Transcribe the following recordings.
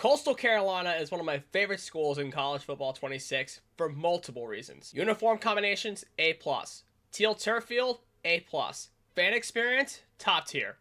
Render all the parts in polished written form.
Coastal Carolina is one of my favorite schools in college football 26 for multiple reasons. Uniform combinations, A+. Teal turf field, A+. Fan experience, top tier.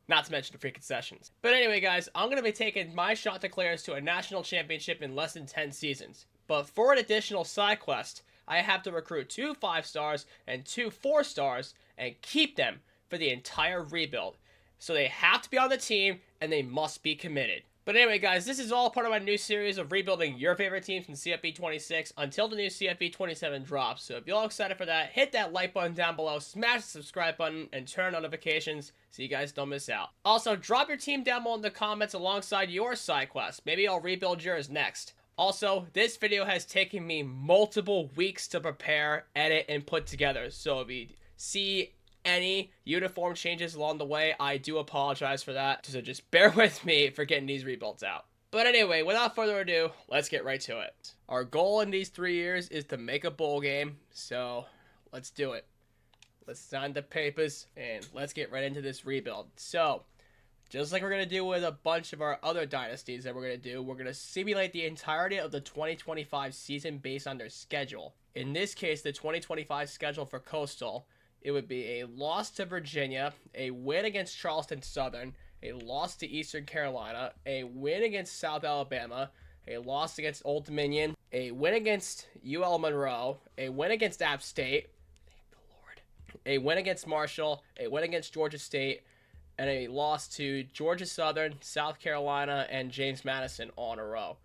Not to mention the free concessions. But anyway, guys, I'm going to be taking my Chanticleers to a national championship in less than 10 seasons. But for an additional side quest, I have to recruit 2 5-stars and 2 4-stars and keep them for the entire rebuild. So they have to be on the team and they must be committed. But anyway, guys, this is all part of my new series of rebuilding your favorite teams from CFB26 until the new CFB27 drops. So if you're all excited for that, hit that like button down below, smash the subscribe button, and turn notifications so you guys don't miss out. Also, drop your team down below in the comments alongside your side quest. Maybe I'll rebuild yours next. Also, this video has taken me multiple weeks to prepare, edit, and put together. So if you see any uniform changes along the way, I do apologize for that. So just bear with me for getting these rebuilds out. But anyway, without further ado, let's get right to it. Our goal in these 3 years is to make a bowl game. So let's do it. Let's sign the papers and let's get right into this rebuild. So just like we're going to do with a bunch of our other dynasties that we're going to do, we're going to simulate the entirety of the 2025 season based on their schedule. In this case, the 2025 schedule for Coastal, it would be a loss to Virginia, a win against Charleston Southern, a loss to Eastern Carolina, a win against South Alabama, a loss against Old Dominion, a win against UL Monroe, a win against App State, thank the Lord, a win against Marshall, a win against Georgia State, and a loss to Georgia Southern, South Carolina, and James Madison all in a row.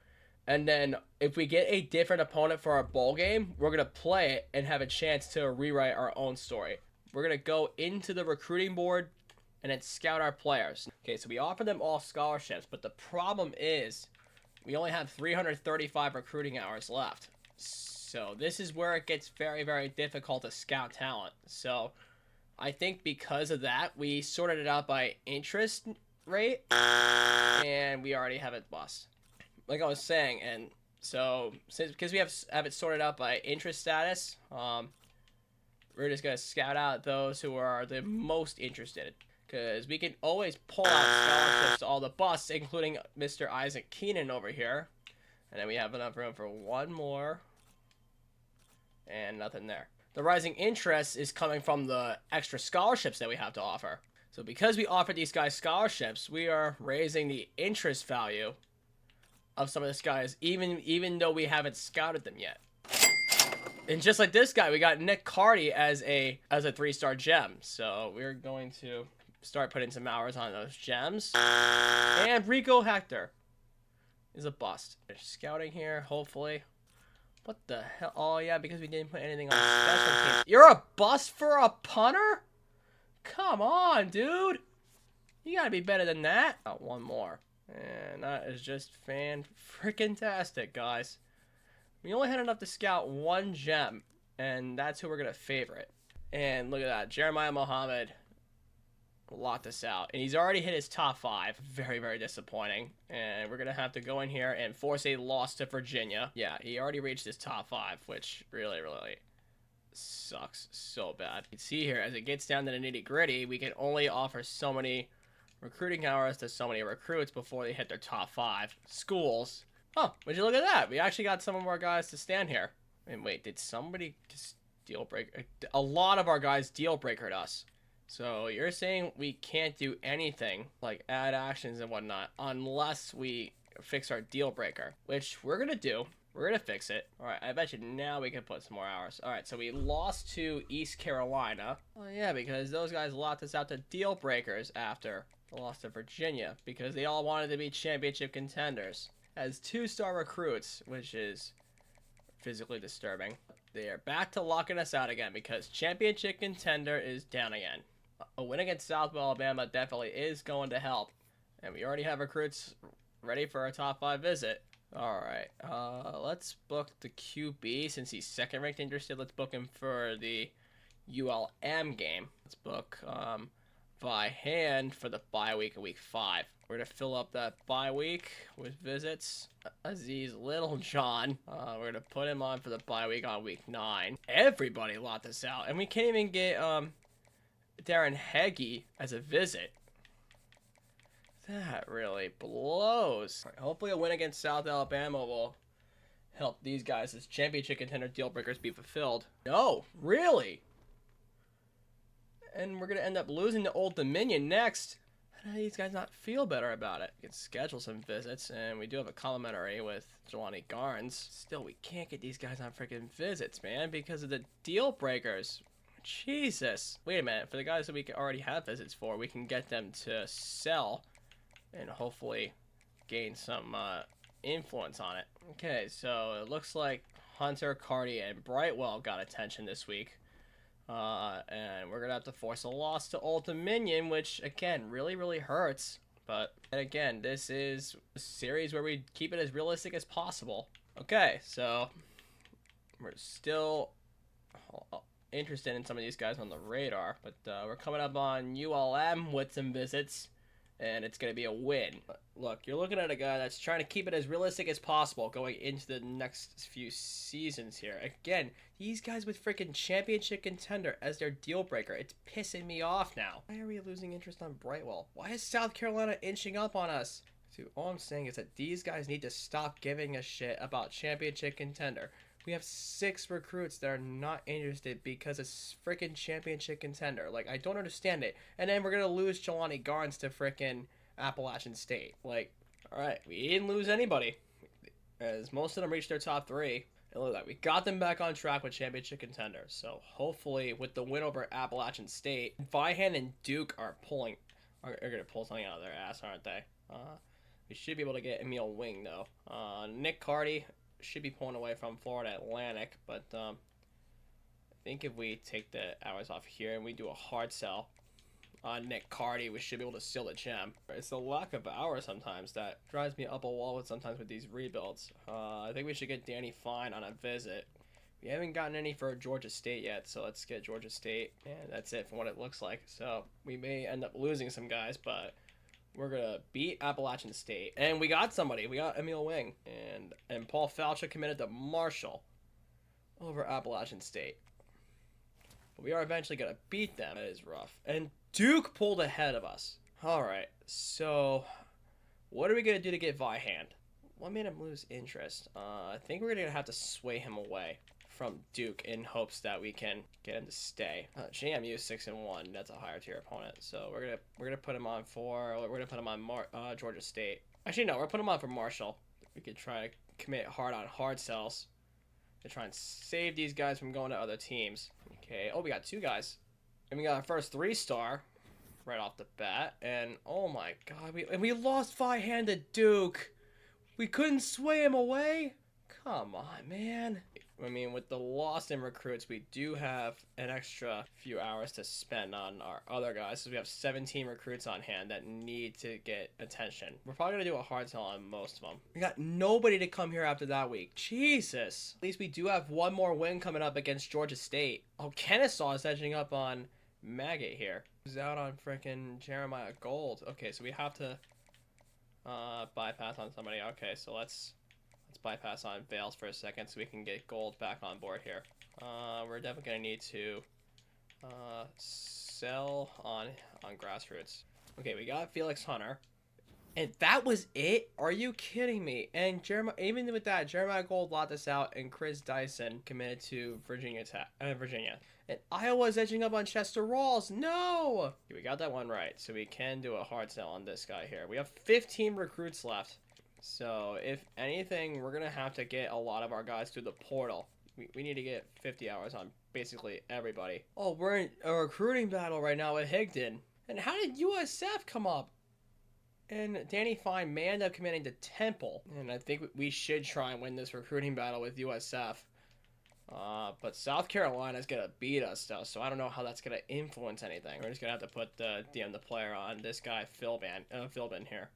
And then if we get a different opponent for our bowl game, we're going to play it and have a chance to rewrite our own story. We're going to go into the recruiting board and then scout our players. Okay, so we offer them all scholarships, but the problem is we only have 335 recruiting hours left. So this is where it gets very, very difficult to scout talent. So I think because of that, we sorted it out by interest rate, and we already have it bust. Like I was saying, and so because we have it sorted out by interest status, we're just going to scout out those who are the most interested. Because we can always pull out scholarships to all the busts, including Mr. Isaac Keenan over here. And then we have enough room for one more. And nothing there. The rising interest is coming from the extra scholarships that we have to offer. So because we offer these guys scholarships, we are raising the interest value of some of these guys, even though we haven't scouted them yet. And just like this guy, we got Nick Carty as a 3-star gem. So we're going to start putting some hours on those gems. And Rico Hector is a bust. They're scouting here, hopefully. What the hell? Oh yeah, because we didn't put anything on special teams. You're a bust for a punter? Come on, dude. You gotta be better than that. Oh, one more. And that is just fan-freaking-tastic, guys. We only had enough to scout one gem, and that's who we're going to favorite. And look at that. Jeremiah Muhammad locked us out. And he's already hit his top 5. Very, very disappointing. And we're going to have to go in here and force a loss to Virginia. Yeah, he already reached his top 5, which really, really sucks so bad. You can see here, as it gets down to the nitty-gritty, we can only offer so many recruiting hours to so many recruits before they hit their top 5 schools. Oh, would you look at that? We actually got some of our guys to stand here. And wait, did somebody just deal break? A lot of our guys deal breakered us. So you're saying we can't do anything like add actions and whatnot unless we fix our deal breaker, which we're gonna do. We're gonna fix it. All right, I bet you now we can put some more hours. All right, so we lost to East Carolina. Well, yeah, because those guys locked us out to deal breakers after the loss to Virginia because they all wanted to be championship contenders. As 2-star recruits, which is physically disturbing. They are back to locking us out again because championship contender is down again. A win against South Alabama definitely is going to help. And we already have recruits ready for our top 5 visit. Alright, let's book the QB since he's second ranked interested. Let's book him for the ULM game. Let's book by hand for the bye week of week 5. We're going to fill up that bye week with visits. Aziz Littlejohn. We're going to put him on for the bye week on week 9. Everybody locked us out. And we can't even get Darren Heggie as a visit. That really blows. Right, hopefully a win against South Alabama will help these guys as championship contender deal breakers be fulfilled. No, really? And we're going to end up losing to Old Dominion next. How do these guys not feel better about it? We can schedule some visits, and we do have a complimentary with Jelani Garnes. Still, we can't get these guys on freaking visits, man, because of the deal breakers. Jesus. Wait a minute. For the guys that we already have visits for, we can get them to sell and hopefully gain some influence on it. Okay, so it looks like Hunter, Cardi, and Brightwell got attention this week. And we're going to have to force a loss to Old Dominion, which, again, really, really hurts. But, and again, this is a series where we keep it as realistic as possible. Okay, so we're still interested in some of these guys on the radar. But we're coming up on ULM with some visits, and it's going to be a win. But look, you're looking at a guy that's trying to keep it as realistic as possible going into the next few seasons here. Again, these guys with freaking championship contender as their deal breaker. It's pissing me off now. Why are we losing interest on Brightwell? Why is South Carolina inching up on us? Dude, all I'm saying is that these guys need to stop giving a shit about championship contender. We have 6 recruits that are not interested because it's freaking championship contender. Like, I don't understand it. And then we're going to lose Jelani Garnes to freaking Appalachian State. Like, alright, we didn't lose anybody, as most of them reached their top 3. And look at that, we got them back on track with championship contender. So hopefully with the win over Appalachian State, Vihan and Duke are going to pull something out of their ass, aren't they? We should be able to get Emil Wing, though. Nick Cardi should be pulling away from Florida Atlantic, but I think if we take the hours off here and we do a hard sell on Nick Cardi, we should be able to seal the gem. It's the lack of hours sometimes that drives me up a wall with sometimes with these rebuilds. I think we should get Danny Fine on a visit. We haven't gotten any for Georgia State yet, so let's get Georgia State, and that's it from what it looks like. So we may end up losing some guys, but we're going to beat Appalachian State. And we got somebody. We got Emil Wing. And Paul Foucha committed to Marshall over Appalachian State. But we are eventually going to beat them. That is rough. And Duke pulled ahead of us. Alright, so what are we going to do to get Vihan? What made him lose interest? I think we're going to have to sway him away from Duke in hopes that we can get him to stay. JMU 6-1. That's a higher tier opponent. So we're gonna put him on Georgia State. Actually, no, we're putting him on for Marshall. We could try to commit hard sells to try and save these guys from going to other teams. Okay. Oh, we got 2 guys, and we got our first 3-star right off the bat. And oh my God, we lost Vihan to Duke. We couldn't sway him away. Come on, man. I mean, with the loss in recruits, we do have an extra few hours to spend on our other guys. So we have 17 recruits on hand that need to get attention. We're probably going to do a hard sell on most of them. We got nobody to come here after that week. Jesus. At least we do have one more win coming up against Georgia State. Oh, Kennesaw is edging up on Maggot here. Who's out on frickin' Jeremiah Gold. Okay, so we have to bypass on somebody. Okay, so let's bypass on Vales for a second so we can get Gold back on board here. We're definitely going to need to sell on Grassroots. Okay, we got Felix Hunter. And that was it? Are you kidding me? And even with that, Jeremiah Gold locked us out, and Chris Dyson committed to Virginia. And Iowa's edging up on Chester Rawls. No! We got that one right, so we can do a hard sell on this guy here. We have 15 recruits left. So, if anything, we're going to have to get a lot of our guys through the portal. We need to get 50 hours on basically everybody. Oh, we're in a recruiting battle right now with Higdon. And how did USF come up? And Danny Fine may end up committing to Temple. And I think we should try and win this recruiting battle with USF. But South Carolina's going to beat us, though. So I don't know how that's going to influence anything. We're just going to have to put the DM the player on this guy, Philbin here.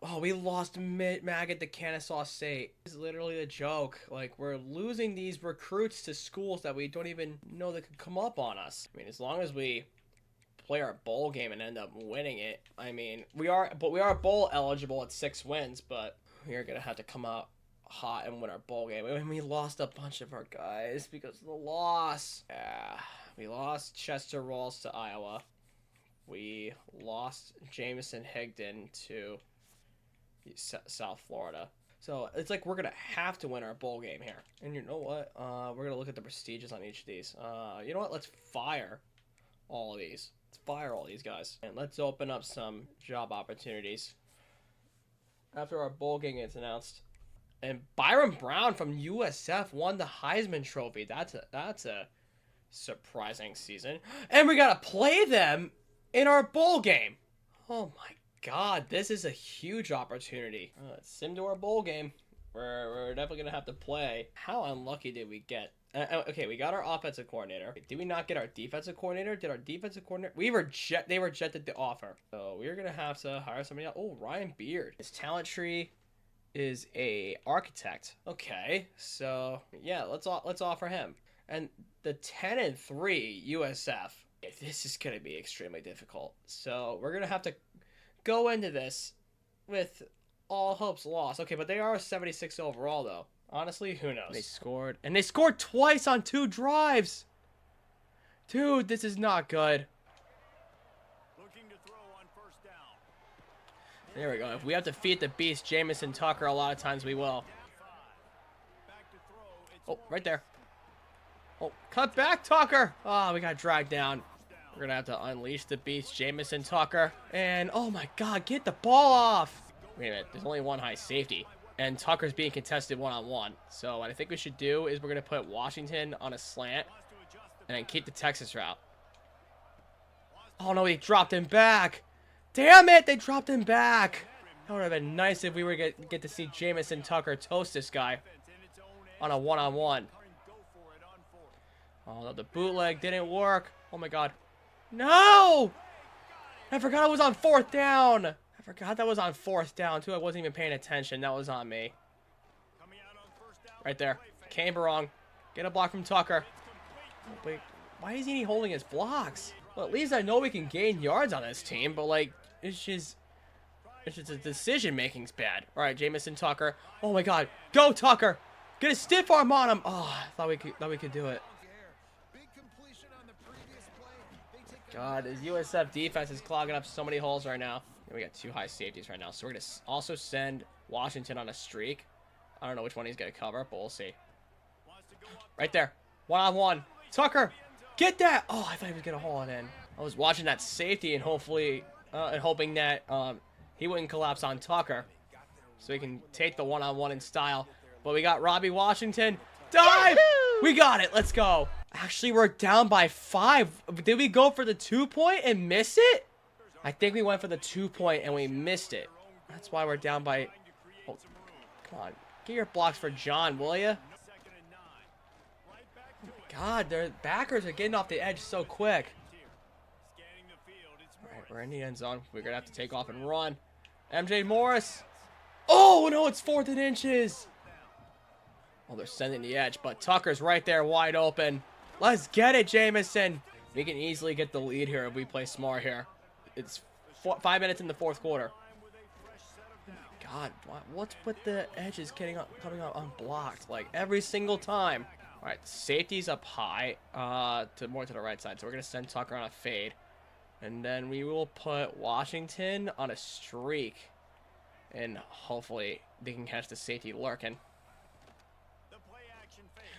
Oh, we lost Maggot to Kennesaw State. It's literally a joke. Like, we're losing these recruits to schools that we don't even know that could come up on us. I mean, as long as we play our bowl game and end up winning it, I mean, we are bowl eligible at 6 wins, but we are going to have to come out hot and win our bowl game. I mean, we lost a bunch of our guys because of the loss. Yeah, we lost Chester Rawls to Iowa. We lost Jamison Higdon to South Florida. So it's like we're going to have to win our bowl game here. And you know what? We're going to look at the prestiges on each of these. You know what? Let's fire all of these. Let's fire all these guys. And let's open up some job opportunities. After our bowl game gets announced. And Byron Brown from USF won the Heisman Trophy. That's a surprising season. And we got to play them in our bowl game. Oh my God, this is a huge opportunity. Let's sim to our bowl game. We're definitely going to have to play. How unlucky did we get? Okay, we got our offensive coordinator. Did we not get our defensive coordinator? Did our defensive coordinator? They rejected the offer. So we're going to have to hire somebody else. Oh, Ryan Beard. His talent tree is a architect. Okay, so yeah, let's offer him. And the 10-3 USF. This is going to be extremely difficult. So we're going to have to go into this with all hopes lost. Okay, but they are 76 overall, though. Honestly, who knows? They scored twice on 2 drives. Dude, this is not good. Looking to throw on first down. There we go. If we have to feed the beast, Jamison Tucker, a lot of times we will. Oh, right there. Oh, cut back, Tucker. Oh, we got dragged down. We're going to have to unleash the beast, Jamison Tucker. And, oh my God, get the ball off. Wait a minute, there's only one high safety. And Tucker's being contested one-on-one. So what I think we should do is we're going to put Washington on a slant and then keep the Texas route. Oh no, they dropped him back. Damn it, they dropped him back. That would have been nice if we were get to see Jamison Tucker toast this guy on a one-on-one. Oh no, the bootleg didn't work. Oh my God. No! I forgot it was on 4th down. I forgot that was on 4th down, too. I wasn't even paying attention. That was on me. Right there. Camberong. Get a block from Tucker. Oh, wait. Why isn't he holding his blocks? Well, at least I know we can gain yards on this team, but, like, it's just the decision-making's bad. All right, Jamison Tucker. Oh, my God. Go, Tucker. Get a stiff arm on him. Oh, I thought we could do it. God, this USF defense is clogging up so many holes right now. We got 2 high safeties right now, so we're going to also send Washington on a streak. I don't know which one he's going to cover, but we'll see. Right there. One-on-one. Tucker, get that. Oh, I thought he was going to haul it in. I was watching that safety and hopefully and hoping that he wouldn't collapse on Tucker so he can take the one-on-one in style. But we got Robbie Washington. Dive! We got it. Let's go. Actually, we're down by 5. Did we go for the 2-point and miss it? I think we went for the 2-point and we missed it. That's why we're down by... Oh, come on. Get your blocks for John, will ya? Oh God, their backers are getting off the edge so quick. All right, we're in the end zone. We're going to have to take off and run. MJ Morris. Oh, no, it's 4th and inches. Oh, they're sending the edge, but Tucker's right there wide open. Let's get it, Jamison. We can easily get the lead here if we play smart here. It's 5 minutes in the 4th quarter. God, what's with the edges coming out unblocked? Like, every single time. All right, safety's up high, more to the right side. So we're going to send Tucker on a fade. And then we will put Washington on a streak. And hopefully they can catch the safety lurking.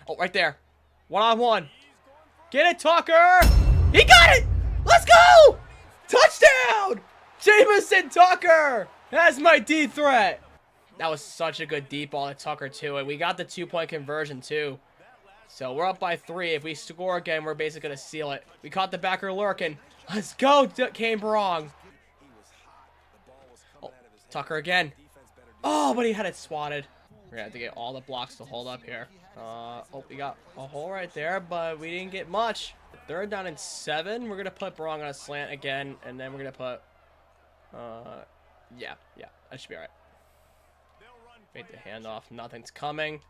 Oh, right there. One-on-one. Get it, Tucker! He got it! Let's go! Touchdown! Jamison Tucker has my D threat. That was such a good deep ball to Tucker, too. And we got the 2-point conversion, too. So we're up by 3. If we score again, we're basically going to seal it. We caught the backer lurking. Let's go, Camberong. Oh, Tucker again. Oh, but he had it swatted. We're going to have to get all the blocks to hold up here. Oh, we got a hole right there, but we didn't get much. 3rd down and 7. We're going to put Barong on a slant again, and then we're going to put... yeah, that should be all right. Make the handoff. Nothing's coming.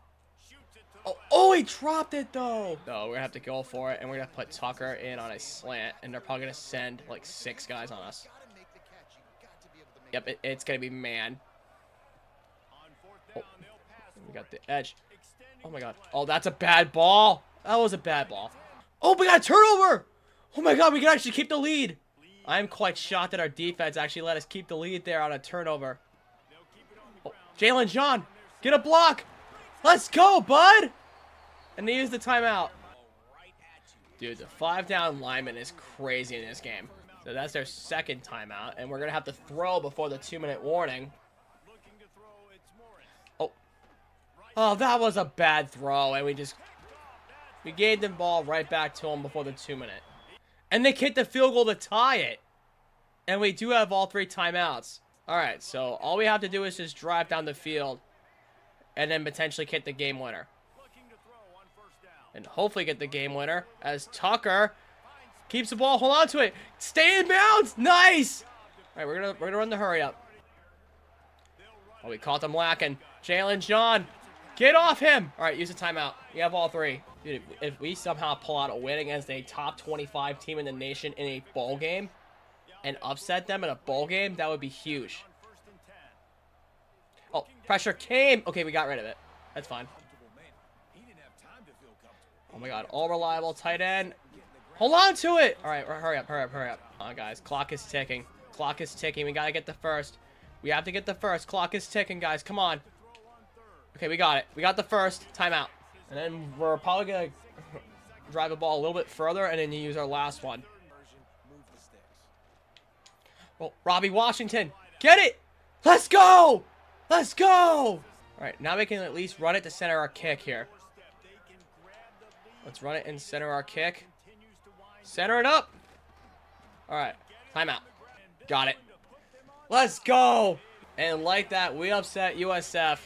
Oh, he dropped it, though. No, we're going to have to go for it, and we're going to put Tucker in on a slant, and they're probably going to send, like, 6 guys on us. Yep, it's going to be man. Oh, we got the edge. Oh, my God. Oh, that's a bad ball. That was a bad ball. Oh, we got a turnover. Oh, my God. We can actually keep the lead. I'm quite shocked that our defense actually let us keep the lead there on a turnover. Oh, Jalen John, get a block. Let's go, bud. And they use the timeout. Dude, the 5-down lineman is crazy in this game. So that's their second timeout, and we're going to have to throw before the 2-minute warning. Oh, that was a bad throw, and we gave the ball right back to them before the 2-minute. And they kicked the field goal to tie it. And we do have all 3 timeouts. All right, so all we have to do is just drive down the field and then potentially kick the game winner. And hopefully get the game winner as Tucker keeps the ball. Hold on to it. Stay in bounds. Nice. All right, we're gonna run the hurry up. Oh, we caught them lacking. Jalen John, get off him. All right, use a timeout. You have all 3. Dude, if we somehow pull out a win against a top 25 team in the nation in a bowl game and upset them in a bowl game, that would be huge. Oh, pressure came. Okay, we got rid of it. That's fine. Oh my God, all reliable tight end. Hold on to it. All right, hurry up. Come on, guys. Clock is ticking. We got to get the first. We have to get the first. Clock is ticking, guys. Come on. Okay, we got it. We got the first. Timeout. And then we're probably going to drive the ball a little bit further and then use our last one. Oh, Robbie Washington. Get it. Let's go. Let's go. All right, now we can at least run it to center our kick here. Let's run it and center our kick. Center it up. All right, timeout. Got it. Let's go. And like that, we upset USF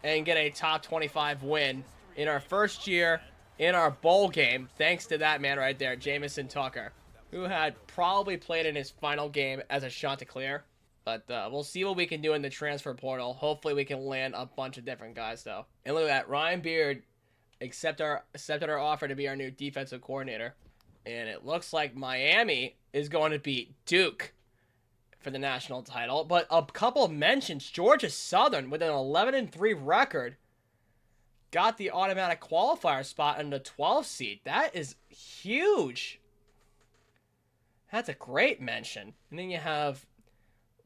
and get a top 25 win in our first year in our bowl game, thanks to that man right there, Jamison Tucker, who had probably played in his final game as a Chanticleer. But we'll see what we can do in the transfer portal. Hopefully we can land a bunch of different guys, though. And look at that. Ryan Beard accepted our offer to be our new defensive coordinator. And it looks like Miami is going to beat Duke for the national title. But a couple of mentions, Georgia Southern with an 11-3 record got the automatic qualifier spot in the 12th seed. That is huge. That's a great mention. And then you have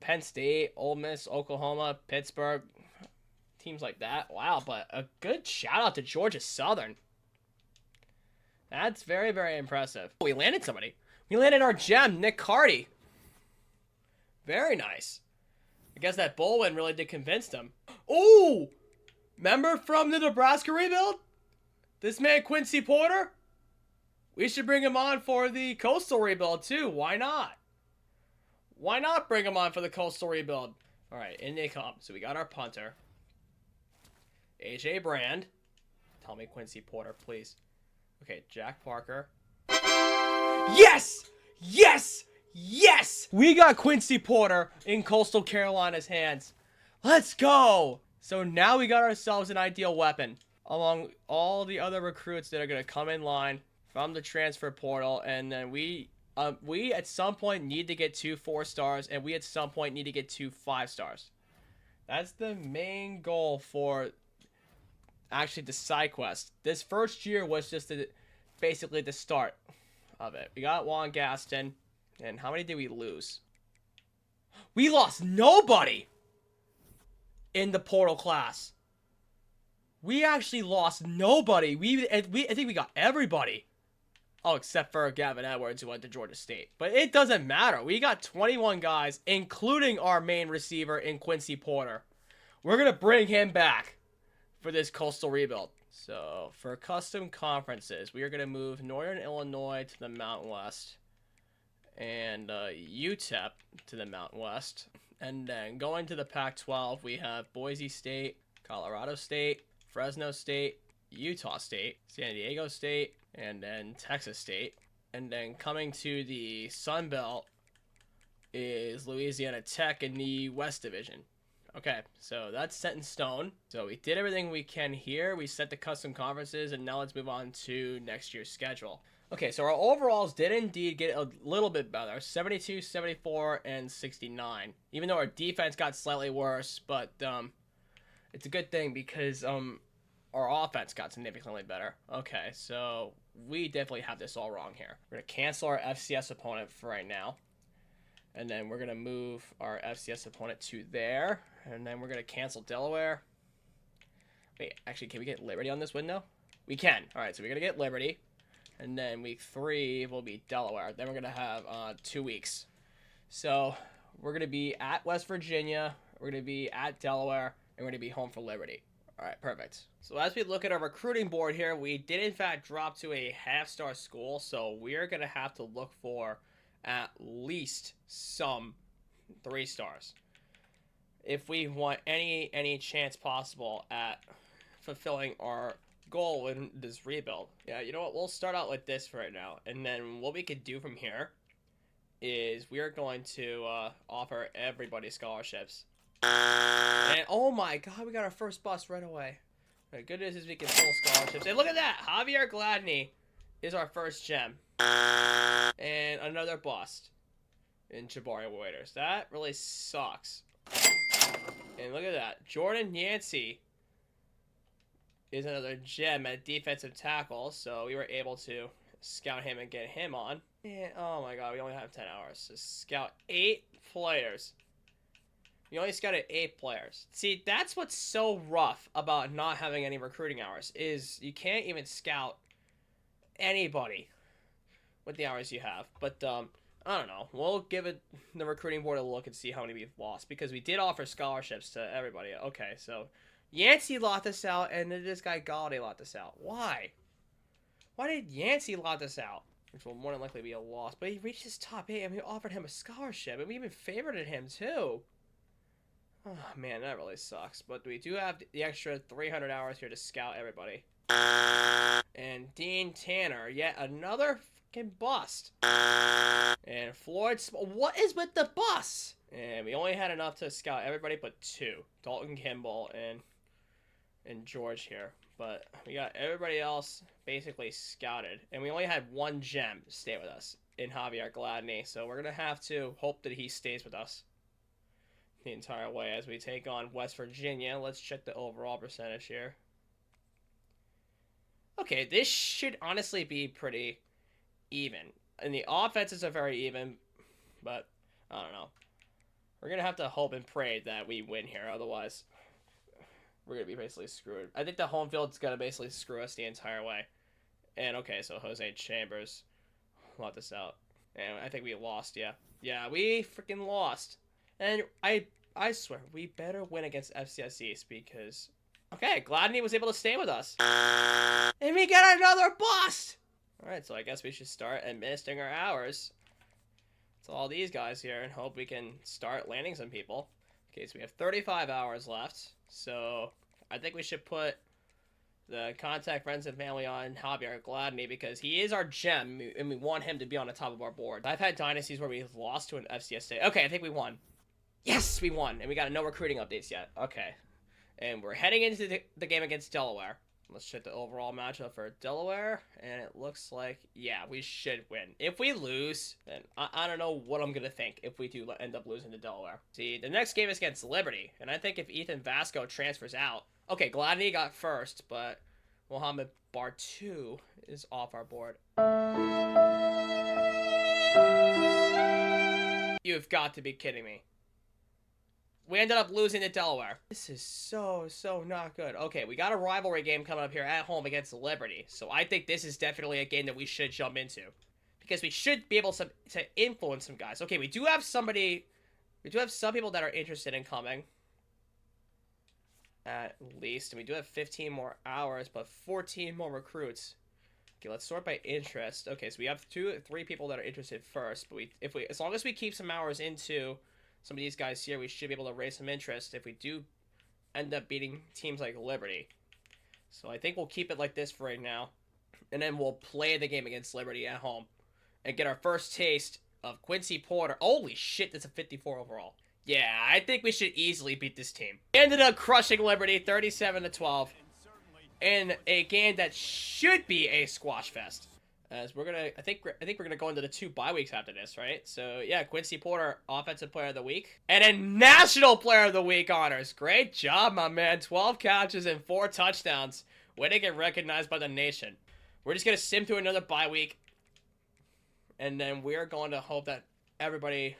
Penn State, Ole Miss, Oklahoma, Pittsburgh, teams like that. Wow, but a good shout out to Georgia Southern. That's very, very impressive. We landed somebody. We landed our gem, Nick Carty. Very nice. I guess that bowl win really did convince them. Ooh! Remember from the Nebraska rebuild? This man, Quincy Porter? We should bring him on for the Coastal rebuild, too. Why not? Why not bring him on for the Coastal rebuild? All right, in they come. So we got our punter. AJ Brand. Tell me Quincy Porter, please. Okay, Jack Parker. Yes! Yes! Yes! We got Quincy Porter in Coastal Carolina's hands. Let's go! So now we got ourselves an ideal weapon along all the other recruits that are going to come in line from the transfer portal. And then we at some point need to get 2 4-stars, and we at some point need to get 2 5-stars. That's the main goal for actually the side quest. This first year was just basically the start of it. We got Juan Gaston, and how many did we lose? We lost nobody in the portal class. We actually lost nobody. I think we got everybody. Oh, except for Gavin Edwards, who went to Georgia State. But it doesn't matter. We got 21 guys, including our main receiver in Quincy Porter. We're going to bring him back for this Coastal rebuild. So, for custom conferences, we are going to move Northern Illinois to the Mountain West. And UTEP to the Mountain West. And then going to the Pac-12, we have Boise State, Colorado State, Fresno State, Utah State, San Diego State, and then Texas State. And then coming to the Sun Belt is Louisiana Tech in the West Division. Okay, so that's set in stone. So we did everything we can here. We set the custom conferences, and now let's move on to next year's schedule. Okay, so our overalls did indeed get a little bit better. 72, 74, and 69. Even though our defense got slightly worse, but it's a good thing because our offense got significantly better. Okay, so we definitely have this all wrong here. We're going to cancel our FCS opponent for right now. And then we're going to move our FCS opponent to there. And then we're going to cancel Delaware. Wait, actually, can we get Liberty on this window? We can. All right, so we're going to get Liberty. And then week 3 will be Delaware. Then we're going to have 2 weeks. So we're going to be at West Virginia. We're going to be at Delaware. And we're going to be home for Liberty. All right, perfect. So as we look at our recruiting board here, we did, in fact, drop to a half-star school. So we're going to have to look for at least some 3 stars if we want any chance possible at fulfilling our goal in this rebuild. Yeah, you know what, we'll start out like this for right now, and then what we could do from here is we are going to offer everybody scholarships. And oh my god, we got our first bust right away. The good news is we can pull scholarships, and look at that, Javier Gladney is our first gem. And another bust in Jabari Waiters. That really sucks. And look at that. Jordan Yancey is another gem at defensive tackle. So we were able to scout him and get him on. And oh my god, we only have 10 hours to scout 8 players. We only scouted 8 players. See, that's what's so rough about not having any recruiting hours, is you can't even scout anybody with the hours you have. But I don't know, we'll give it the recruiting board a look and see how many we've lost, because we did offer scholarships to everybody. Okay, so Yancey locked us out, and then this guy Galladay locked us out. Why did Yancey lock us out? Which will more than likely be a loss, but he reached his top 8 and we offered him a scholarship, and we even favorited him too. Oh man, that really sucks. But we do have the extra 300 hours here to scout everybody. And Dean Tanner, yet another fucking bust. And Floyd, what is with the bus? And we only had enough to scout everybody but 2, Dalton Kimball and George here. But we got everybody else basically scouted, and we only had 1 gem stay with us in Javier Gladney. So we're gonna have to hope that he stays with us the entire way as we take on West Virginia. Let's check the overall percentage here. Okay, this should honestly be pretty even. And the offenses are very even, but I don't know. We're going to have to hope and pray that we win here. Otherwise, we're going to be basically screwed. I think the home field's going to basically screw us the entire way. And okay, so Jose Chambers locked this out. And I think we lost, yeah. Yeah, we freaking lost. And I swear, we better win against FCS East because... Okay, Gladney was able to stay with us. And we get another bust! Alright, so I guess we should start administering our hours to all these guys here and hope we can start landing some people. Okay, so we have 35 hours left. So I think we should put the contact friends and family on Javier Gladney because he is our gem and we want him to be on the top of our board. I've had dynasties where we've lost to an FCS State. Okay, I think we won. Yes, we won. And we got no recruiting updates yet. Okay. And we're heading into the game against Delaware. Let's check the overall matchup for Delaware. And it looks like, yeah, we should win. If we lose, then I don't know what I'm going to think if we do end up losing to Delaware. See, the next game is against Liberty. And I think if Ethan Vasco transfers out... Okay, Gladney got first, but Mohamed Bartu is off our board. You've got to be kidding me. We ended up losing to Delaware. This is so not good. Okay, we got a rivalry game coming up here at home against Liberty. So I think this is definitely a game that we should jump into. Because we should be able to influence some guys. Okay, we do have some people that are interested in coming. At least. And we do have 15 more hours, but 14 more recruits. Okay, let's sort by interest. Okay, so we have 3 people that are interested first. But as long as we keep some hours into some of these guys here, we should be able to raise some interest if we do end up beating teams like Liberty. So I think we'll keep it like this for right now. And then we'll play the game against Liberty at home. And get our first taste of Quincy Porter. Holy shit, that's a 54 overall. Yeah, I think we should easily beat this team. We ended up crushing Liberty 37-12. In a game that should be a squash fest. As we're gonna, I think we're gonna go into the 2 bye weeks after this, right? So yeah, Quincy Porter, Offensive Player of the Week, and then National Player of the Week honors. Great job, my man. 12 catches and 4 touchdowns. Way to get recognized by the nation. We're just gonna sim through another bye week, and then we're going to hope that everybody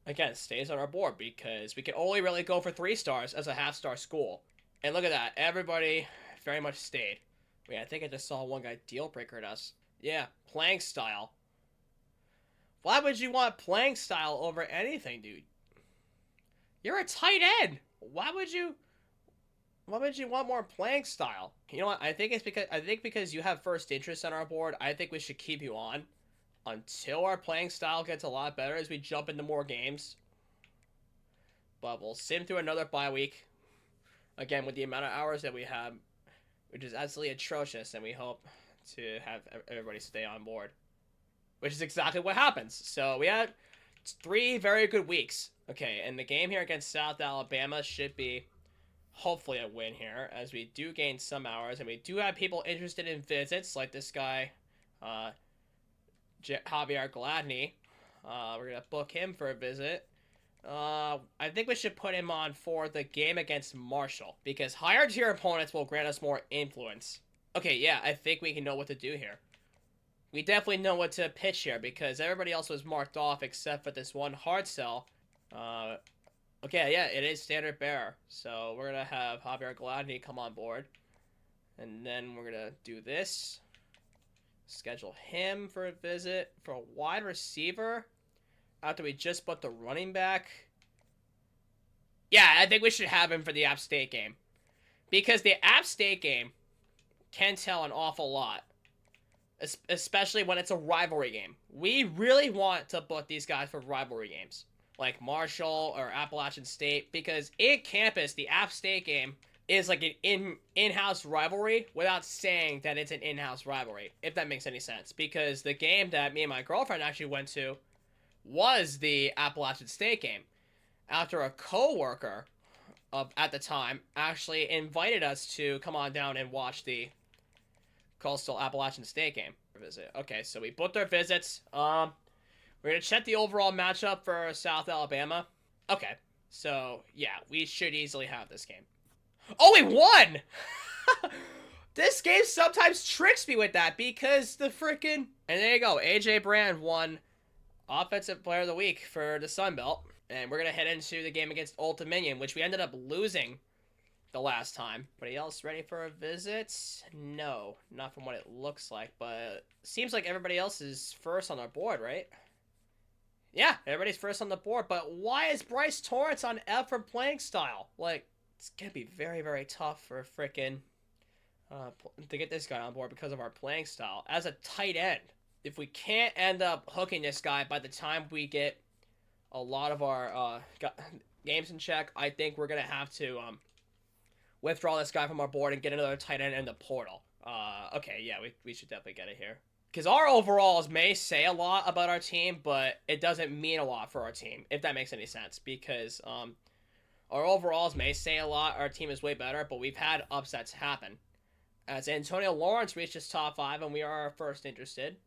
again, stays on our board because we can only really go for 3 stars as a half-star school. And look at that. Everybody very much stayed. Wait, I think I just saw one guy deal breakered us. Yeah, playing style. Why would you want playing style over anything, dude? You're a tight end. Why would you want more playing style? You know what? I think because you have first interest on our board, I think we should keep you on until our playing style gets a lot better as we jump into more games. But we'll sim through another bye week. Again, with the amount of hours that we have, which is absolutely atrocious, and we hope to have everybody stay on board. Which is exactly what happens. So we had 3 very good weeks. Okay, and the game here against South Alabama should be hopefully a win here, as we do gain some hours, and we do have people interested in visits, like this guy, Javier Gladney. We're going to book him for a visit. I think we should put him on for the game against Marshall, because higher tier opponents will grant us more influence. Okay, yeah, I think we can know what to do here. We definitely know what to pitch here, because everybody else was marked off except for this one hard sell. Okay, yeah, it is standard bearer. So we're going to have Javier Gladney come on board. And then we're going to do this. Schedule him for a visit. For a wide receiver, after we just put the running back. Yeah, I think we should have him for the App State game. Because the App State game can tell an awful lot. Especially when it's a rivalry game. We really want to book these guys for rivalry games. Like Marshall or Appalachian State. Because in campus, the App State game is like an in-house rivalry without saying that it's an in-house rivalry. If that makes any sense. Because the game that me and my girlfriend actually went to was the Appalachian State game. After a co-worker at the time actually invited us to come on down and watch the Coastal Appalachian State game visit. Okay, so we booked our visits. We're gonna check the overall matchup for South Alabama. Okay, so yeah, we should easily have this game. Oh, we won! This game sometimes tricks me with that because the freaking... And there you go, AJ Brand won Offensive Player of the Week for the Sun Belt. And we're gonna head into the game against Old Dominion, which we ended up losing the last time. Anybody else ready for a visit? No, not from what it looks like, but seems like everybody else is first on our board, right? Yeah, everybody's first on the board, but why is Bryce Torrance on F for playing style? Like, it's gonna be very, very tough for frickin' to get this guy on board because of our playing style. As a tight end, if we can't end up hooking this guy by the time we get a lot of our games in check, I think we're gonna have to withdraw this guy from our board and get another tight end in the portal. Okay, yeah, we should definitely get it here. Because our overalls may say a lot about our team, but it doesn't mean a lot for our team, if that makes any sense. Because our overalls may say a lot, our team is way better, but we've had upsets happen. As Antonio Lawrence reached his top 5, and we are first interested.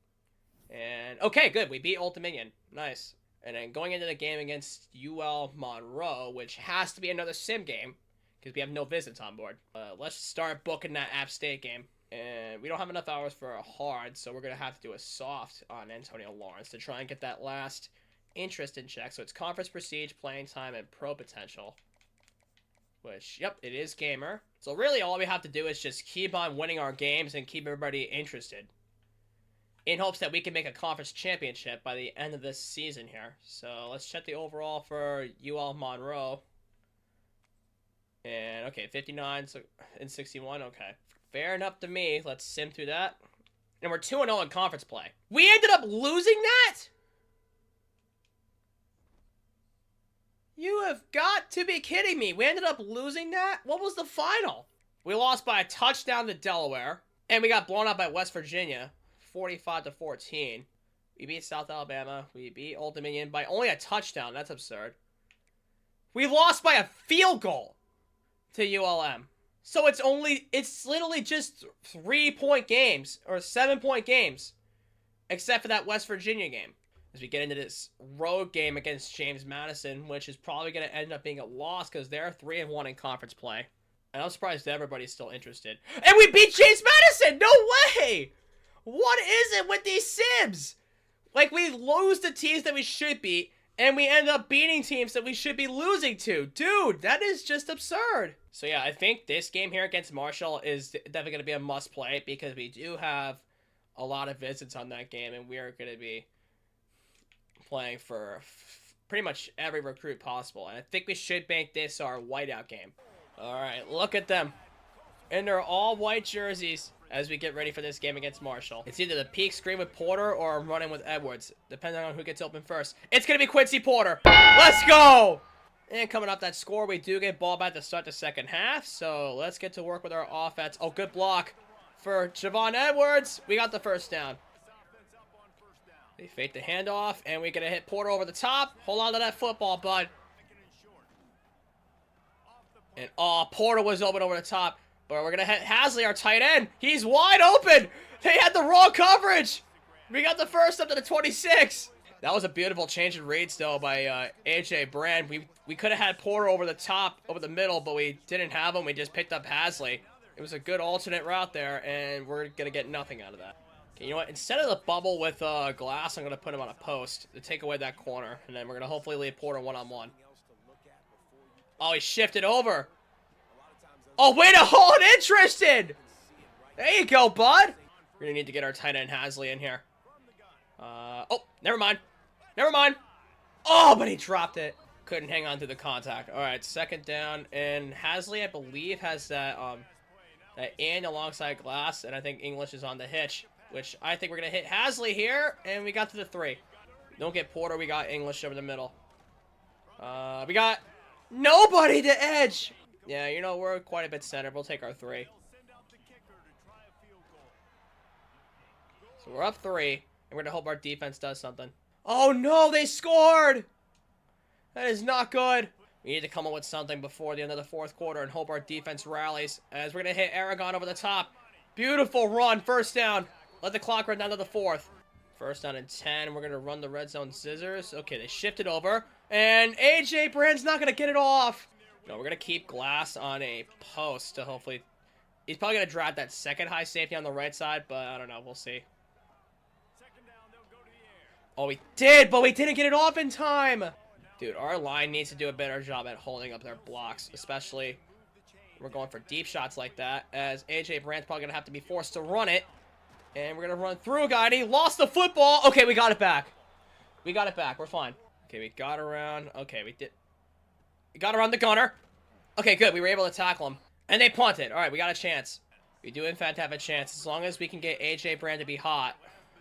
And, okay, good, we beat Old Dominion. Nice. And then going into the game against UL Monroe, which has to be another sim game, because we have no visits on board. Let's start booking that App State game. And we don't have enough hours for a hard, so we're going to have to do a soft on Antonio Lawrence to try and get that last interest in check. So it's conference prestige, playing time, and pro potential. Which, yep, it is gamer. So really all we have to do is just keep on winning our games and keep everybody interested. In hopes that we can make a conference championship by the end of this season here. So let's check the overall for UL Monroe. And, okay, 59 and 61, okay. Fair enough to me. Let's sim through that. And we're 2-0 in conference play. We ended up losing that? You have got to be kidding me. We ended up losing that? What was the final? We lost by a touchdown to Delaware. And we got blown out by West Virginia, 45-14. We beat South Alabama. We beat Old Dominion by only a touchdown. That's absurd. We lost by a field goal to ULM. So it's literally just 3-point games, or 7-point games, except for that West Virginia game. As we get into this road game against James Madison, which is probably going to end up being a loss because they're 3-1 in conference play. And I'm surprised everybody's still interested. And we beat James Madison! No way! What is it with these Sims? Like, we lose the teams that we should beat, And we end up beating teams that we should be losing to. Dude, that is just absurd. So yeah, I think this game here against Marshall is definitely going to be a must play because we do have a lot of visits on that game, and we are going to be playing for pretty much every recruit possible. And I think we should make this our whiteout game. All right, look at them in their all white jerseys as we get ready for this game against Marshall. It's either the peak screen with Porter or I'm running with Edwards, depending on who gets open first. It's going to be Quincy Porter. Let's go! And coming off that score, we do get ball back to start the second half. So let's get to work with our offense. Oh, good block for Javon Edwards. We got the first down. They fake the handoff, and we're going to hit Porter over the top. Hold on to that football, bud. And, oh, Porter was open over the top. But we're going to hit Hasley, our tight end. He's wide open. They had the wrong coverage. We got the first up to the 26. That was a beautiful change in reads, though, by A.J. Brand. We could have had Porter over the top, over the middle, but we didn't have him. We just picked up Hasley. It was a good alternate route there, and we're going to get nothing out of that. Okay, you know what? Instead of the bubble with Glass, I'm going to put him on a post to take away that corner. And then we're going to hopefully leave Porter one-on-one. Oh, he shifted over. Oh, way to hold interested. There you go, bud. We're going to need to get our tight end Hasley in here. Oh, never mind. Never mind. Oh, but he dropped it. Couldn't hang on to the contact. All right, second down. And Hasley, I believe, has that in alongside Glass. And I think English is on the hitch, which I think we're going to hit Hasley here. And we got to the 3. Don't get Porter. We got English over the middle. We got nobody to edge. Yeah, you know, we're quite a bit centered. We'll take our 3. So we're up 3, and we're going to hope our defense does something. Oh, no, they scored! That is not good. We need to come up with something before the end of the fourth quarter and hope our defense rallies, as we're going to hit Aragon over the top. Beautiful run, first down. Let the clock run down to the 4th. First down and 10. We're going to run the red zone scissors. Okay, they shifted over, and A.J. Brand's not going to get it off. No, we're going to keep Glass on a post to hopefully... He's probably going to drop that second high safety on the right side, but I don't know. We'll see. Oh, we did, but we didn't get it off in time. Dude, our line needs to do a better job at holding up their blocks, especially we're going for deep shots like that, as A.J. Brand's probably going to have to be forced to run it. And we're going to run through a guy, and he lost the football. Okay, we got it back. We got it back. We're fine. Okay, we got around. Okay, we got around the gunner. Okay, good. We were able to tackle him. And they punted. All right, we got a chance. We do, in fact, have a chance as long as we can get A.J. Brand to be hot.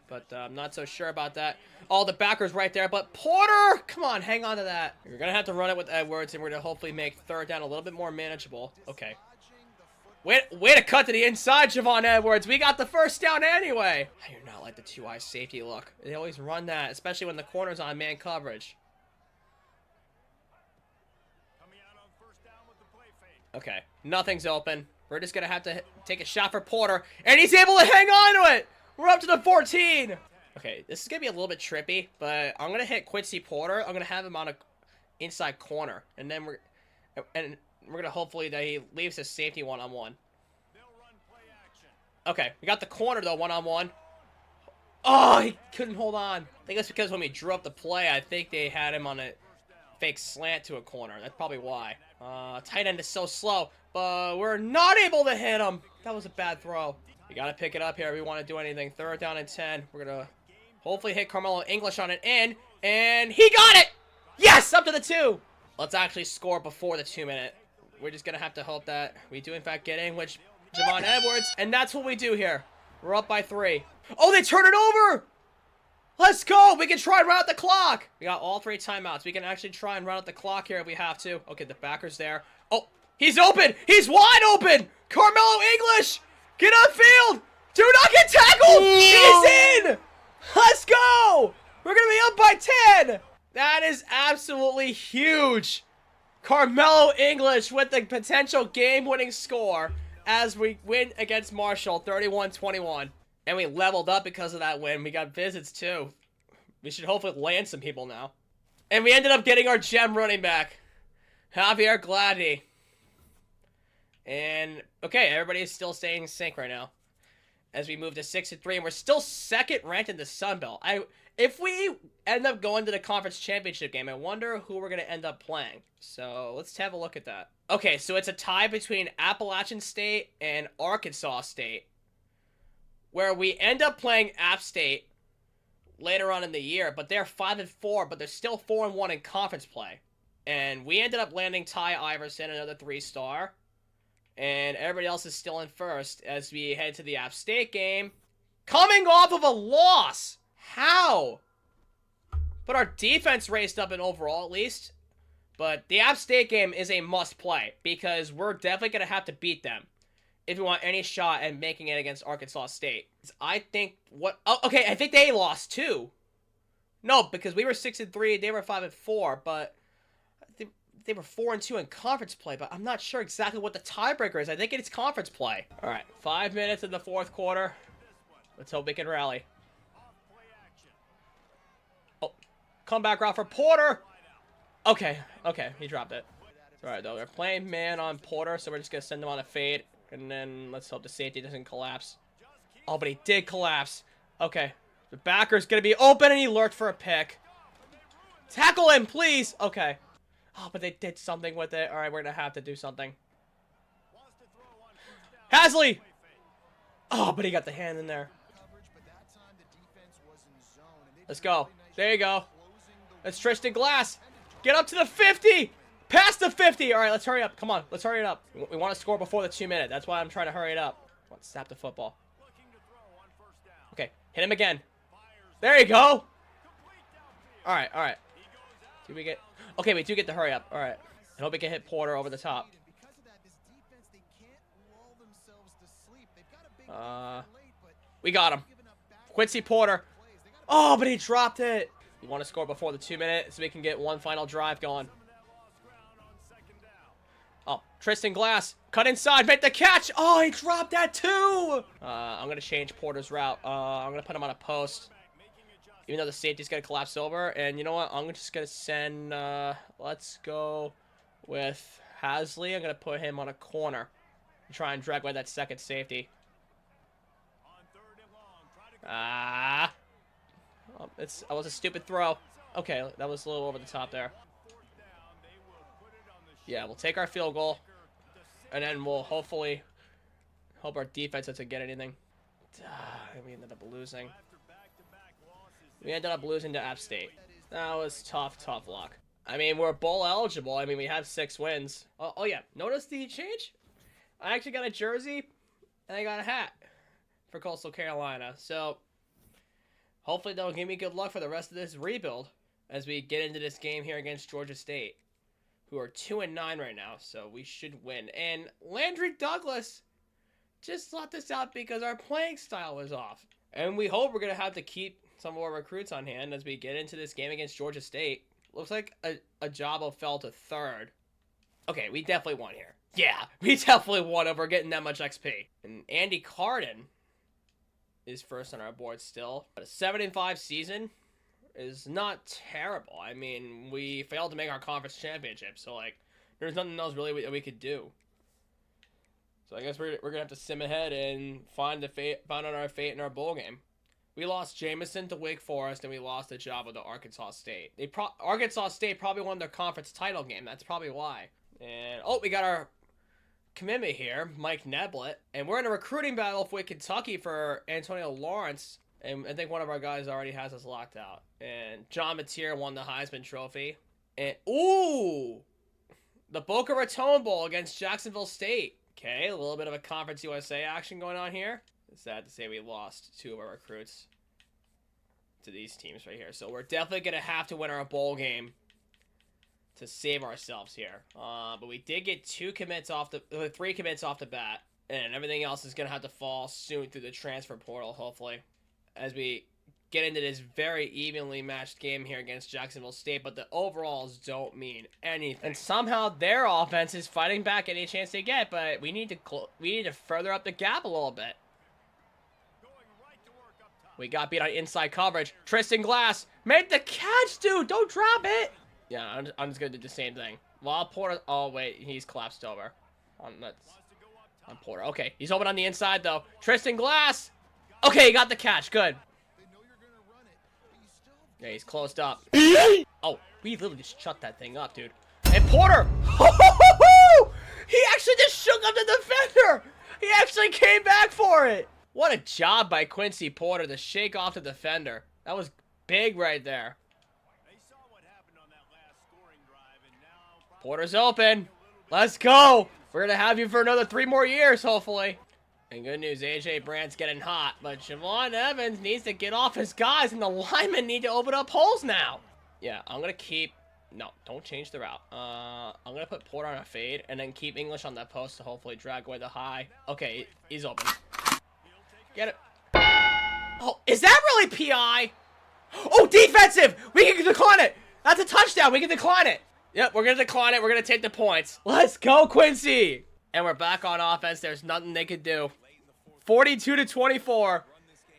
But I'm not so sure about that. Oh, the backer's right there. But Porter! Come on, hang on to that. We're going to have to run it with Edwards, and we're going to hopefully make third down a little bit more manageable. Okay. Way to cut to the inside, Javon Edwards. We got the first down anyway. I do not like the two-eye safety look. They always run that, especially when the corner's on man coverage. Okay, nothing's open. We're just going to have to take a shot for Porter, and he's able to hang on to it. We're up to the 14. Okay, this is going to be a little bit trippy, but I'm going to hit Quincy Porter. I'm going to have him on a inside corner, and then we're going to hopefully that he leaves his safety one-on-one. Okay, we got the corner, though, one-on-one. Oh, he couldn't hold on. I think that's because when we drew up the play, I think they had him on a fake slant to a corner. That's probably why. Tight end is so slow, but we're not able to hit him. That was a bad throw. We got to pick it up here if we want to do anything. Third down and 10. We're going to hopefully hit Carmelo English on an in, and he got it! Yes, up to the 2. Let's actually score before the 2-minute. We're just going to have to hope that we do, in fact, get English, Javon Edwards, and that's what we do here. We're up by 3. Oh, they turn it over! Let's go! We can try and run out the clock! We got all 3 timeouts. We can actually try and run out the clock here if we have to. Okay, the backer's there. Oh, he's open! He's wide open! Carmelo English! Get upfield! Do not get tackled! He's in! Let's go! We're going to be up by 10! That is absolutely huge! Carmelo English with the potential game-winning score as we win against Marshall, 31-21. And we leveled up because of that win. We got visits, too. We should hopefully land some people now. And we ended up getting our gem running back, Javier Gladney. And, okay, everybody is still staying in sync right now as we move to 6-3. And we're still second ranked in the Sun Belt. If we end up going to the conference championship game, I wonder who we're going to end up playing. So let's have a look at that. Okay, so it's a tie between Appalachian State and Arkansas State, where we end up playing App State later on in the year, but they're 5-4, but they're still 4-1 in conference play. And we ended up landing Ty Iverson, another 3-star, and everybody else is still in first as we head to the App State game, coming off of a loss. How? But our defense raced up in overall, at least. But the App State game is a must-play because we're definitely going to have to beat them if we want any shot at making it against Arkansas State. I think what... Oh, okay, I think they lost too. No, because we were 6-3, they were 5-4, but they were 4-2 in conference play, but I'm not sure exactly what the tiebreaker is. I think it's conference play. All right, 5 minutes in the fourth quarter. Let's hope we can rally. Oh, comeback route for Porter. Okay, he dropped it. All right, though, they're playing man on Porter, so we're just going to send him on a fade, and then let's hope the safety doesn't collapse. Oh, but he did collapse. Okay, the backer's going to be open, and he lurked for a pick. Tackle him, please. Okay. Oh, but they did something with it. All right, we're going to have to do something. Hasley! Oh, but he got the hand in there. Let's go. There you go. That's Tristan Glass. Get up to the 50. Past the 50. All right, let's hurry up. Come on. Let's hurry it up. We want to score before the 2 minute. That's why I'm trying to hurry it up. Let's snap the football. Okay, hit him again. There you go. All right, all right. Do we get... Okay, we do get the hurry up. All right. I hope we can hit Porter over the top. We got him. Quincy Porter. Oh, but he dropped it. We want to score before the 2 minute so we can get one final drive going. Oh, Tristan Glass. Cut inside. Make the catch. Oh, he dropped that too. I'm going to change Porter's route. I'm going to put him on a post. Even though the safety's going to collapse over. And you know what? I'm just going to send... let's go with Hasley. I'm going to put him on a corner. And try and drag away that second safety. Oh, that was a stupid throw. Okay, that was a little over the top there. Yeah, we'll take our field goal. And then we'll hopefully hope our defense doesn't get anything. We ended up losing. We ended up losing to App State. That was tough luck. I mean, we're bowl eligible. I mean, we have 6 wins. Oh yeah, notice the change? I actually got a jersey and I got a hat for Coastal Carolina. So hopefully that'll give me good luck for the rest of this rebuild as we get into this game here against Georgia State, who are 2-9 right now, so we should win. And Landry Douglas just let this out because our playing style was off. And we hope we're going to have to keep some of our recruits on hand as we get into this game against Georgia State. Looks like a Jabo fell to 3rd. Okay, we definitely won here. Yeah, we definitely won over getting that much XP. And Andy Carden is first on our board still. But a 7-5 season is not terrible. I mean, we failed to make our conference championship, so like, there's nothing else really we could do. So I guess we're gonna have to sim ahead and find out our fate in our bowl game. We lost Jameson to Wake Forest, and we lost the job with the Arkansas State. Arkansas State probably won their conference title game. That's probably why. And oh, we got our commitment here, Mike Neblett, and we're in a recruiting battle with Kentucky for Antonio Lawrence. And I think one of our guys already has us locked out. And John Mateer won the Heisman Trophy. And, ooh! The Boca Raton Bowl against Jacksonville State. Okay, a little bit of a Conference USA action going on here. It's sad to say we lost 2 of our recruits to these teams right here. So we're definitely going to have to win our bowl game to save ourselves here. But we did get 3 commits off the bat. And everything else is going to have to fall soon through the transfer portal, hopefully, as we get into this very evenly matched game here against Jacksonville State, but the overalls don't mean anything. And somehow their offense is fighting back any chance they get, but we need to further up the gap a little bit. We got beat on inside coverage. Tristan Glass, make the catch, dude! Don't drop it! Yeah, I'm just gonna do the same thing. While Porter, oh wait, he's collapsed over. On Porter. Okay, he's open on the inside though. Tristan Glass! Okay, he got the catch. Good. Yeah, he's closed up. Oh, we literally just shut that thing up, dude. And Porter! He actually just shook up the defender! He actually came back for it! What a job by Quincy Porter to shake off the defender. That was big right there. Porter's open. Let's go! We're gonna have you for another 3 more years, hopefully. And good news, AJ Brandt's getting hot, but Javon Evans needs to get off his guys, and the linemen need to open up holes now. Yeah, I'm gonna keep... No, don't change the route. I'm gonna put Porter on a fade, and then keep English on that post to hopefully drag away the high. Okay, he's open. Get it. Oh, is that really PI? Oh, defensive! We can decline it! That's a touchdown! We can decline it! Yep, we're gonna decline it. We're gonna take the points. Let's go, Quincy! And we're back on offense. There's nothing they could do. 42-24.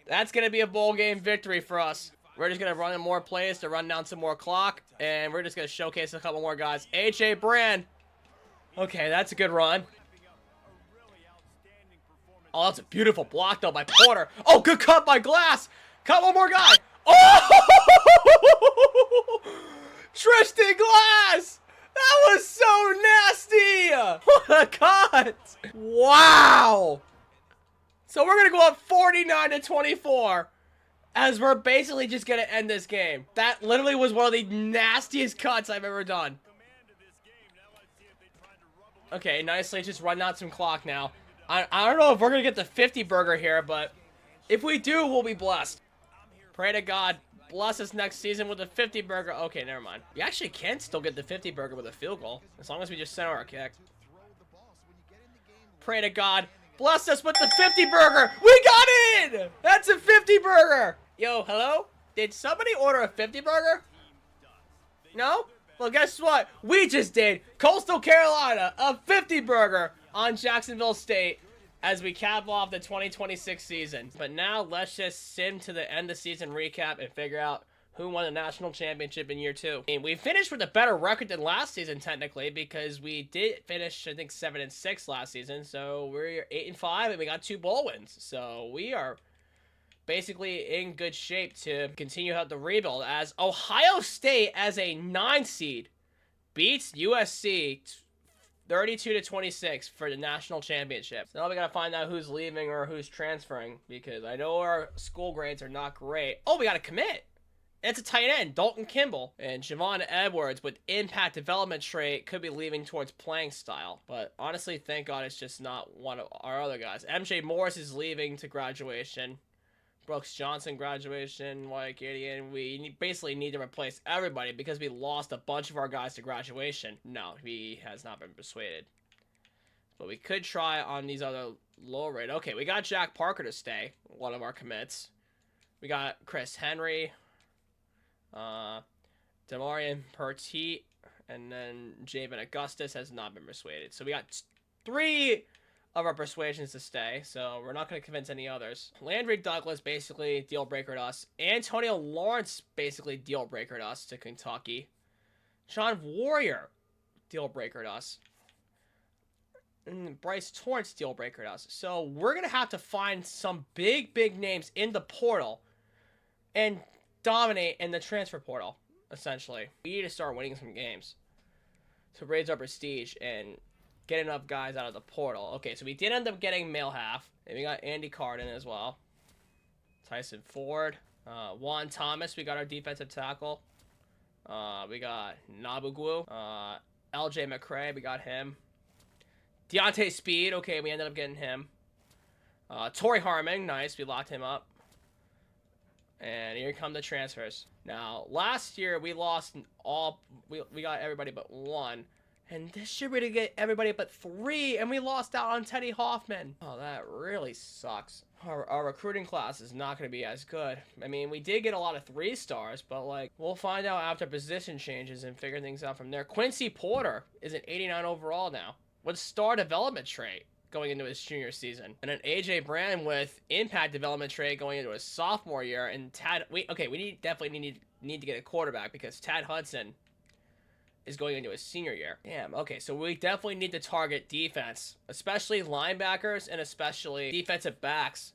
That's gonna be a bowl game victory for us. We're just gonna run in more plays to run down some more clock, and we're just gonna showcase a couple more guys. AJ Brand. Okay, that's a good run. Oh, that's a beautiful block though by Porter. Oh, good cut by Glass. Cut one more guy. Oh! Tristan Glass! That was so nasty! What a cut! Wow! So we're gonna go up 49-24 as we're basically just gonna end this game. That literally was one of the nastiest cuts I've ever done. Okay, nicely just run out some clock now. I don't know if we're gonna get the 50 burger here, but if we do, we'll be blessed. Pray to God, bless us next season with a 50 burger. Okay, never mind. We actually can still get the 50 burger with a field goal, as long as we just center our kick. Pray to God, bless us with the 50 burger. We got in! That's a 50 burger. Yo, hello? Did somebody order a 50 burger? No? Well, guess what? We just did. Coastal Carolina, a 50 burger on Jacksonville State as we cap off the 2026 season. But now let's just sim to the end of season recap and figure out who won the national championship in year 2. And we finished with a better record than last season technically, because we did finish, I think, 7-6 last season. So we're 8-5 and we got 2 bowl wins. So we are basically in good shape to continue out the rebuild, as Ohio State as a 9 seed beats USC 32-26 for the national championship. So now we gotta find out who's leaving or who's transferring, because I know our school grades are not great. Oh, we got to commit. It's a tight end, Dalton Kimball. And Javon Edwards with impact development trait could be leaving towards playing style. But honestly, thank God it's just not one of our other guys. MJ Morris is leaving to graduation. Brooks Johnson graduation, Wyatt Gideon. We basically need to replace everybody because we lost a bunch of our guys to graduation. No, he has not been persuaded. But we could try on these other low rate. Okay, we got Jack Parker to stay, one of our commits. We got Chris Henry, Demarion Petit, and then Javen Augustus has not been persuaded. So we got 3 of our persuasions to stay, so we're not going to convince any others. Landry Douglas basically deal-breakered us. Antonio Lawrence basically deal-breakered us to Kentucky. Sean Warrior deal-breakered us. And Bryce Torrance deal-breakered us. So we're going to have to find some big names in the portal and dominate in the transfer portal, essentially. We need to start winning some games to raise our prestige and get enough guys out of the portal. Okay, so we did end up getting male half. And we got Andy Carden as well. Tyson Ford. Juan Thomas, we got our defensive tackle. We got Nabugwu. LJ McCray, we got him. Deontay Speed, okay, we ended up getting him. Torrey Harmon, nice, we locked him up. And here come the transfers. Now, last year we lost all, we got everybody but 1. And this year we're going to get everybody but 3, and we lost out on Teddy Hoffman. Oh, that really sucks. Our recruiting class is not going to be as good. I mean, we did get a lot of 3 stars, but, like, we'll find out after position changes and figure things out from there. Quincy Porter is an 89 overall now, with star development trait going into his junior season. And then AJ Brand with impact development trait going into his sophomore year. And Tad, we definitely need to get a quarterback, because Tad Hudson is going into his senior year. Damn, okay, so we definitely need to target defense, especially linebackers and especially defensive backs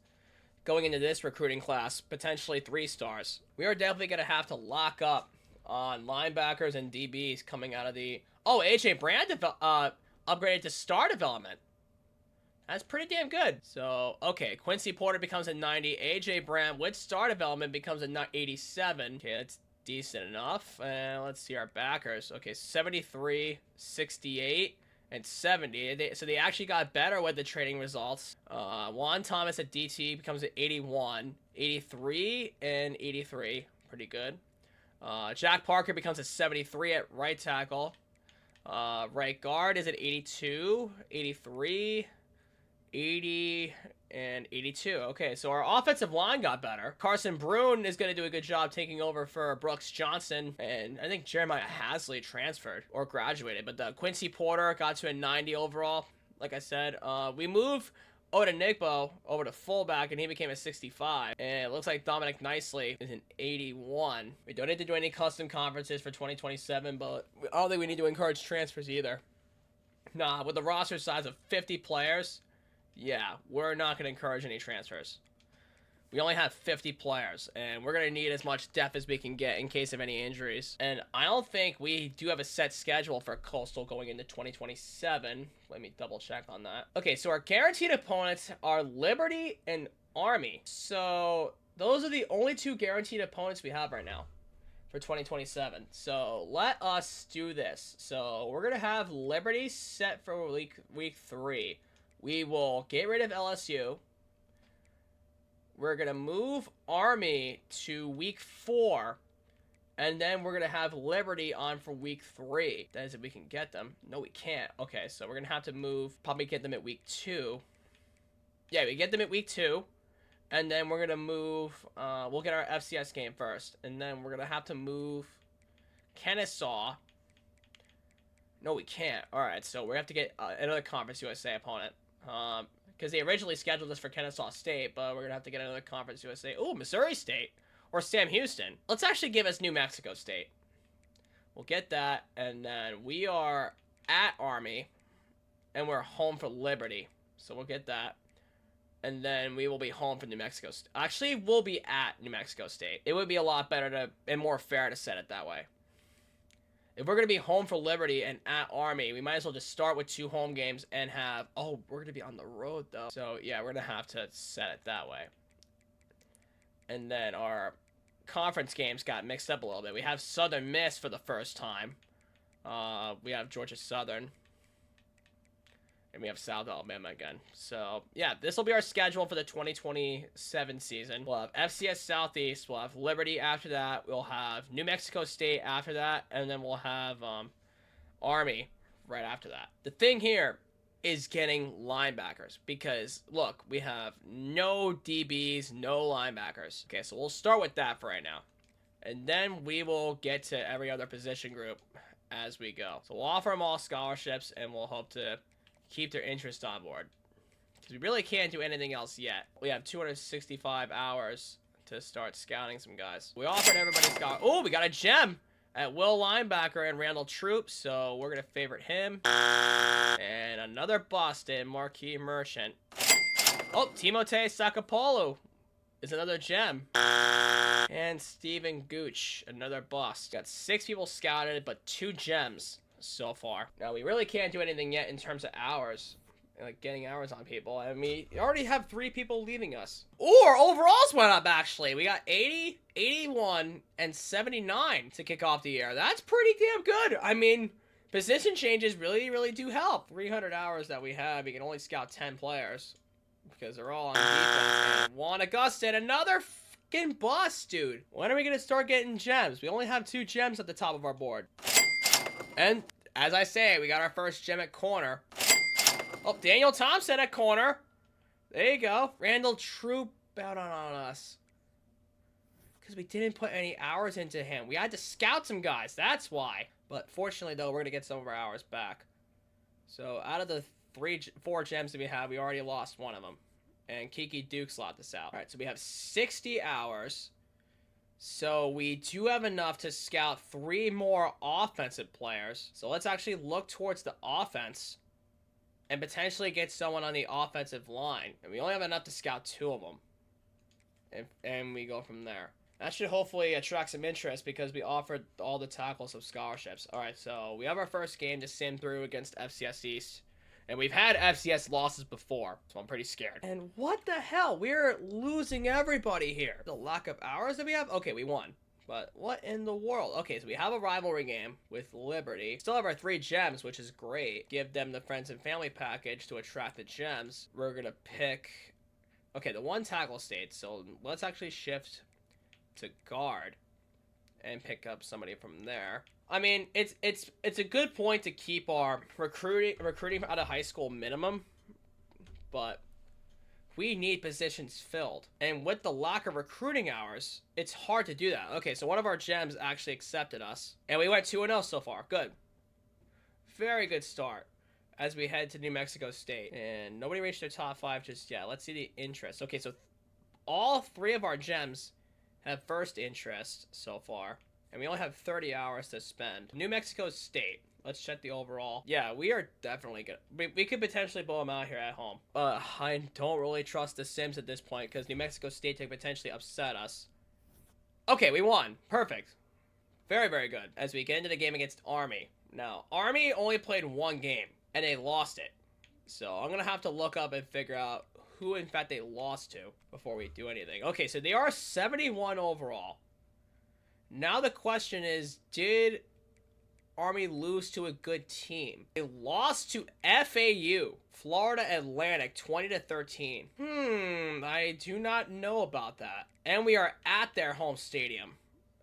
going into this recruiting class, potentially 3 stars. We are definitely going to have to lock up on linebackers and DBs coming out of the... Oh, A.J. Brand upgraded to star development. That's pretty damn good. So, okay, Quincy Porter becomes a 90. A.J. Brand with star development becomes a 87. Okay, that's decent enough. And let's see our backers. Okay, 73, 68, and 70. So they actually got better with the trading results. Juan Thomas at DT becomes an 81, 83, and 83. Pretty good. Jack Parker becomes a 73 at right tackle. Right guard is at 82, 83, 80, and 82. Okay, so our offensive line got better. Carson Brune is going to do a good job taking over for Brooks Johnson. And I think Jeremiah Hasley transferred or graduated. But the Quincy Porter got to a 90 overall. Like I said, we moved Odenigbo over to fullback, and he became a 65. And it looks like Dominic Nicely is an 81. We don't need to do any custom conferences for 2027, but I don't think we need to encourage transfers either. Nah, with the roster size of 50 players, yeah, we're not going to encourage any transfers. We only have 50 players, and we're going to need as much depth as we can get in case of any injuries. And I don't think we do have a set schedule for Coastal going into 2027. Let me double check on that. Okay, so our guaranteed opponents are Liberty and Army. So those are the only 2 guaranteed opponents we have right now for 2027. So let us do this. So we're going to have Liberty set for week 3. We will get rid of LSU. We're going to move Army to week 4. And then we're going to have Liberty on for week 3. That is if we can get them. No, we can't. Okay, so we're going to have to probably get them at week 2. Yeah, we get them at week 2. And then we're going to move, we'll get our FCS game first. And then we're going to have to move Kennesaw. No, we can't. All right, so we have to get another Conference USA opponent. Because they originally scheduled us for Kennesaw State, but we're going to have to get another Conference USA. Ooh, Missouri State. Or Sam Houston. Let's actually give us New Mexico State. We'll get that, and then we are at Army, and we're home for Liberty. So we'll get that. And then we will be home for New Mexico State. Actually, we'll be at New Mexico State. It would be a lot better and more fair to set it that way. If we're going to be home for Liberty and at Army, we might as well just start with 2 home games and have... Oh, we're going to be on the road, though. So, yeah, we're going to have to set it that way. And then our conference games got mixed up a little bit. We have Southern Miss for the first time. We have Georgia Southern. And we have South Alabama again. So, yeah, this will be our schedule for the 2027 season. We'll have FCS Southeast. We'll have Liberty after that. We'll have New Mexico State after that. And then we'll have Army right after that. The thing here is getting linebackers. Because, look, we have no DBs, no linebackers. Okay, so we'll start with that for right now. And then we will get to every other position group as we go. So we'll offer them all scholarships, and we'll hope to keep their interest on board. Because we really can't do anything else yet. We have 265 hours to start scouting some guys. We offered everybody scout. Oh, we got a gem at Will linebacker and Randall Troop, so we're going to favorite him. And another bust in Marquis Merchant. Oh, Timote Sakapolu is another gem. And Steven Gooch, another bust. Got 6 people scouted, but 2 gems so far. Now, we really can't do anything yet in terms of hours. Like, getting hours on people. And we already have 3 people leaving us. Ooh, our overalls went up, actually. We got 80, 81, and 79 to kick off the year. That's pretty damn good. I mean, position changes really, really do help. 300 hours that we have, we can only scout 10 players. Because they're all on defense. And Juan Augustin, another fucking bust, dude. When are we going to start getting gems? We only have 2 gems at the top of our board. And, as I say, we got our first gem at corner. Oh, Daniel Thompson at corner. There you go. Randall Troop out on us. Because we didn't put any hours into him. We had to scout some guys. That's why. But fortunately, though, we're going to get some of our hours back. So, out of the 4 gems that we have, we already lost one of them. And Kiki Duke slot this out. All right, so we have 60 hours. So we do have enough to scout 3 more offensive players. So let's actually look towards the offense and potentially get someone on the offensive line. And we only have enough to scout 2 of them. and we go from there. That should hopefully attract some interest because we offered all the tackles some scholarships. All right, so we have our first game to sim through against FCS East. And we've had FCS losses before, so I'm pretty scared. And what the hell? We're losing everybody here. The lack of hours that we have? Okay, we won. But what in the world? Okay, so we have a rivalry game with Liberty. Still have our 3 gems, which is great. Give them the friends and family package to attract the gems. We're going to pick... Okay, the 1 tackle state. So let's actually shift to guard and pick up somebody from there. I mean, it's a good point to keep our recruiting out of high school minimum, but we need positions filled. And with the lack of recruiting hours, it's hard to do that. Okay, so one of our gems actually accepted us, and we went 2-0 so far. Good. Very good start as we head to New Mexico State. And nobody reached their top 5 just yet. Let's see the interest. Okay, so all 3 of our gems have first interest so far, and we only have 30 hours to spend. New Mexico State. Let's check the overall. Yeah, we are definitely good. We could potentially blow them out here at home. I don't really trust the Sims at this point because New Mexico State could potentially upset us. Okay, we won. Perfect. Very, very good. As we get into the game against Army. Now, Army only played 1 game, and they lost it. So I'm going to have to look up and figure out who, in fact, they lost to before we do anything. Okay, so they are 71 overall. Now the question is, did Army lose to a good team? They lost to FAU, Florida Atlantic, 20-13. I do not know about that. And we are at their home stadium.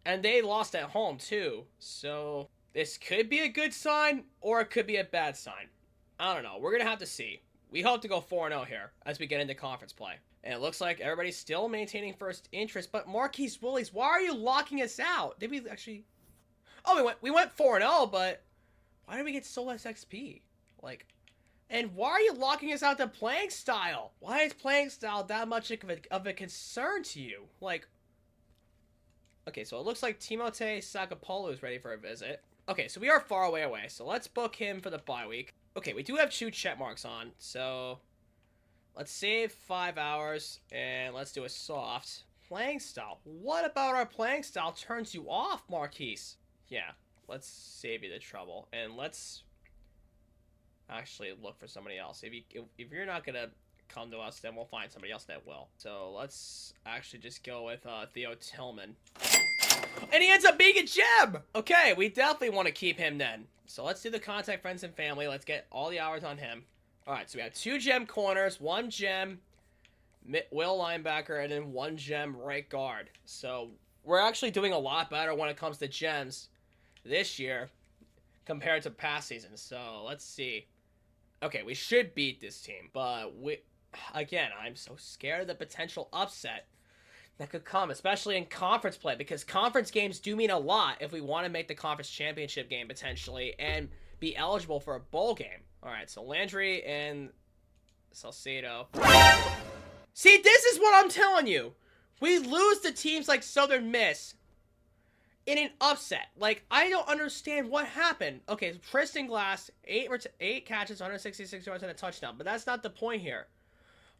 And they lost at home, too. So this could be a good sign, or it could be a bad sign. I don't know. We're going to have to see. We hope to go 4-0 here as we get into conference play. And it looks like everybody's still maintaining first interest. But Marquise Willies, why are you locking us out? Did we actually... Oh, we went 4-0, but why did we get so less XP? Like, and why are you locking us out to playing style? Why is playing style that much of a concern to you? Like, okay, so it looks like Timote Sakapolu is ready for a visit. Okay, so we are far away, so let's book him for the bye week. Okay, we do have 2 check marks on, so let's save 5 hours, and let's do a soft. Playing style. What about our playing style turns you off, Marquise? Yeah, let's save you the trouble, and let's actually look for somebody else. If you're not gonna come to us, then we'll find somebody else that will. So let's actually just go with Theo Tillman. And he ends up being a gem! Okay, we definitely want to keep him then. So let's do the contact friends and family. Let's get all the hours on him. Alright, so we have 2 gem corners, 1 gem will linebacker, and then 1 gem right guard. So we're actually doing a lot better when it comes to gems this year compared to past seasons. So let's see. Okay, we should beat this team, but again, I'm so scared of the potential upset that could come, especially in conference play, because conference games do mean a lot if we want to make the conference championship game potentially and be eligible for a bowl game. All right, so Landry and Salcedo. See, this is what I'm telling you. We lose to teams like Southern Miss in an upset. Like, I don't understand what happened. Okay, so Tristan Glass, 8 catches, 166 yards, and a touchdown. But that's not the point here.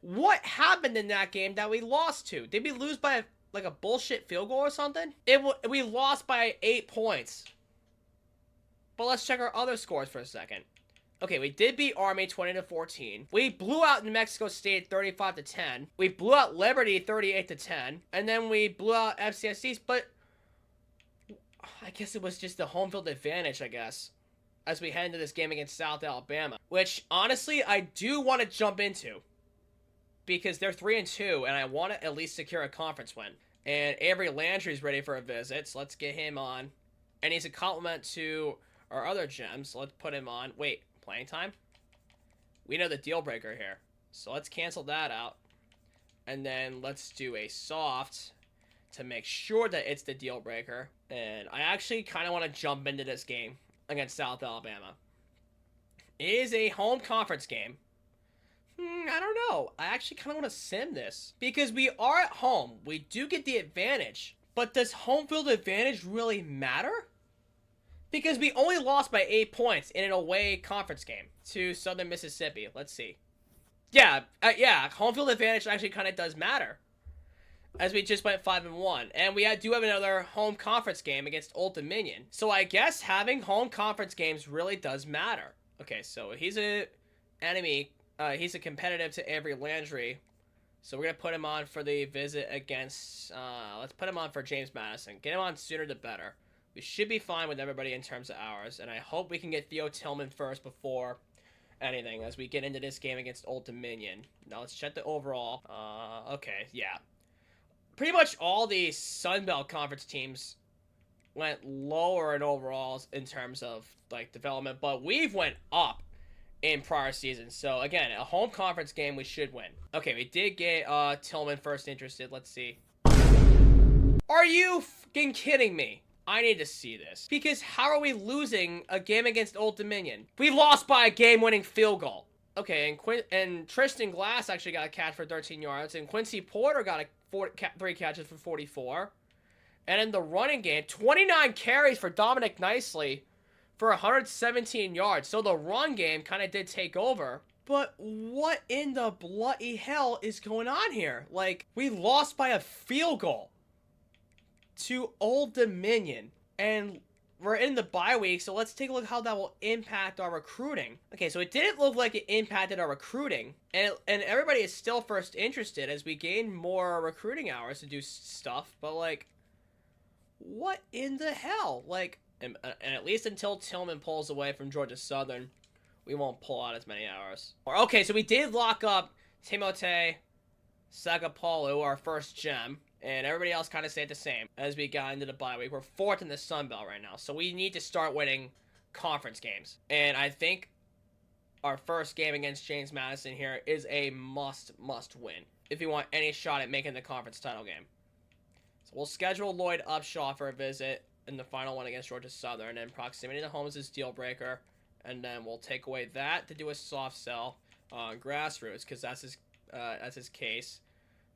What happened in that game that we lost to? Did we lose by a bullshit field goal or something? We lost by 8 points. But let's check our other scores for a second. Okay, we did beat Army 20-14. We blew out New Mexico State 35-10. We blew out Liberty 38-10. And then we blew out FCS East, but I guess it was just the home field advantage, I guess, as we head into this game against South Alabama, which honestly I do want to jump into because they're 3-2 and I want to at least secure a conference win. And Avery Landry's ready for a visit, so let's get him on. And he's a compliment to our other gems, so let's put him on. Wait, playing time? We know the deal breaker here, so let's cancel that out. And then let's do a soft to make sure that it's the deal breaker. And I actually kind of want to jump into this game against South Alabama. It is a home conference game. I don't know. I actually kind of want to sim this because we are at home. We do get the advantage. But does home field advantage really matter? Because we only lost by 8 points in an away conference game to Southern Mississippi. Let's see. Yeah, home field advantage actually kind of does matter. as we just went 5-1. And we do have another home conference game against Old Dominion. So I guess having home conference games really does matter. Okay, so he's a enemy. He's a competitive to Avery Landry. So we're going to put him on for the visit against... let's put him on for James Madison. Get him on sooner the better. We should be fine with everybody in terms of hours. And I hope we can get Theo Tillman first before anything as we get into this game against Old Dominion. Now let's check the overall. Okay, yeah. Pretty much all the Sun Belt Conference teams went lower in overalls in terms of like development, but we've went up in prior seasons. So again, a home conference game we should win. Okay, we did get Tillman first interested. Let's see. Are you fucking kidding me? I need to see this. Because how are we losing a game against Old Dominion? We lost by a game-winning field goal. Okay, and Tristan Glass actually got a catch for 13 yards, and Quincy Porter got 3 catches for 44. And in the running game, 29 carries for Dominic Nicely for 117 yards. So the run game kind of did take over. But what in the bloody hell is going on here? Like, we lost by a field goal to Old Dominion, and we're in the bye week, so let's take a look how that will impact our recruiting. Okay, so it didn't look like it impacted our recruiting, and everybody is still first interested as we gain more recruiting hours to do stuff, but like, what in the hell? Like, and at least until Tillman pulls away from Georgia Southern, we won't pull out as many hours. Okay, so we did lock up Timote Sagapolu, our first gem. And everybody else kind of stayed the same as we got into the bye week. We're 4th in the Sun Belt right now. So we need to start winning conference games. And I think our first game against James Madison here is a must win if you want any shot at making the conference title game. So we'll schedule Lloyd Upshaw for a visit in the final one against Georgia Southern. And proximity to home is his deal breaker. And then we'll take away that to do a soft sell on Grassroots because that's his case.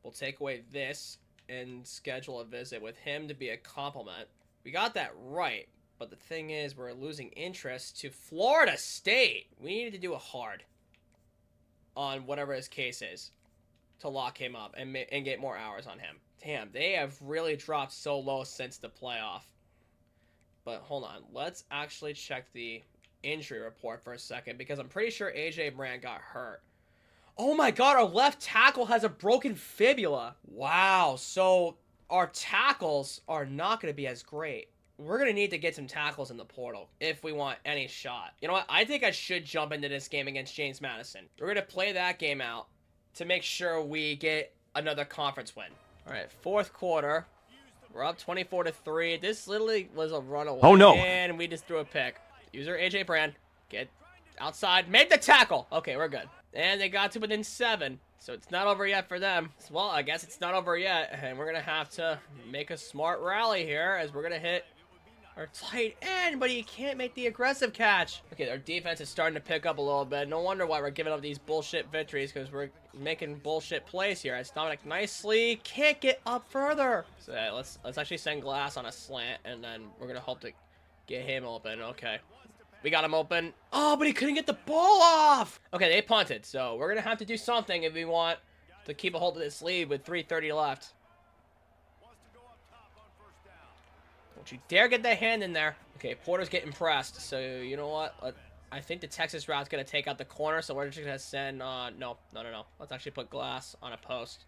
We'll take away this and schedule a visit with him to be a compliment. We got that right, but the thing is we're losing interest to Florida State. We need to do a hard on whatever his case is to lock him up and get more hours on him. Damn, they have really dropped so low since the playoff. But hold on, let's actually check the injury report for a second because I'm pretty sure AJ Brand got hurt. Oh my god, our left tackle has a broken fibula. Wow, so our tackles are not going to be as great. We're going to need to get some tackles in the portal if we want any shot. You know what? I think I should jump into this game against James Madison. We're going to play that game out to make sure we get another conference win. All right, 4th quarter. We're up 24-3. This literally was a runaway. Oh, no. And we just threw a pick. User AJ Brand. Get outside. Made the tackle. Okay, we're good. And they got to within 7. So it's not over yet for them. Well, I guess it's not over yet. And we're going to have to make a smart rally here as we're going to hit our tight end. But he can't make the aggressive catch. Okay, our defense is starting to pick up a little bit. No wonder why we're giving up these bullshit victories. Because we're making bullshit plays here. As Dominic Nicely can't get up further. So yeah, let's actually send Glass on a slant. And then we're going to hope to get him open. Okay. We got him open. Oh, but he couldn't get the ball off. Okay, they punted. So we're going to have to do something if we want to keep a hold of this lead with 3:30 left. Don't you dare get that hand in there. Okay, Porter's getting pressed. So you know what? I think the Texas route's going to take out the corner. So we're just going to send... No. Let's actually put Glass on a post.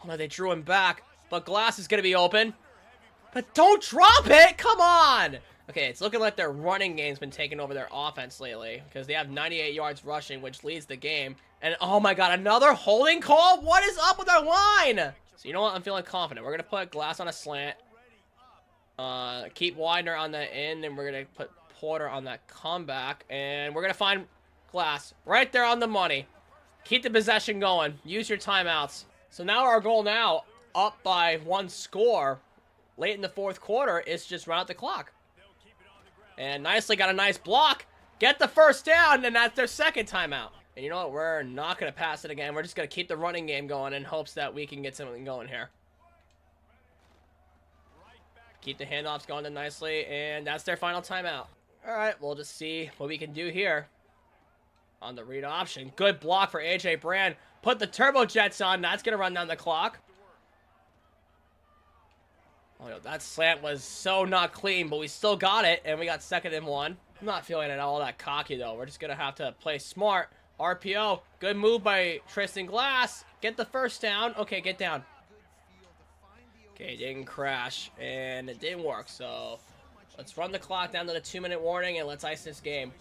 Oh, no, they drew him back. But Glass is going to be open. But don't drop it! Come on! Okay, it's looking like their running game's been taking over their offense lately. Because they have 98 yards rushing, which leads the game. And, oh my god, another holding call? What is up with our line? So, you know what? I'm feeling confident. We're going to put Glass on a slant. Keep Widener on the end. And we're going to put Porter on that comeback. And we're going to find Glass right there on the money. Keep the possession going. Use your timeouts. So, now our goal now, up by 1 score... late in the 4th quarter, is just run out the clock. And Nicely got a nice block. Get the first down, and that's their 2nd timeout. And you know what? We're not going to pass it again. We're just going to keep the running game going in hopes that we can get something going here. Keep the handoffs going to Nicely, and that's their final timeout. All right, we'll just see what we can do here On the read option. Good block for A.J. Brand. Put the turbo jets on. That's going to run down the clock. Oh, no, that slant was so not clean, but we still got it, and we got 2nd and 1. I'm not feeling it all that cocky, though. We're just going to have to play smart. RPO. Good move by Tristan Glass. Get the first down. Okay, get down. Okay, didn't crash, and it didn't work, so let's run the clock down to the 2-minute warning, and let's ice this game.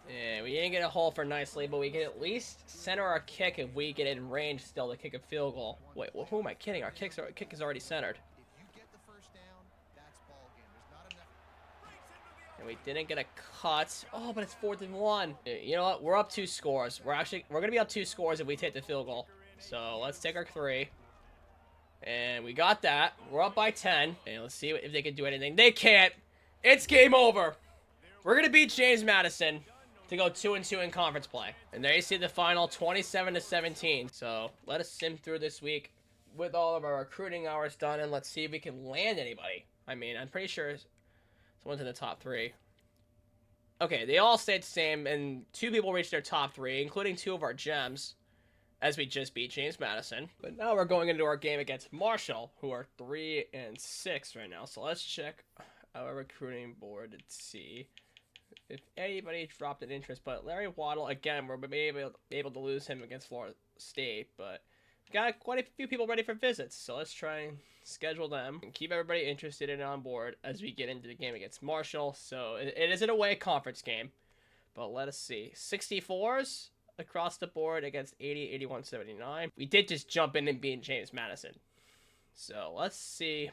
And we didn't get a hole for nicely, but we can at least center our kick if we get in range still to kick a field goal. Wait, well, who am I kidding? Our kick is already centered. And we didn't get a cut. Oh, but it's 4th and 1. You know what? We're up 2 scores. We're going to be up 2 scores if we take the field goal. So let's take our 3. And we got that. We're up by 10. And let's see if they can do anything. They can't. It's game over. We're going to beat James Madison to go 2-2 in conference play. And there you see the final, 27-17. So let us sim through this week with all of our recruiting hours done, and let's see if we can land anybody. I mean, I'm pretty sure someone's in the top 3. Okay, they all stayed the same, and 2 people reached their top 3, including 2 of our gems, as we just beat James Madison. But now we're going into our game against Marshall, who are 3-6 right now. So let's check our recruiting board and see if anybody dropped an interest. But Larry Waddle, again, we're able to lose him against Florida State, but got quite a few people ready for visits, so let's try and schedule them and keep everybody interested and on board as we get into the game against Marshall. So it is an away conference game, but let us see. 64s across the board against 80, 81, 79. We did just jump in and beat James Madison. So let's see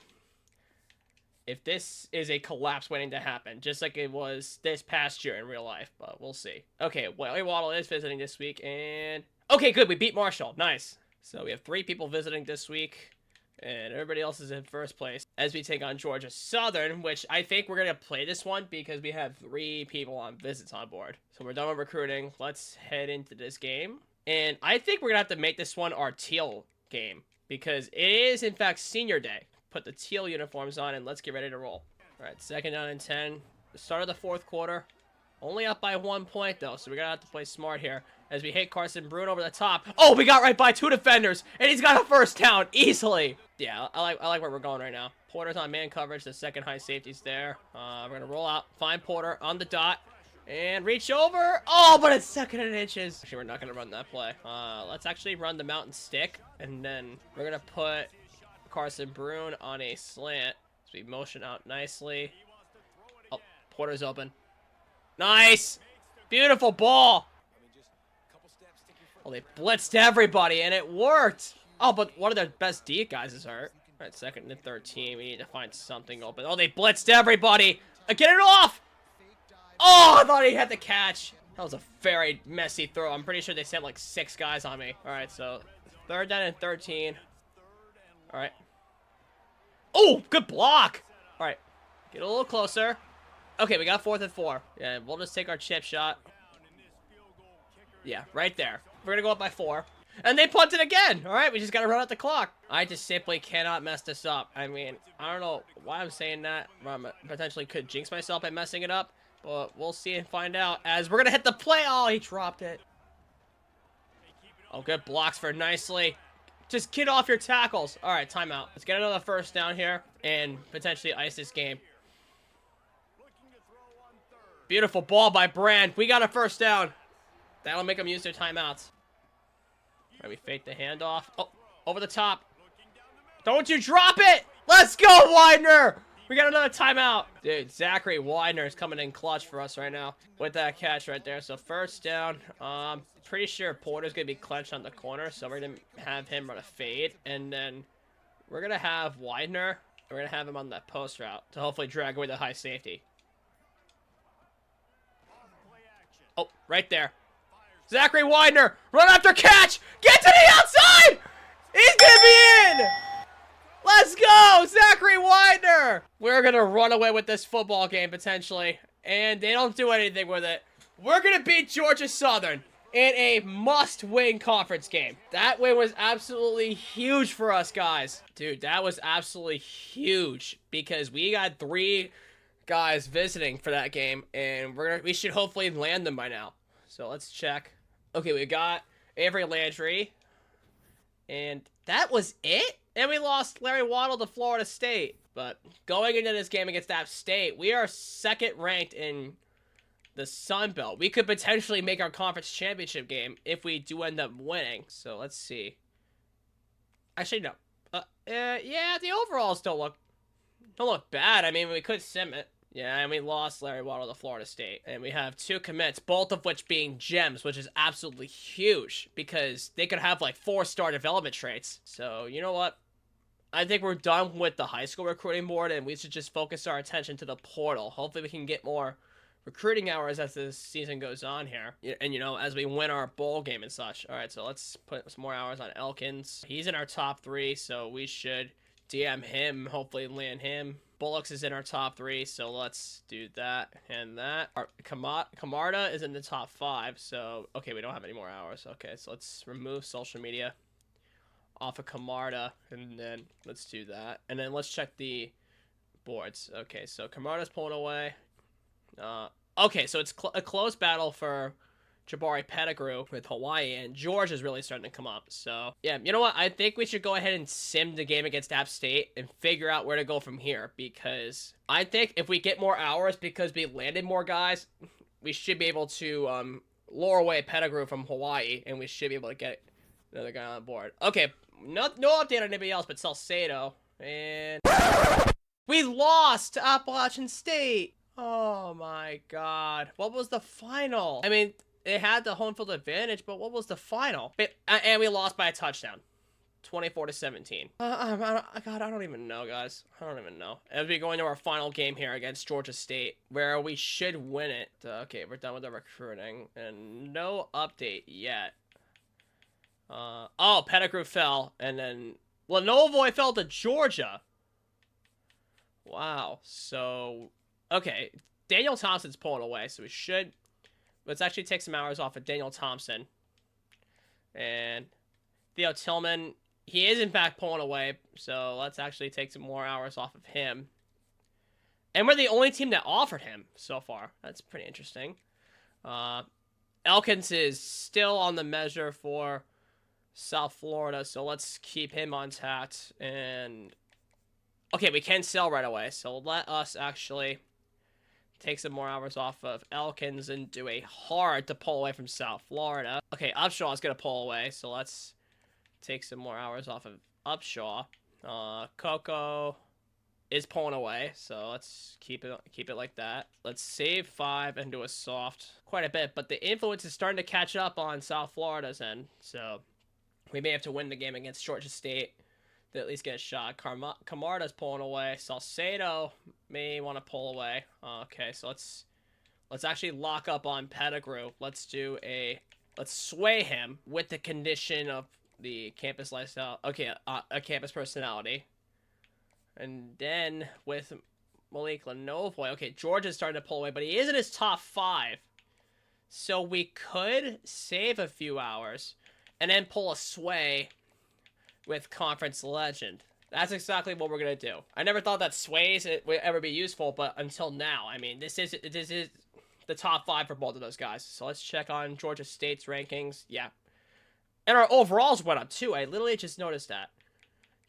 if this is a collapse waiting to happen, just like it was this past year in real life, but we'll see. Okay, Larry Waddle is visiting this week, and okay, good, we beat Marshall. Nice. So we have 3 people visiting this week, and everybody else is in first place as we take on Georgia Southern, which I think we're going to play this one because we have 3 people on visits on board. So we're done with recruiting. Let's head into this game. And I think we're going to have to make this one our teal game because it is, in fact, senior day. Put the teal uniforms on, and let's get ready to roll. All right, 2nd down and 10. The start of the 4th quarter. Only up by 1 point, though, so we're going to have to play smart here as we hit Carson Bruin over the top. Oh, we got right by 2 defenders, and he's got a first down easily. Yeah, I like where we're going right now. Porter's on man coverage. The second high safety's there. We're going to roll out, find Porter on the dot, and reach over. Oh, but it's 2nd and inches. Actually, we're not going to run that play. Let's actually run the mountain stick, and then we're going to put Carson Bruin on a slant. So we motion out nicely. Oh, Porter's open. Nice! Beautiful ball! Oh, they blitzed everybody, and it worked! Oh, but one of their best D guys is hurt. All right, 2nd and 13. We need to find something open. Oh, they blitzed everybody! Get it off! Oh, I thought he had the catch. That was a very messy throw. I'm pretty sure they sent like 6 guys on me. All right, so 3rd down and 13. All right. Oh, good block! All right, get a little closer. Okay, we got 4th and 4. Yeah, we'll just take our chip shot. Yeah, right there. We're going to go up by 4. And they punted again. All right, we just got to run out the clock. I just simply cannot mess this up. I mean, I don't know why I'm saying that. I potentially could jinx myself by messing it up. But we'll see and find out as we're going to hit the play. Oh, he dropped it. Oh, good blocks for nicely. Just get off your tackles. All right, timeout. Let's get another first down here and potentially ice this game. Beautiful ball by Brand. We got a first down. That'll make them use their timeouts. All right, we fake the handoff. Oh, over the top. Don't you drop it! Let's go, Widener! We got another timeout. Dude, Zachary Widener is coming in clutch for us right now with that catch right there. So first down. Pretty sure Porter's going to be clenched on the corner, so we're going to have him run a fade. And then we're going to have Widener. We're going to have him on that post route to hopefully drag away the high safety. Oh, right there. Zachary Widener, run after catch. Get to the outside. He's going to be in. Let's go, Zachary Widener. We're going to run away with this football game potentially, and they don't do anything with it. We're going to beat Georgia Southern in a must-win conference game. That win was absolutely huge for us, guys. Dude, that was absolutely huge because we got 3 guys visiting for that game, and we should hopefully land them by now. So let's check. Okay, we got Avery Landry, and that was it? And we lost Larry Waddle to Florida State. But going into this game against App State, we are second ranked in the Sun Belt. We could potentially make our conference championship game if we do end up winning. So let's see. Actually, no. Yeah, the overalls don't look bad. I mean, we could sim it. Yeah, and we lost Larry Waddle to Florida State. And we have 2 commits, both of which being gems, which is absolutely huge because they could have like 4-star development traits. So, you know what? I think we're done with the high school recruiting board, and we should just focus our attention to the portal. Hopefully we can get more recruiting hours as this season goes on here. And, you know, as we win our bowl game and such. All right, so let's put some more hours on Elkins. He's in our top 3, so we should DM him, hopefully land him. Bullocks is in our top 3, so let's do that and that. Our Camarda is in the top 5, so okay, we don't have any more hours. Okay, so let's remove social media off of Camarda, and then let's do that. And then let's check the boards. Okay, so Camarda's pulling away. Okay, so it's a close battle for Jabari Pettigrew with Hawaii, and George is really starting to come up. So, yeah, you know what? I think we should go ahead and sim the game against App State and figure out where to go from here, because I think if we get more hours because we landed more guys, we should be able to lure away Pettigrew from Hawaii, and we should be able to get another guy on board. Okay, no update on anybody else but Salcedo, and we lost to Appalachian State. Oh my god. What was the final? I mean, they had the home field advantage, but what was the final? And we lost by a touchdown. 24-17. God, I don't even know, guys. I don't even know. As we go into our final game here against Georgia State, where we should win it. Okay, we're done with the recruiting, and no update yet. Oh, Pettigrew fell, and then Lenovo fell to Georgia. Wow. So, okay, Daniel Thompson's pulling away, so we should. Let's actually take some hours off of Daniel Thompson. And Theo Tillman, he is in fact pulling away, so let's actually take some more hours off of him. And we're the only team that offered him so far. That's pretty interesting. Elkins is still on the measure for South Florida, so let's keep him on tact. And okay, we can sell right away, so let us actually take some more hours off of Elkins and do a hard to pull away from South Florida. Okay, Upshaw is going to pull away, so let's take some more hours off of Upshaw. Coco is pulling away, so let's keep it like that. Let's save 5 and do a soft quite a bit, but the influence is starting to catch up on South Florida's end, so we may have to win the game against Georgia State to at least get a shot. Camarda's pulling away. Salcedo may want to pull away. Okay, so let's actually lock up on Pettigrew. Let's sway him with the condition of the campus lifestyle. Okay, a campus personality. And then with Malik Lenovo. Okay, George is starting to pull away, but he is in his top 5. So we could save a few hours and then pull a sway with Conference Legend. That's exactly what we're going to do. I never thought that sways would ever be useful, but until now, I mean, this is the top 5 for both of those guys. So let's check on Georgia State's rankings. Yeah. And our overalls went up too. I literally just noticed that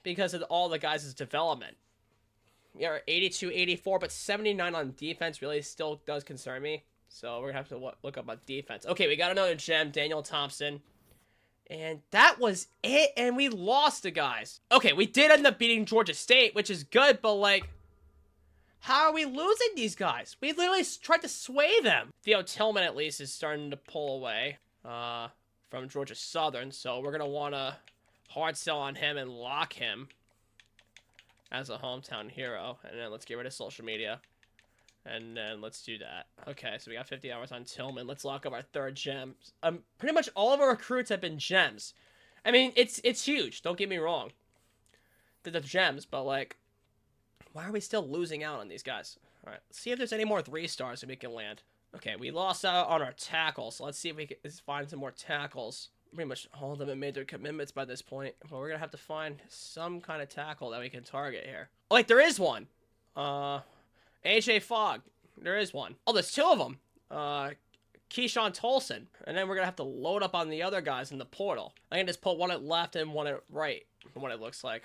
because of all the guys' development. Yeah, 82, 84, but 79 on defense really still does concern me. So we're going to have to look up on defense. Okay, we got another gem, Daniel Thompson. And that was it, and we lost the guys. Okay, we did end up beating Georgia State, which is good, but, like, how are we losing these guys? We literally tried to sway them. Theo Tillman, at least, is starting to pull away from Georgia Southern, so we're going to want to hard sell on him and lock him as a hometown hero. And then let's get rid of social media. And then let's do that. Okay, so we got 50 hours on Tillman. Let's lock up our 3rd gem. Pretty much all of our recruits have been gems. I mean, it's huge. Don't get me wrong. They're gems, but like, why are we still losing out on these guys? All right, let's see if there's any more 3-stars that we can land. Okay, we lost out on our tackles. So let's see if we can find some more tackles. Pretty much all of them have made their commitments by this point. But we're gonna have to find some kind of tackle that we can target here. Oh, wait, there is one. AJ Fogg. There is one. Oh, there's 2 of them. Keyshawn Tolson. And then we're going to have to load up on the other guys in the portal. I can just put one at left and one at right, from what it looks like.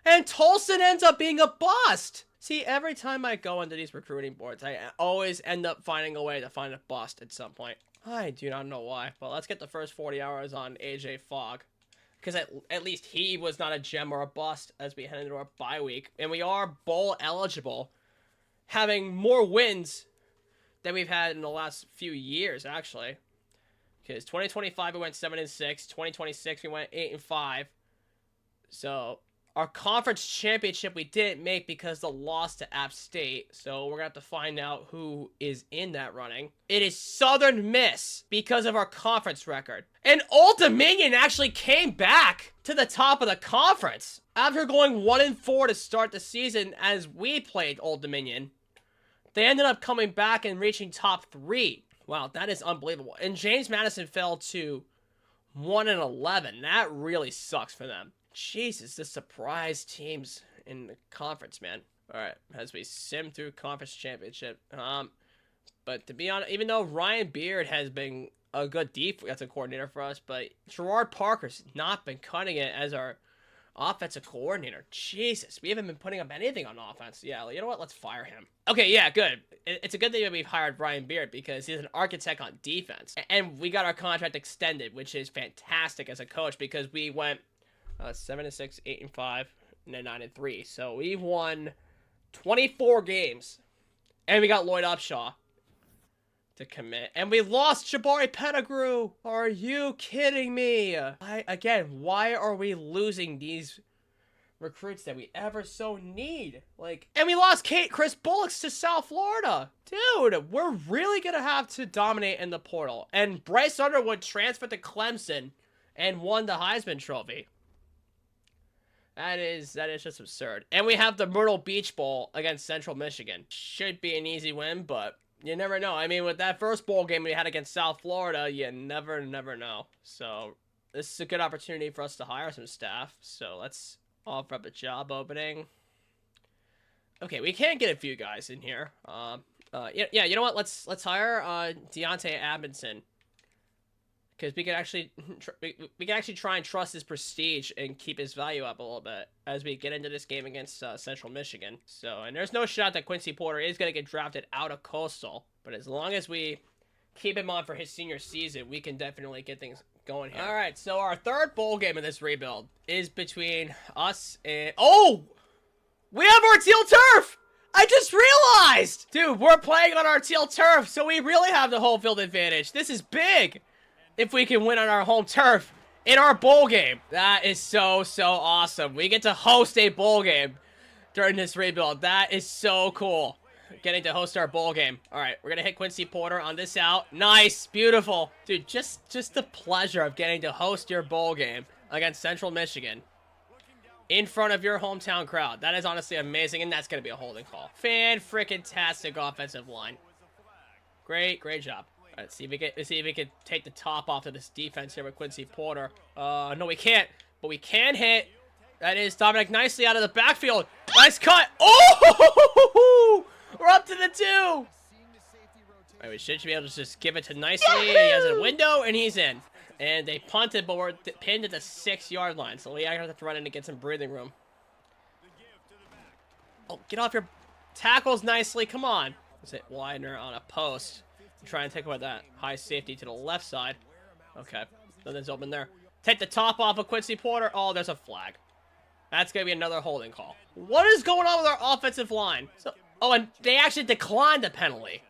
And Tolson ends up being a bust! See, every time I go into these recruiting boards, I always end up finding a way to find a bust at some point. I do not know why. But let's get the first 40 hours on AJ Fogg. Because at least he was not a gem or a bust as we head into our bye week. And we are bowl eligible, having more wins than we've had in the last few years, actually. Because 2025 we went 7-6. 2026 we went 8-5. So our conference championship we didn't make because of the loss to App State. So we're going to have to find out who is in that running. It is Southern Miss because of our conference record. And Old Dominion actually came back to the top of the conference. After going 1-4 to start the season as we played Old Dominion, they ended up coming back and reaching top 3. Wow, that is unbelievable. And James Madison fell to 1-11. That really sucks for them. Jesus, the surprise teams in the conference, man. All right, as we sim through conference championship. But to be honest, even though Ryan Beard has been a good defensive coordinator for us, but Gerard Parker's not been cutting it as our offensive coordinator. Jesus, we haven't been putting up anything on offense. Yeah, you know what? Let's fire him. Okay, yeah, good. It's a good thing that we've hired Ryan Beard because he's an architect on defense. And we got our contract extended, which is fantastic as a coach because we went 7-6, 8-5, and then 9-3. So we've won 24 games, and we got Lloyd Upshaw to commit, and we lost Jabari Pettigrew. Are you kidding me? Again, why are we losing these recruits that we ever so need? Like, and we lost Chris Bullocks to South Florida. Dude, we're really gonna have to dominate in the portal. And Bryce Underwood transferred to Clemson and won the Heisman Trophy. That is just absurd. And we have the Myrtle Beach Bowl against Central Michigan. Should be an easy win, but you never know. I mean, with that first bowl game we had against South Florida, you never know. So this is a good opportunity for us to hire some staff. So let's offer up a job opening. Okay, we can get a few guys in here. Yeah, you know what? Let's hire Deontay Abinson. Because we can actually try and trust his prestige and keep his value up a little bit as we get into this game against Central Michigan. So, and there's no shot that Quincy Porter is going to get drafted out of Coastal. But as long as we keep him on for his senior season, we can definitely get things going here. All right, so our third bowl game in this rebuild is between us and... Oh! We have our teal turf! I just realized! Dude, we're playing on our teal turf, so we really have the home field advantage. This is big! If we can win on our home turf in our bowl game. That is so awesome. We get to host a bowl game during this rebuild. That is so cool. Getting to host our bowl game. All right, we're going to hit Quincy Porter on this out. Nice, beautiful. Dude, just the pleasure of getting to host your bowl game against Central Michigan in front of your hometown crowd. That is honestly amazing, and that's going to be a holding call. Fan-frickin-tastic offensive line. Great job. All right, let's see if we can take the top off of this defense here with Quincy Porter. No, we can't, but we can hit. That is Dominic nicely out of the backfield. Nice cut. Oh, we're up to the 2. All right, we should be able to just give it to nicely. He has a window, and he's in. And they punted, but we're pinned at the 6-yard line, so we actually have to run in to get some breathing room. Oh, get off your tackles nicely. Come on. Is it Widener on a post? Try and take away that high safety to the left side. Okay, nothing's open there. Take the top off of Quincy Porter. Oh, there's a flag. That's going to be another holding call. What is going on with our offensive line? Oh, and they actually declined the penalty.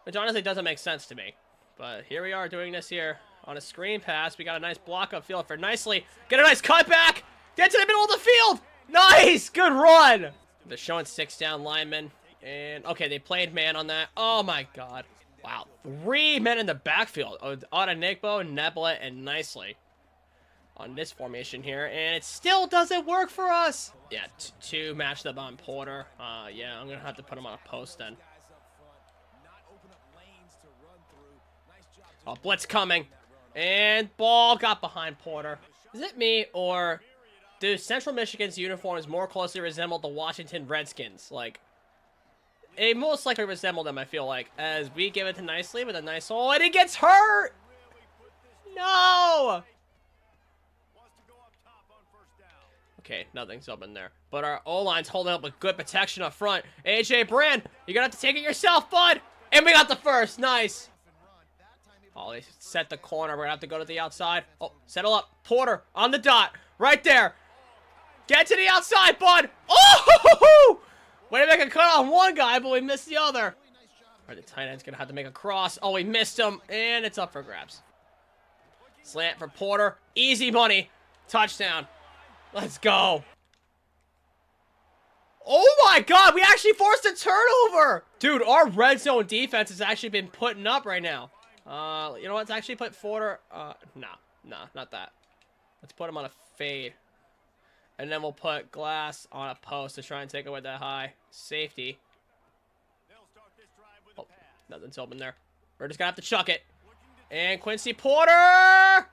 Which honestly doesn't make sense to me. But here we are doing this here on a screen pass. We got a nice block up field for nicely. Get a nice cutback. Get to the middle of the field. Nice. Good run. They're showing 6 down linemen. And, okay, they played man on that. Oh, my God. Wow. 3 men in the backfield. Odenigbo, Neblet, and Nicely on this formation here. And it still doesn't work for us. Yeah, 2 matched up on Porter. Yeah, I'm going to have to put him on a post then. Oh, blitz coming. And ball got behind Porter. Is it me, or do Central Michigan's uniforms more closely resemble the Washington Redskins? Like, It most likely resembled them, I feel like, as we give it to Nicely with a nice hole, and he gets hurt! No! Okay, nothing's open there. But our O-line's holding up with good protection up front. AJ Brand, you're gonna have to take it yourself, bud! And we got the first, nice! Oh, they set the corner, we're gonna have to go to the outside. Oh, settle up, Porter, on the dot, right there. Get to the outside, bud! Oh! Way to make a cut on one guy, but we missed the other. All right, the tight end's gonna have to make a cross. Oh, we missed him, and it's up for grabs. Slant for Porter, easy money, touchdown. Let's go. Oh my God, we actually forced a turnover. Dude, our red zone defense has actually been putting up right now. You know what, let's actually put Porter, no, not that. Let's put him on a fade. And then we'll put Glass on a post to try and take away that high safety. Oh, nothing's open there. We're just gonna have to chuck it. And Quincy Porter!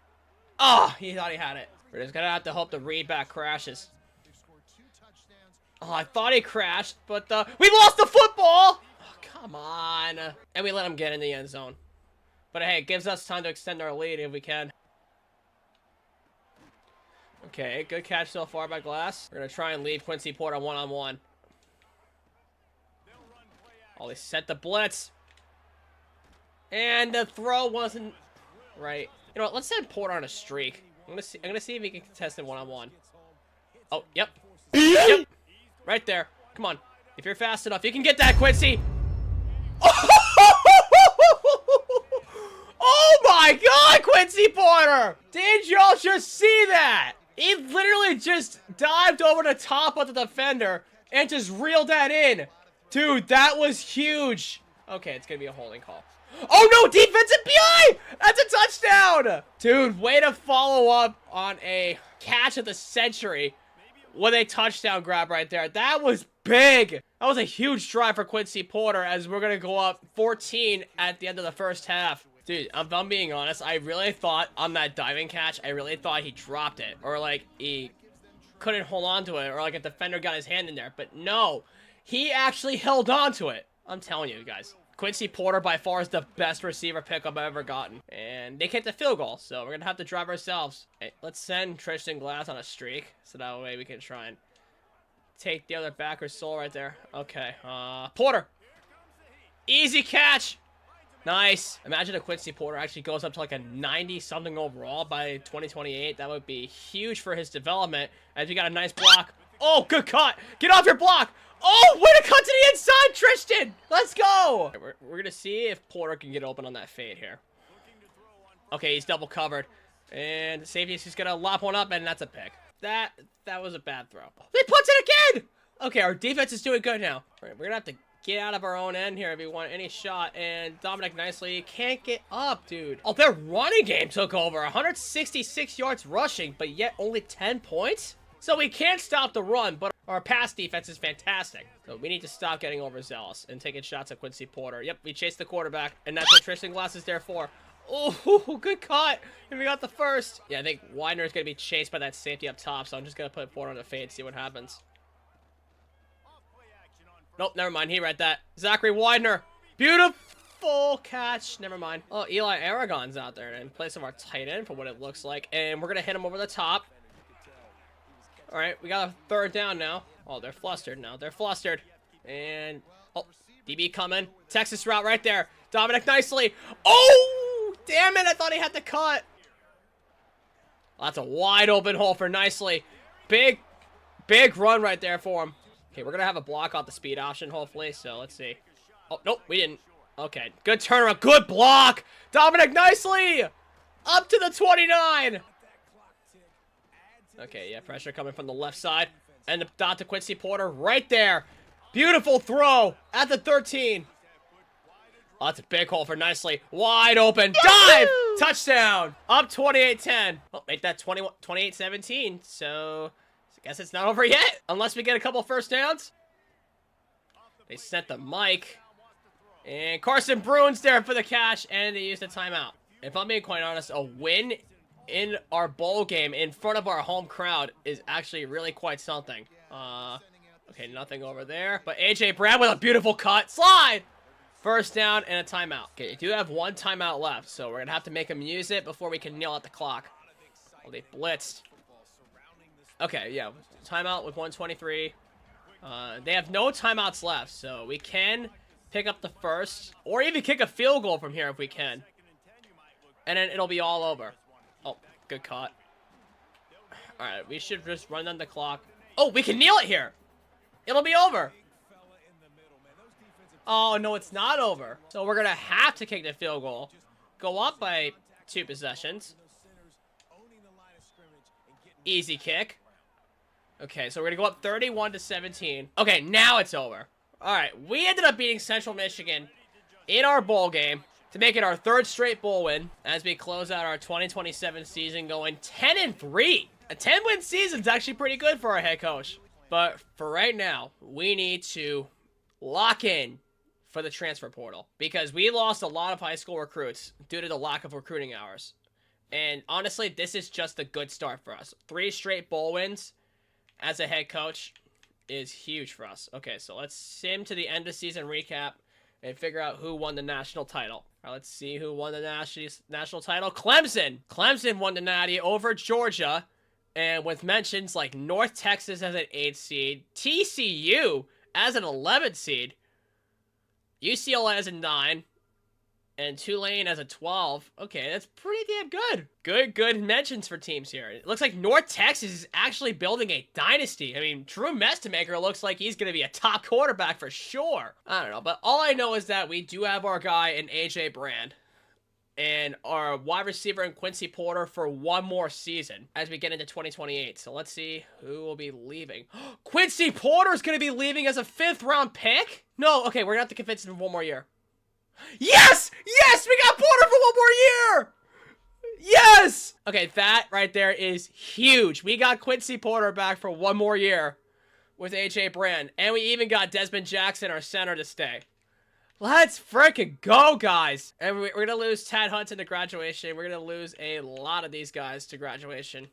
Oh, he thought he had it. We're just gonna have to hope the read back crashes. Oh, I thought he crashed, but we lost the football! Oh, come on. And we let him get in the end zone. But hey, it gives us time to extend our lead if we can. Okay, good catch so far by Glass. We're gonna try and leave Quincy Porter one-on-one. Oh, they set the blitz. And the throw wasn't right. You know what, let's send Porter on a streak. I'm gonna see if he can contest it one-on-one. Oh, yep. Yep. Right there. Come on. If you're fast enough, you can get that, Quincy. Oh my God, Quincy Porter! Did y'all just see that? He literally just dived over the top of the defender and just reeled that in. Dude, that was huge. Okay, it's gonna be a holding call. Oh no, defensive PI! That's a touchdown! Dude, way to follow up on a catch of the century with a touchdown grab right there. That was big. That was a huge drive for Quincy Porter as we're gonna go up 14 at the end of the first half. Dude, if I'm being honest, I really thought on that diving catch, I really thought he dropped it. Or like he couldn't hold on to it. Or like a defender got his hand in there. But no, he actually held on to it. I'm telling you guys. Quincy Porter by far is the best receiver pickup I've ever gotten. And they kicked the field goal, so we're going to have to drive ourselves. Hey, let's send Tristan Glass on a streak. So that way we can try and take the other backer's soul right there. Okay, Porter. Easy catch. Nice. Imagine if Quincy Porter actually goes up to like a 90-something overall by 2028. That would be huge for his development. As we got a nice block. Oh, good cut. Get off your block. Oh, way to cut to the inside, Tristan. Let's go. We're going to see if Porter can get open on that fade here. Okay, he's double covered. And the safety's just going to lop one up, and that's a pick. That was a bad throw. They puts it again. Okay, our defense is doing good now. All right, we're going to have to get out of our own end here if we want any shot. And Dominic Nicely can't get up, dude. Oh, their running game took over. 166 yards rushing, but yet only 10 points? So we can't stop the run, but our pass defense is fantastic. So we need to stop getting overzealous and taking shots at Quincy Porter. Yep, we chased the quarterback, and that's what Tristan Glass is there for. Oh, good cut. And we got the first. Yeah, I think Widener's going to be chased by that safety up top, so I'm just going to put Porter on the fade, see what happens. Nope, never mind. He read that. Zachary Widener. Beautiful catch. Never mind. Oh, Eli Aragon's out there in place of our tight end for what it looks like. And we're going to hit him over the top. All right, we got a third down now. Oh, they're flustered now. They're flustered. And, oh, DB coming. Texas route right there. Dominic Nicely. Oh, damn it. I thought he had the cut. Oh, that's a wide open hole for Nicely. Big run right there for him. Okay, we're going to have a block off the speed option, hopefully, so let's see. Oh, nope, we didn't. Okay, good turnaround, good block! Dominic Nicely! Up to the 29! Okay, yeah, pressure coming from the left side. And the dot to Quincy Porter right there. Beautiful throw at the 13. Oh, that's a big hole for Nicely. Wide open. Dive! Touchdown! Up 28-10. Oh, make that 28-17, so I guess it's not over yet, unless we get a couple first downs. They sent the mic. And Carson Bruin's there for the catch, and they used a timeout. If I'm being quite honest, a win in our bowl game in front of our home crowd is actually really quite something. Okay, nothing over there. But A.J. Brown with a beautiful cut. Slide! First down and a timeout. Okay, you do have one timeout left, so we're going to have to make them use it before we can kneel at the clock. Oh, they blitzed. Okay, yeah. Timeout with 1:23. They have no timeouts left, so we can pick up the first, or even kick a field goal from here if we can. And then it'll be all over. Oh, good cut. Alright, we should just run on the clock. Oh, we can kneel it here! It'll be over! Oh, no, it's not over. So we're going to have to kick the field goal. Go up by 2 possessions. Easy kick. Okay, so we're going to go up 31-17. Okay, now it's over. Alright, we ended up beating Central Michigan in our bowl game to make it our 3rd straight bowl win as we close out our 2027 season going 10-3. A 10-win season is actually pretty good for our head coach. But for right now, we need to lock in for the transfer portal because we lost a lot of high school recruits due to the lack of recruiting hours. And honestly, this is just a good start for us. 3 straight bowl wins as a head coach is huge for us. Okay, so let's sim to the end of season recap and figure out who won the national title. All right, let's see who won the national title. Clemson! Clemson won the Natty over Georgia. And with mentions like North Texas as an 8th seed, TCU as an 11th seed, UCLA as a 9, and Tulane as a 12. Okay, that's pretty damn good. Good mentions for teams here. It looks like North Texas is actually building a dynasty. I mean, Drew Mestemaker looks like he's going to be a top quarterback for sure. I don't know, but all I know is that we do have our guy in A.J. Brand and our wide receiver in Quincy Porter for one more season as we get into 2028. So let's see who will be leaving. Quincy Porter's going to be leaving as a 5th round pick? No, okay, we're going to have to convince him for one more year. Yes! Yes! We got Porter for one more year! Yes! Okay, that right there is huge. We got Quincy Porter back for one more year with A.J. Brand. And we even got Desmond Jackson, our center, to stay. Let's freaking go, guys. And we're going to lose Tad Hudson to graduation. We're going to lose a lot of these guys to graduation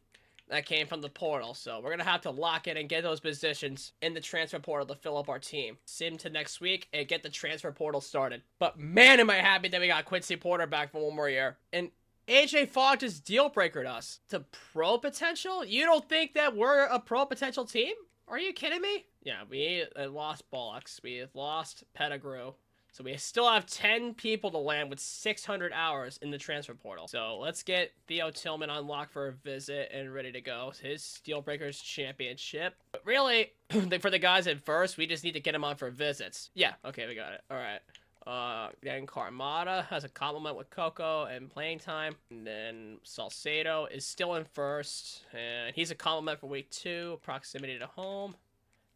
that came from the portal. So we're going to have to lock in and get those positions in the transfer portal to fill up our team. Sim to next week and get the transfer portal started. But man, am I happy that we got Quincy Porter back for one more year. And AJ Fogg just deal breakered us to pro potential? You don't think that we're a pro potential team? Are you kidding me? Yeah, we lost Bollocks. We lost Pettigrew. So we still have 10 people to land with 600 hours in the transfer portal. So let's get Theo Tillman unlocked for a visit and ready to go. His Steel Breakers Championship. But really, for the guys at first, we just need to get him on for visits. Yeah, okay, we got it. All right. Then Carmada has a compliment with Coco and playing time. And then Salcedo is still in first. And he's a compliment for week 2. Proximity to home.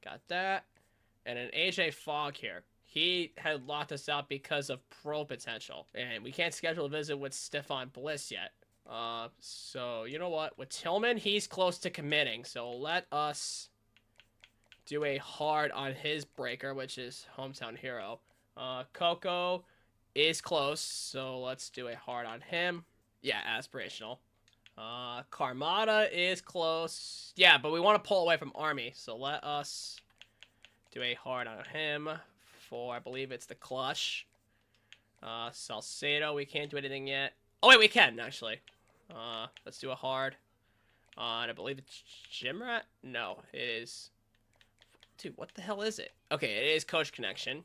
Got that. And then AJ Fogg here. He had locked us out because of pro potential. And we can't schedule a visit with Stefan Bliss yet. So, you know what? With Tillman, he's close to committing. So, let us do a hard on his breaker, which is Hometown Hero. Coco is close. So, let's do a hard on him. Yeah, aspirational. Carmada is close. Yeah, but we want to pull away from Army. So, let us do a hard on him. For, I believe it's the Clutch. Salcedo, we can't do anything yet. Oh, wait, we can, actually. Let's do a hard. And I believe it's Jimrat? No, it is... Dude, what the hell is it? Okay, it is Coach Connection.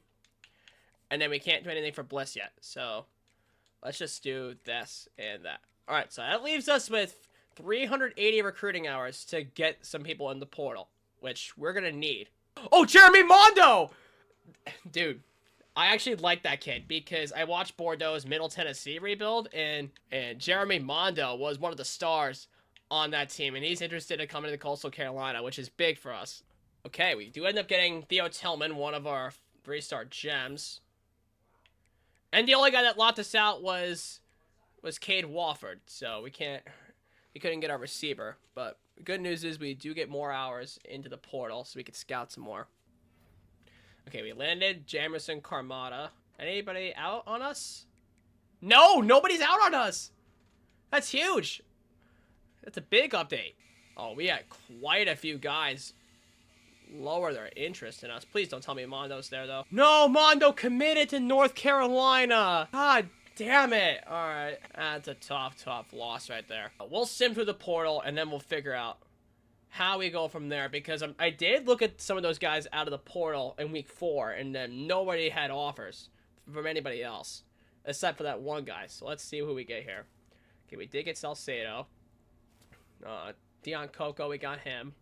And then we can't do anything for Bliss yet. So, let's just do this and that. Alright, so that leaves us with 380 recruiting hours to get some people in the portal. Which we're gonna need. Oh, Jeremy Mondo! Dude, I actually like that kid because I watched Bordeaux's Middle Tennessee rebuild, and Jeremy Mondo was one of the stars on that team, and he's interested in coming to Coastal Carolina, which is big for us. Okay, we do end up getting Theo Tillman, one of our 3-star gems. And the only guy that locked us out was Cade Wofford, so we couldn't get our receiver. But the good news is we do get more hours into the portal, so we could scout some more. Okay, we landed Jamerson Carmada. Anybody out on us? No, nobody's out on us. That's huge. That's a big update. Oh, we had quite a few guys lower their interest in us. Please don't tell me Mondo's there, though. No, Mondo committed to North Carolina. God damn it. All right. That's a tough loss right there. We'll sim through the portal, and then we'll figure out how we go from there, because I did look at some of those guys out of the portal in week 4, and then nobody had offers from anybody else except for that one guy. So let's see who we get here. Okay, we did get Salcedo. Dion Coco, we got him.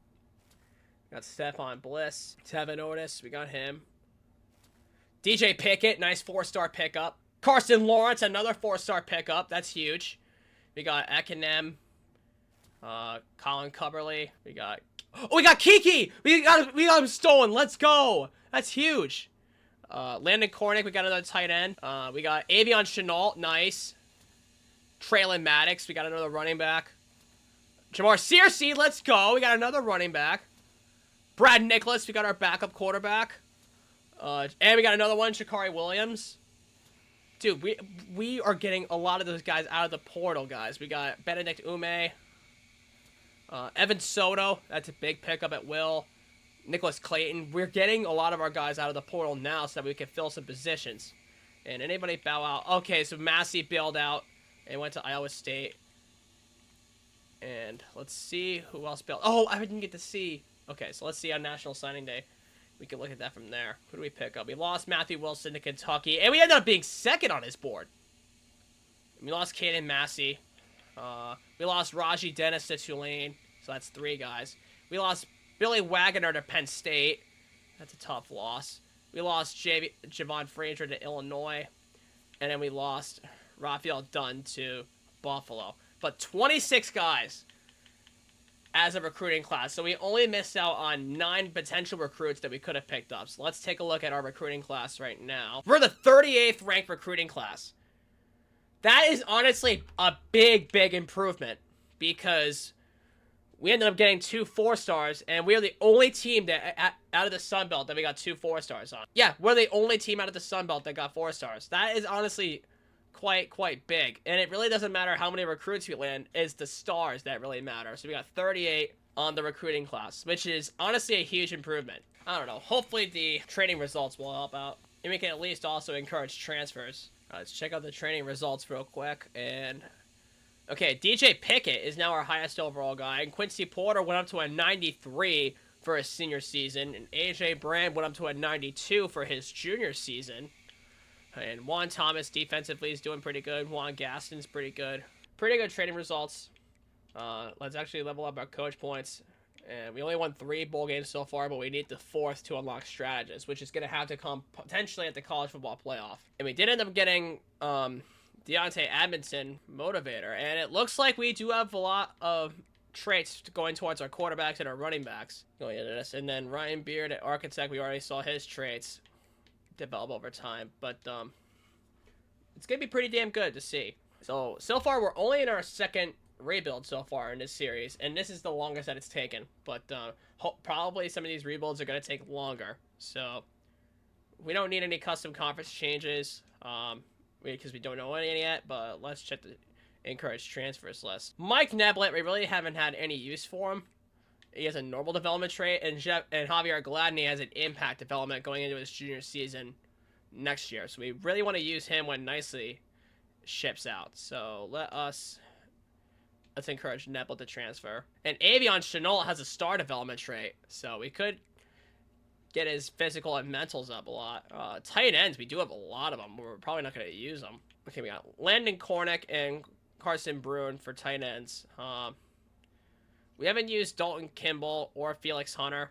We got Stephon Bliss. Tevin Otis, we got him. DJ Pickett, nice 4-star pickup. Carson Lawrence, another 4-star pickup. That's huge. We got Ekinem. Colin Cubberly. We got Kiki. We got him stolen. Let's go. That's huge. Landon Cornick. We got another tight end. We got Avion Chenault. Nice. Traylon Maddox. We got another running back. Jamar Searcy. Let's go. We got another running back. Brad Nicholas. We got our backup quarterback. And we got another one. Shakari Williams. Dude, we are getting a lot of those guys out of the portal, guys. We got Benedict Ume. Evan Soto, that's a big pickup at will. Nicholas Clayton. We're getting a lot of our guys out of the portal now so that we can fill some positions. And anybody bow out? Okay, so Massey bailed out and went to Iowa State. And let's see who else bailed. Oh, I didn't get to see. Okay, so let's see on National Signing Day. We can look at that from there. Who do we pick up? We lost Matthew Wilson to Kentucky, and we ended up being second on his board. We lost Caden Massey. We lost Raji Dennis to Tulane, so that's 3 guys. We lost Billy Wagner to Penn State. That's a tough loss. We lost Javon Frazier to Illinois. And then we lost Raphael Dunn to Buffalo. But 26 guys as a recruiting class. So we only missed out on 9 potential recruits that we could have picked up. So let's take a look at our recruiting class right now. We're the 38th ranked recruiting class. That is honestly a big improvement, because we ended up getting 2 4-stars, and we are the only team that out of the Sun Belt that we got 2 4-stars on. Yeah, we're the only team out of the Sun Belt that got 4 stars. That is honestly quite big, and it really doesn't matter how many recruits we land. It's the stars that really matter. So we got 38 on the recruiting class, which is honestly a huge improvement. I don't know. Hopefully the training results will help out, and we can at least also encourage transfers. Let's check out the training results real quick. And okay, DJ Pickett is now our highest overall guy, and Quincy Porter went up to a 93 for his senior season, and AJ Brand went up to a 92 for his junior season. And Juan Thomas defensively is doing pretty good. Juan Gaston's pretty good. Pretty good training results. Let's actually level up our coach points. And we only won 3 bowl games so far, but we need the 4th to unlock strategists, which is going to have to come potentially at the college football playoff. And we did end up getting Deontay Edmondson motivator. And it looks like we do have a lot of traits going towards our quarterbacks and our running backs going into this. And then Ryan Beard at Architect, we already saw his traits develop over time. But it's going to be pretty damn good to see. So far, we're only in our 2nd rebuild so far in this series, and this is the longest that it's taken, but probably some of these rebuilds are going to take longer, so we don't need any custom conference changes because we don't know any yet. But let's check the encouraged transfers list. Mike Neblett, we really haven't had any use for him. He has a normal development trait, and Javier Gladney has an impact development going into his junior season next year, so we really want to use him when Nicely ships out. So let's encourage Neblett to transfer. And Avion Chenault has a star development trait, so we could get his physical and mentals up a lot. Tight ends, we do have a lot of them. We're probably not going to use them. Okay, we got Landon Cornick and Carson Bruin for tight ends. We haven't used Dalton Kimball or Felix Hunter,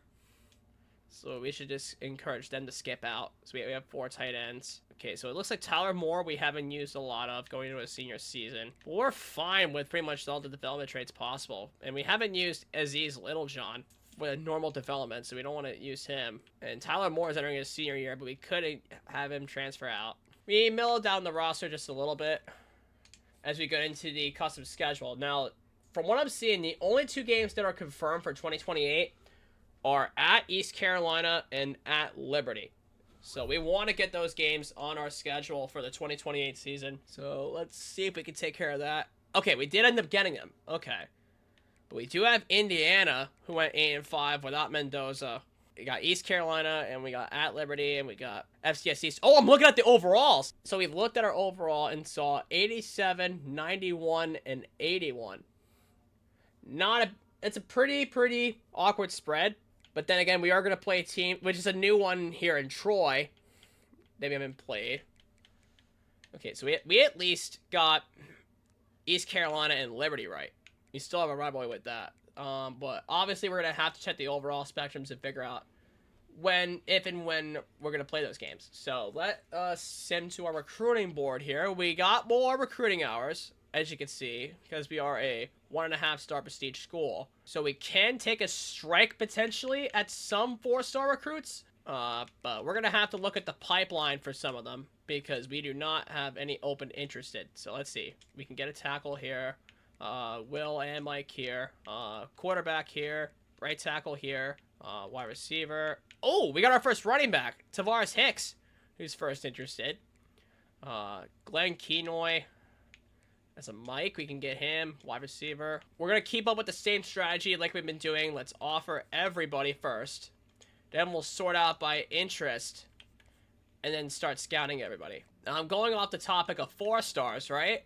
so we should just encourage them to skip out. So we have 4 tight ends. Okay, so it looks like Tyler Moore we haven't used a lot of going into a senior season. But we're fine with pretty much all the development traits possible. And we haven't used Aziz Littlejohn with a normal development, so we don't want to use him. And Tyler Moore is entering his senior year, but we could have him transfer out. We milled down the roster just a little bit as we go into the custom schedule. Now, from what I'm seeing, the only 2 games that are confirmed for 2028 are at East Carolina and at Liberty. So we want to get those games on our schedule for the 2028 season. So let's see if we can take care of that. Okay, we did end up getting them. Okay. But we do have Indiana, who went 8-5 without Mendoza. We got East Carolina, and we got at Liberty, and we got FCS East. Oh, I'm looking at the overalls. So we looked at our overall and saw 87, 91, and 81. It's a pretty awkward spread. But then again, we are going to play a team, which is a new one here in Troy. They haven't played. Okay, so we at least got East Carolina and Liberty right. We still have a rivalry with that. But obviously we're going to have to check the overall spectrums and figure out if and when we're going to play those games. So let us send to our recruiting board here. We got more recruiting hours, as you can see, because we are a 1.5-star prestige school. So we can take a strike potentially at some 4-star recruits. But we're going to have to look at the pipeline for some of them because we do not have any open interested. So let's see. We can get a tackle here. Will and Mike here. Quarterback here. Right tackle here. Wide receiver. Oh, we got our first running back. Tavares Hicks, who's first interested. Glenn Kenoy. As a Mike, we can get him. Wide receiver. We're going to keep up with the same strategy like we've been doing. Let's offer everybody first. Then we'll sort out by interest. And then start scouting everybody. Now, I'm going off the topic of 4-stars, right?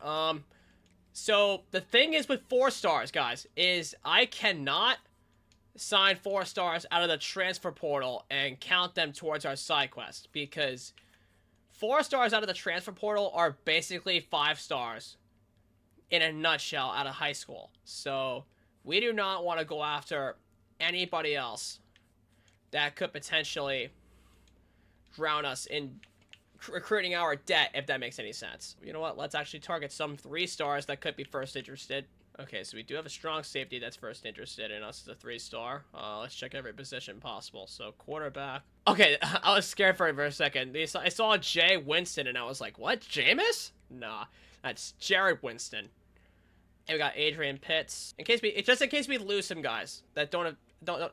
So, the thing is with 4-stars, guys, is I cannot sign 4-stars out of the transfer portal and count them towards our side quest. Because 4-stars out of the transfer portal are basically 5-stars in a nutshell out of high school. So, we do not want to go after anybody else that could potentially drown us in recruiting our debt, if that makes any sense. You know what? Let's actually target some 3-stars that could be first interested. Okay, so we do have a strong safety that's first interested in us as a 3-star. Let's check every position possible. So, quarterback. Okay, I was scared for a second. I saw Jay Winston, and I was like, what? Jameis? Nah, that's Jared Winston. And we got Adrian Pitts. Just in case we lose some guys that don't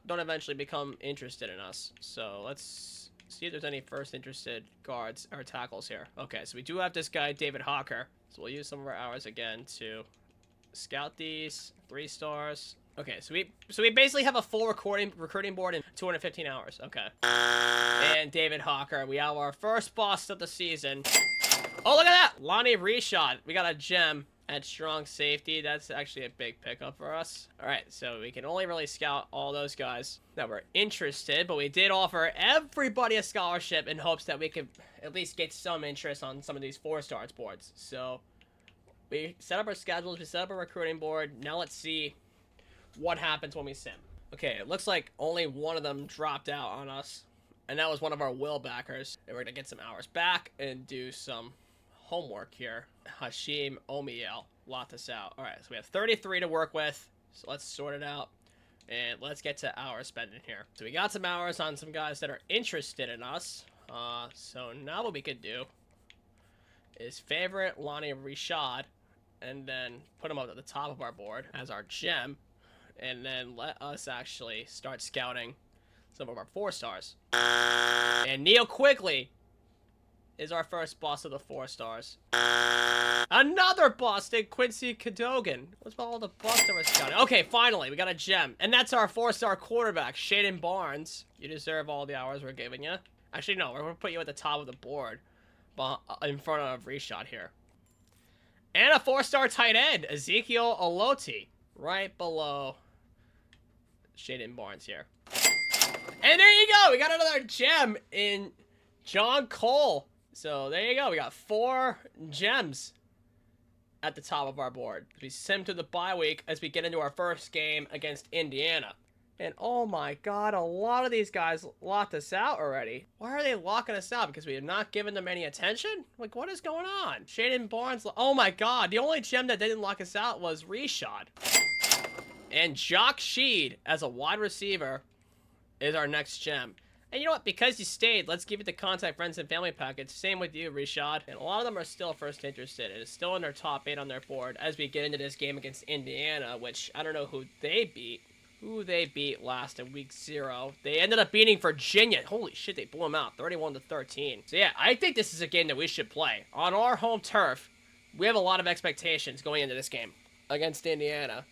eventually become interested in us. So let's see if there's any first interested guards or tackles here. Okay, so we do have this guy, David Hawker. So we'll use some of our hours again to scout these 3-stars. Okay, so we basically have a full recruiting board in 215 hours. Okay. And David Hawker, we have our first bust of the season. Oh, look at that! Lonnie Reshad. We got a gem at strong safety. That's actually a big pickup for us. All right, so we can only really scout all those guys that were interested, but we did offer everybody a scholarship in hopes that we could at least get some interest on some of these 4-stars boards. So we set up our schedules, we set up a recruiting board. Now let's see what happens when we sim. Okay, it looks like only one of them dropped out on us, and that was one of our will backers. And we're gonna get some hours back and do some homework here. Hashim Omiel, lot this out. All right, so we have 33 to work with, so let's sort it out and let's get to hour spending here. So we got some hours on some guys that are interested in us. So now what we could do is favorite Lonnie Reshad and then put him up at the top of our board as our gem, and then let us actually start scouting some of our 4-stars. And Neil Quigley is our first boss of the 4-stars. Another Boston, Quincy Cadogan. What's all the busts that we're scouting? Okay, finally, we got a gem. And that's our 4-star quarterback, Shaden Barnes. You deserve all the hours we're giving you. Actually, no, we're going to put you at the top of the board in front of Reshad here. And a 4-star tight end, Ezekiel Oloti, right below Shaden Barnes here. And there you go. We got another gem in John Cole. So there you go. We got 4 gems at the top of our board. We sim to the bye week as we get into our first game against Indiana. And oh my god, a lot of these guys locked us out already. Why are they locking us out? Because we have not given them any attention? Like, what is going on? Shaden Barnes. Oh my god, the only gem that didn't lock us out was Reshad. And Jock Sheed as a wide receiver is our next gem. And you know what? Because you stayed, let's give it the contact friends and family package. Same with you, Reshad. And a lot of them are still first interested. It is still in their top 8 on their board as we get into this game against Indiana, which I don't know who they beat. Who they beat last in week 0. They ended up beating Virginia. Holy shit, they blew them out, 31-13. So yeah, I think this is a game that we should play. On our home turf, we have a lot of expectations going into this game against Indiana.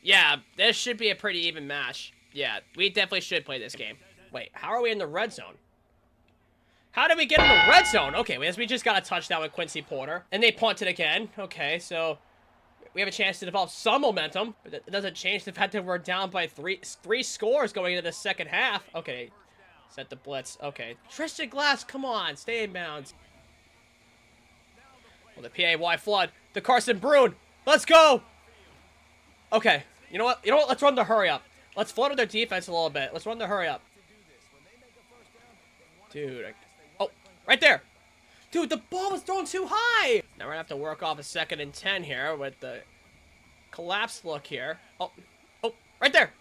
Yeah, this should be a pretty even match. Yeah, we definitely should play this game. Wait, how are we in the red zone? How did we get in the red zone? Okay, we just got a touchdown with Quincy Porter. And they punted again. Okay, so we have a chance to develop some momentum. But it doesn't change the fact that we're down by three scores going into the second half. Okay, set the blitz. Okay, Tristan Glass, come on, stay in bounds. Well, the PAY flood. The Carson Brune. Let's go. Okay, you know what? Let's run the hurry up. Let's flood with their defense a little bit. Let's run the hurry up. Dude, oh, right there. Dude, the ball was thrown too high. Now we're gonna have to work off a 2nd and 10 here with the collapse look here. Oh, right there.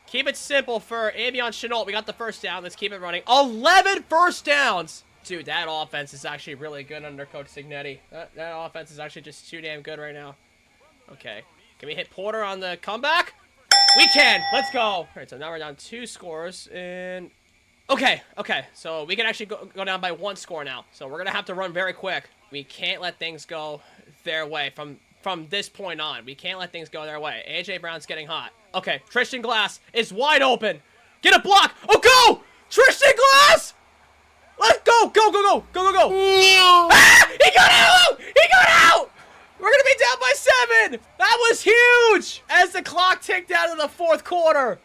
Keep it simple for Avion Chenault. We got the first down. Let's keep it running. 11 first downs. Dude, that offense is actually really good under Coach Signetti. That offense is actually just too damn good right now. Okay. Can we hit Porter on the comeback? We can. Let's go. All right, so now we're down 2 scores. And okay. So we can actually go down by 1 score now. So we're going to have to run very quick. We can't let things go their way from this point on. We can't let things go their way. A.J. Brown's getting hot. Okay, Tristan Glass is wide open. Get a block. Oh, go! Tristan Glass! Let's go! Go! Ah! He got out! We're gonna be down by 7! That was huge! As the clock ticked down to the 4th quarter.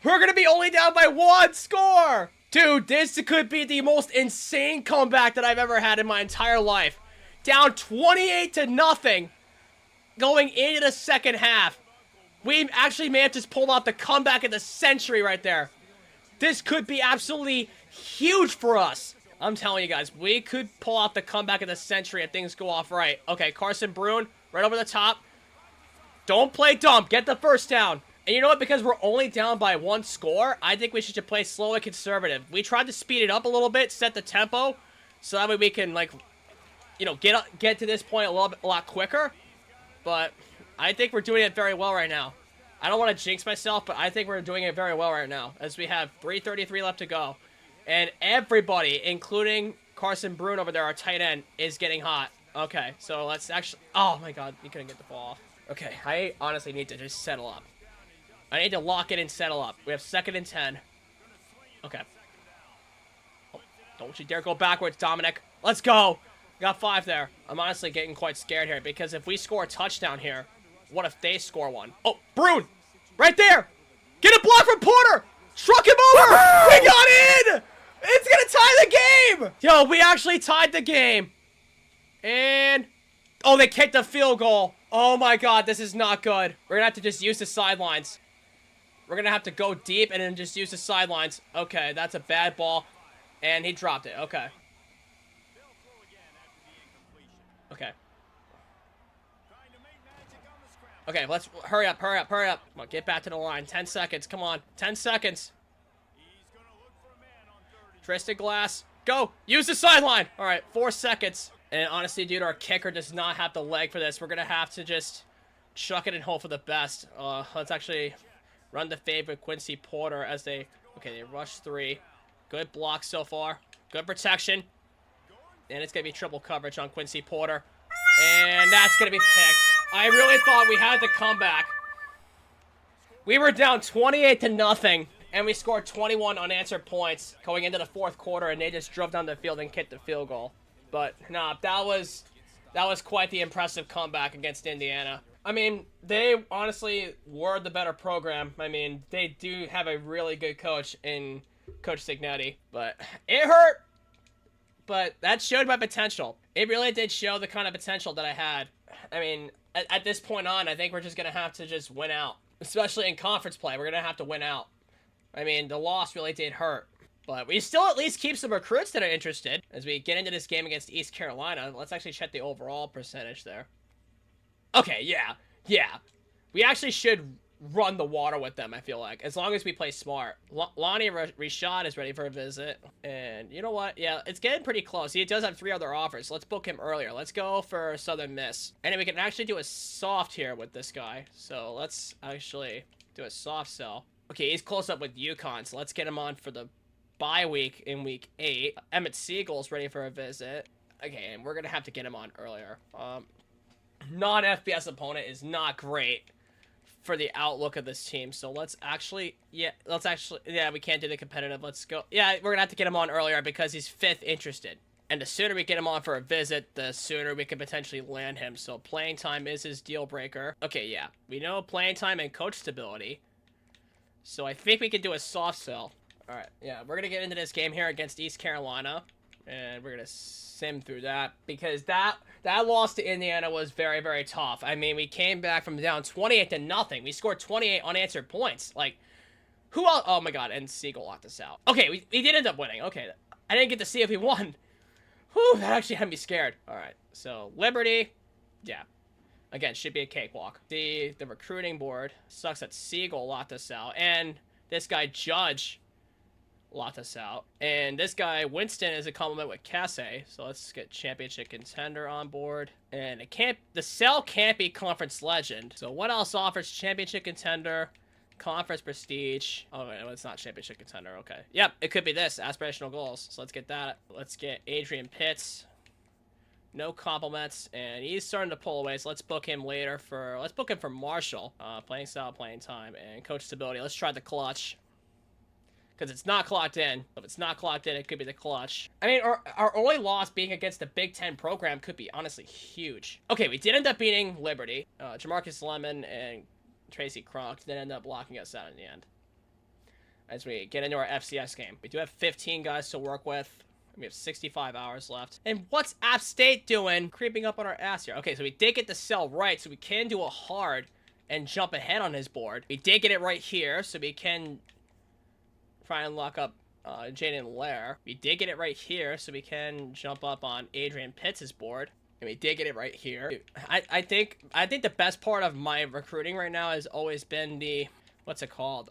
We're gonna be only down by 1 score! Dude, this could be the most insane comeback that I've ever had in my entire life. Down 28-0 going into the second half. We actually may have just pulled off the comeback of the century right there. This could be absolutely huge for us. I'm telling you guys, we could pull off the comeback of the century if things go off right. Okay, Carson Brune, right over the top. Don't play dumb. Get the first down. And you know what? Because we're only down by 1 score, I think we should play slow and conservative. We tried to speed it up a little bit, set the tempo, so that way we can, like, you know, get to this point a lot quicker. But I think we're doing it very well right now. I don't want to jinx myself, but I think we're doing it very well right now, as we have 3:33 left to go. And everybody, including Carson Brune over there, our tight end, is getting hot. Okay, so let's actually... Oh, my God. You couldn't get the ball off. Okay, I honestly need to just settle up. I need to lock it and settle up. We have 2nd and 10. Okay. Oh, don't you dare go backwards, Dominic. Let's go. We got 5 there. I'm honestly getting quite scared here, because if we score a touchdown here, what if they score one? Oh, Brune! Right there! Get a block from Porter! Struck him over! We got in! It's gonna tie the game! Yo, we actually tied the game. And... oh, they kicked a field goal. Oh my God, this is not good. We're gonna have to just use the sidelines. We're gonna have to go deep and then just use the sidelines. Okay, that's a bad ball. And he dropped it. Okay. Okay. Okay, let's hurry up. Come on, get back to the line. 10 seconds. Come on. 10 seconds. Tristan Glass. Go. Use the sideline. All right, 4 seconds. And honestly, dude, our kicker does not have the leg for this. We're going to have to just chuck it and hope for the best. Let's actually run the fade with Quincy Porter as they... okay, they rush 3. Good block so far. Good protection. And it's going to be triple coverage on Quincy Porter. And that's going to be picked. I really thought we had the comeback. We were down 28-0, and we scored 21 unanswered points going into the 4th quarter, and they just drove down the field and kicked the field goal. But, nah, that was quite the impressive comeback against Indiana. I mean, they honestly were the better program. I mean, they do have a really good coach in Coach Signetti, but it hurt. But that showed my potential. It really did show the kind of potential that I had. I mean, at this point on, I think we're just going to have to just win out. Especially in conference play, we're going to have to win out. I mean, the loss really did hurt. But we still at least keep some recruits that are interested. As we get into this game against East Carolina, let's actually check the overall percentage there. Okay, yeah. We actually should run the water with them, I feel like. As long as we play smart. Lonnie Rashad is ready for a visit. And you know what? Yeah, it's getting pretty close. He does have 3 other offers. So let's book him earlier. Let's go for Southern Miss. And we can actually do a soft here with this guy. So let's actually do a soft sell. Okay, he's close up with UConn. So let's get him on for the bye week in week 8. Emmett Siegel's ready for a visit. Okay, and we're going to have to get him on earlier. Non-FBS opponent is not great for the outlook of this team. So let's actually, yeah, we can't do the competitive. Let's go. Yeah, we're gonna have to get him on earlier because he's 5th interested. And the sooner we get him on for a visit, the sooner we can potentially land him. So playing time is his deal breaker. Okay, yeah. We know playing time and coach stability. So I think we can do a soft sell. Alright, yeah. We're going to get into this game here against East Carolina. And we're going to sim through that. Because that loss to Indiana was very, very tough. I mean, we came back from down 28-0. We scored 28 unanswered points. Like, who else? Oh my god, and Siegel locked us out. Okay, we did end up winning. Okay, I didn't get to see if we won. Whew, that actually had me scared. Alright, so Liberty, yeah. Again, should be a cakewalk. The recruiting board sucks that Siegel locked us out. And this guy, Judge, locked us out. And this guy, Winston, is a compliment with Casse. So let's get championship contender on board. And the cell can't be conference legend. So what else offers championship contender? Conference prestige. Oh, no, it's not championship contender. Okay. Yep, it could be this. Aspirational goals. So let's get that. Let's get Adrian Pitts. No compliments. And he's starting to pull away. So let's book him later for... Let's book him for Marshall. Playing style, playing time, and coach stability. Let's try the clutch. Because it's not clocked in. If it's not clocked in, it could be the clutch. I mean, our only loss being against the Big Ten program could be honestly huge. Okay, we did end up beating Liberty. Jamarcus Lemon and Tracy Kronk then end up locking us out in the end. As we get into our FCS game. We do have 15 guys to work with. We have 65 hours left. And what's App State doing? Creeping up on our ass here. Okay, so we did get the cell right, so we can do a hard and jump ahead on his board. We did get it right here, so we can try and lock up Jaden Lair. We did get it right here, so we can jump up on Adrian Pitts' board. And we did get it right here. I think the best part of my recruiting right now has always been the, what's it called?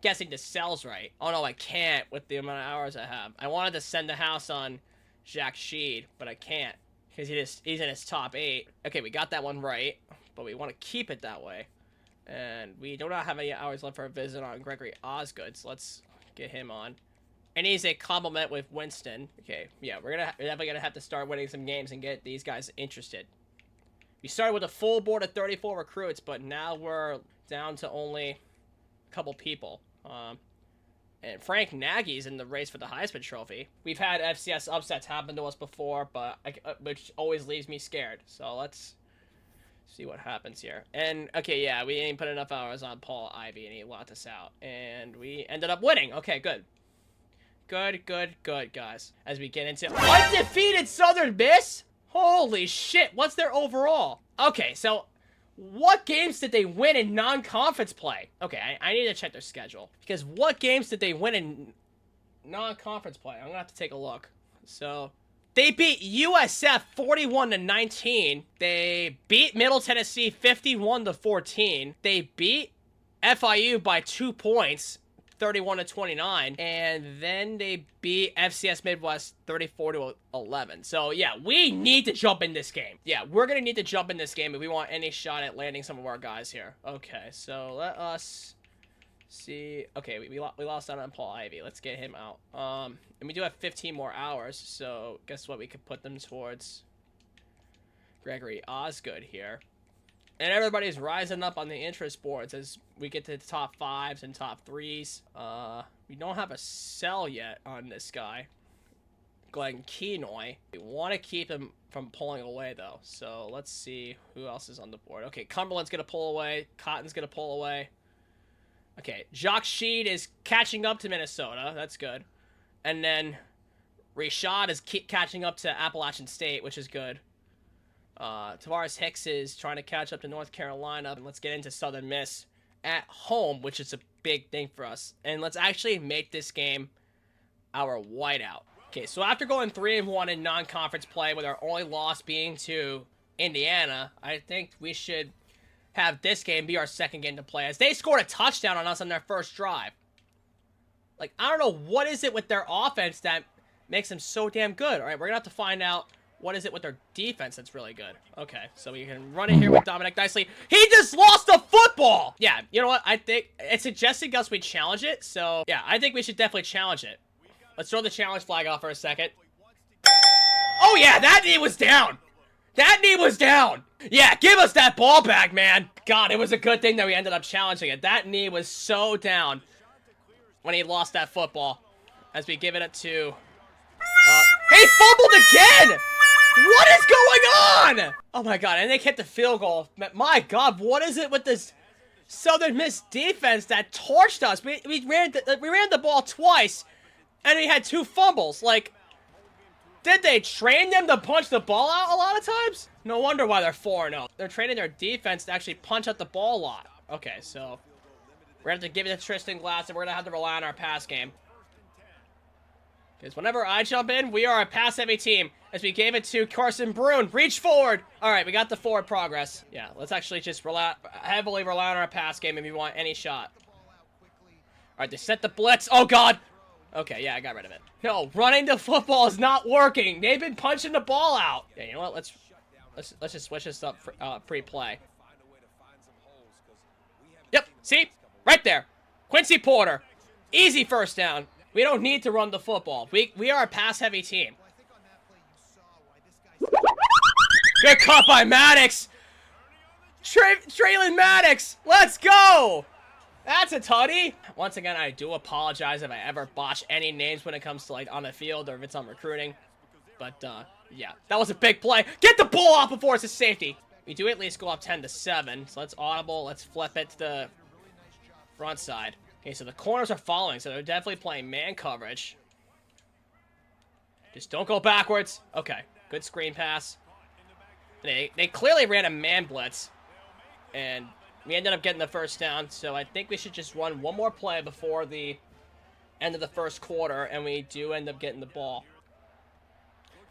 Guessing the cells right. Oh no, I can't with the amount of hours I have. I wanted to send the house on Jack Sheed, but I can't. Because he's in his top 8. Okay, we got that one right. But we want to keep it that way. And we do not have any hours left for a visit on Gregory Osgood. So let's get him on. And he's a compliment with Winston. Okay, yeah, we're definitely gonna have to start winning some games and get these guys interested. We started with a full board of 34 recruits, but now we're down to only a couple people. And Frank Nagy's in the race for the Heisman Trophy. We've had FCS upsets happen to us before, but which always leaves me scared. So let's see what happens here. And, okay, yeah, we didn't put enough hours on Paul Ivy, and he locked us out. And we ended up winning. Okay, good. Good, guys. As we get into undefeated Southern Miss? Holy shit, what's their overall? Okay, so what games did they win in non-conference play? Okay, I need to check their schedule. Because what games did they win in non-conference play? I'm gonna have to take a look. So, they beat USF 41-19. They beat Middle Tennessee 51-14. They beat FIU by 2 points. 31-29, and then they beat FCS Midwest 34-11. So yeah, we need to jump in this game. Yeah, we're gonna need to jump in this game if we want any shot at landing some of our guys here. Okay, so let us see. Okay, we lost out on Paul Ivy. Let's get him out. And we do have 15 more hours. So guess what? We could put them towards Gregory Osgood here. And everybody's rising up on the interest boards as we get to the top 5s and top 3s. We don't have a sell yet on this guy, Glenn Kenoy. We want to keep him from pulling away, though. So let's see who else is on the board. Okay, Cumberland's going to pull away. Cotton's going to pull away. Okay, Jock Sheed is catching up to Minnesota. That's good. And then Rashad is catching up to Appalachian State, which is good. Tavares Hicks is trying to catch up to North Carolina. And let's get into Southern Miss at home, which is a big thing for us. And let's actually make this game our whiteout. Okay, so after going 3-1 in non-conference play with our only loss being to Indiana, I think we should have this game be our second game to play, as they scored a touchdown on us on their first drive. Like, I don't know what is it with their offense that makes them so damn good. All right, we're going to have to find out what is it with their defense that's really good. Okay, so we can run it here with Dominic Nicely. He just lost the football! Yeah, you know what? I think it's suggesting us we challenge it. So, yeah, I think we should definitely challenge it. Let's throw the challenge flag off for a second. Oh, yeah, that knee was down. That knee was down. Yeah, give us that ball back, man. God, it was a good thing that we ended up challenging it. That knee was so down when he lost that football. As we give it to... he fumbled again! What is going on? Oh my God, and they kicked the field goal. My God, what is it with this Southern Miss defense that torched us? We ran the ball twice, and we had 2 fumbles. Like, did they train them to punch the ball out a lot of times? No wonder why they're 4-0. They're training their defense to actually punch out the ball a lot. Okay, so we're going to have to give it to Tristan Glass, and we're going to have to rely on our pass game. Because whenever I jump in, we are a pass-heavy team. As we gave it to Carson Brune. Reach forward. All right, we got the forward progress. Yeah, let's actually just heavily rely on our pass game if we want any shot. All right, they set the blitz. Oh, God. Okay, yeah, I got rid of it. No, running the football is not working. They've been punching the ball out. Yeah, you know what? Let's just switch this up for pre-play. Yep, see? Right there. Quincy Porter. Easy first down. We don't need to run the football. We are a pass-heavy team. Good cut by Maddox. Traylon Maddox. Let's go. That's a tutty. Once again, I do apologize if I ever botch any names when it comes to, like, on the field or if it's on recruiting. But, yeah. That was a big play. Get the ball off before it's a safety. We do at least go up 10-7. So let's audible. Let's flip it to the front side. Okay, so the corners are following, so they're definitely playing man coverage. Just don't go backwards. Okay, good screen pass. They clearly ran a man blitz, and we ended up getting the first down, so I think we should just run one more play before the end of the first quarter, and we do end up getting the ball.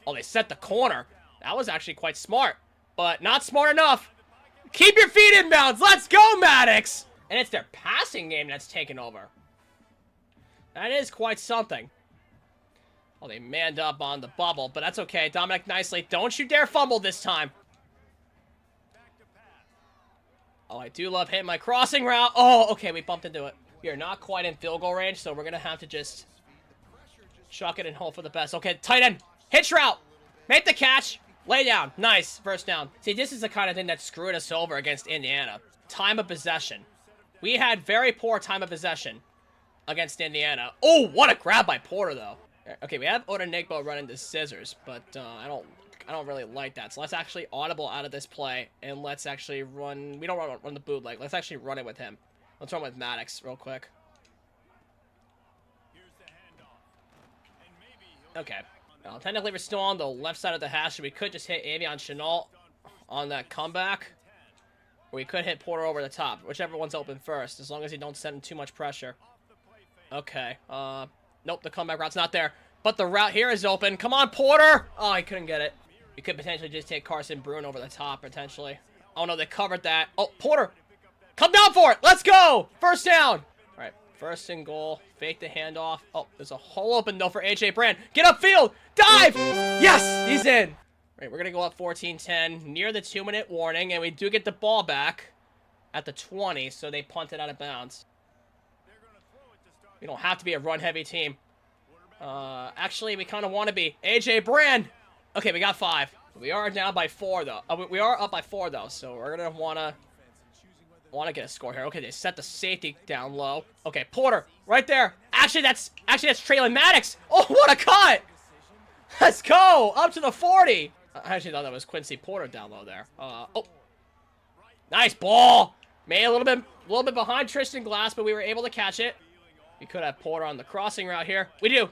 Oh, they set the corner. That was actually quite smart, but not smart enough. Keep your feet in bounds. Let's go, Maddox. And it's their passing game that's taken over. That is quite something. Oh, they manned up on the bubble, but that's okay. Dominic Nicely, don't you dare fumble this time. Oh, I do love hitting my crossing route. Oh, okay, we bumped into it. We are not quite in field goal range, so we're going to have to just chuck it and hope for the best. Okay, tight end. Hitch route. Make the catch. Lay down. Nice. First down. See, this is the kind of thing that screwed us over against Indiana. Time of possession. We had very poor time of possession against Indiana. Oh, what a grab by Porter, though. Okay, we have Odenigbo running the scissors, but I don't really like that. So let's actually audible out of this play, and let's actually run. We don't run the bootleg. Let's actually run it with him. Let's run with Maddox real quick. Okay. Technically, we're still on the left side of the hash, so we could just hit Avion Chenault on that comeback. Or we could hit Porter over the top. Whichever one's open first, as long as you don't send him too much pressure. Okay. Nope, the comeback route's not there. But the route here is open. Come on, Porter! Oh, he couldn't get it. You could potentially just take Carson Brune over the top, potentially. Oh, no, they covered that. Oh, Porter! Come down for it! Let's go! First down! All right, first and goal. Fake the handoff. Oh, there's a hole open, though, for A.J. Brand. Get upfield! Dive! Yes! He's in! All right, we're going to go up 14-10, near the 2-minute warning, and we do get the ball back at the 20, so they punt it out of bounds. We don't have to be a run-heavy team. Actually, we kind of want to be. A.J. Brand! Okay, we got 5. We are down by 4, though. We are up by 4, though, so we're going to want to get a score here. Okay, they set the safety down low. Okay, Porter, right there. Actually, that's Traylon Maddox. Oh, what a cut! Let's go! Up to the 40! I actually thought that was Quincy Porter down low there. Oh. Nice ball! Made a little bit behind Tristan Glass, but we were able to catch it. We could have Porter on the crossing route here. We do.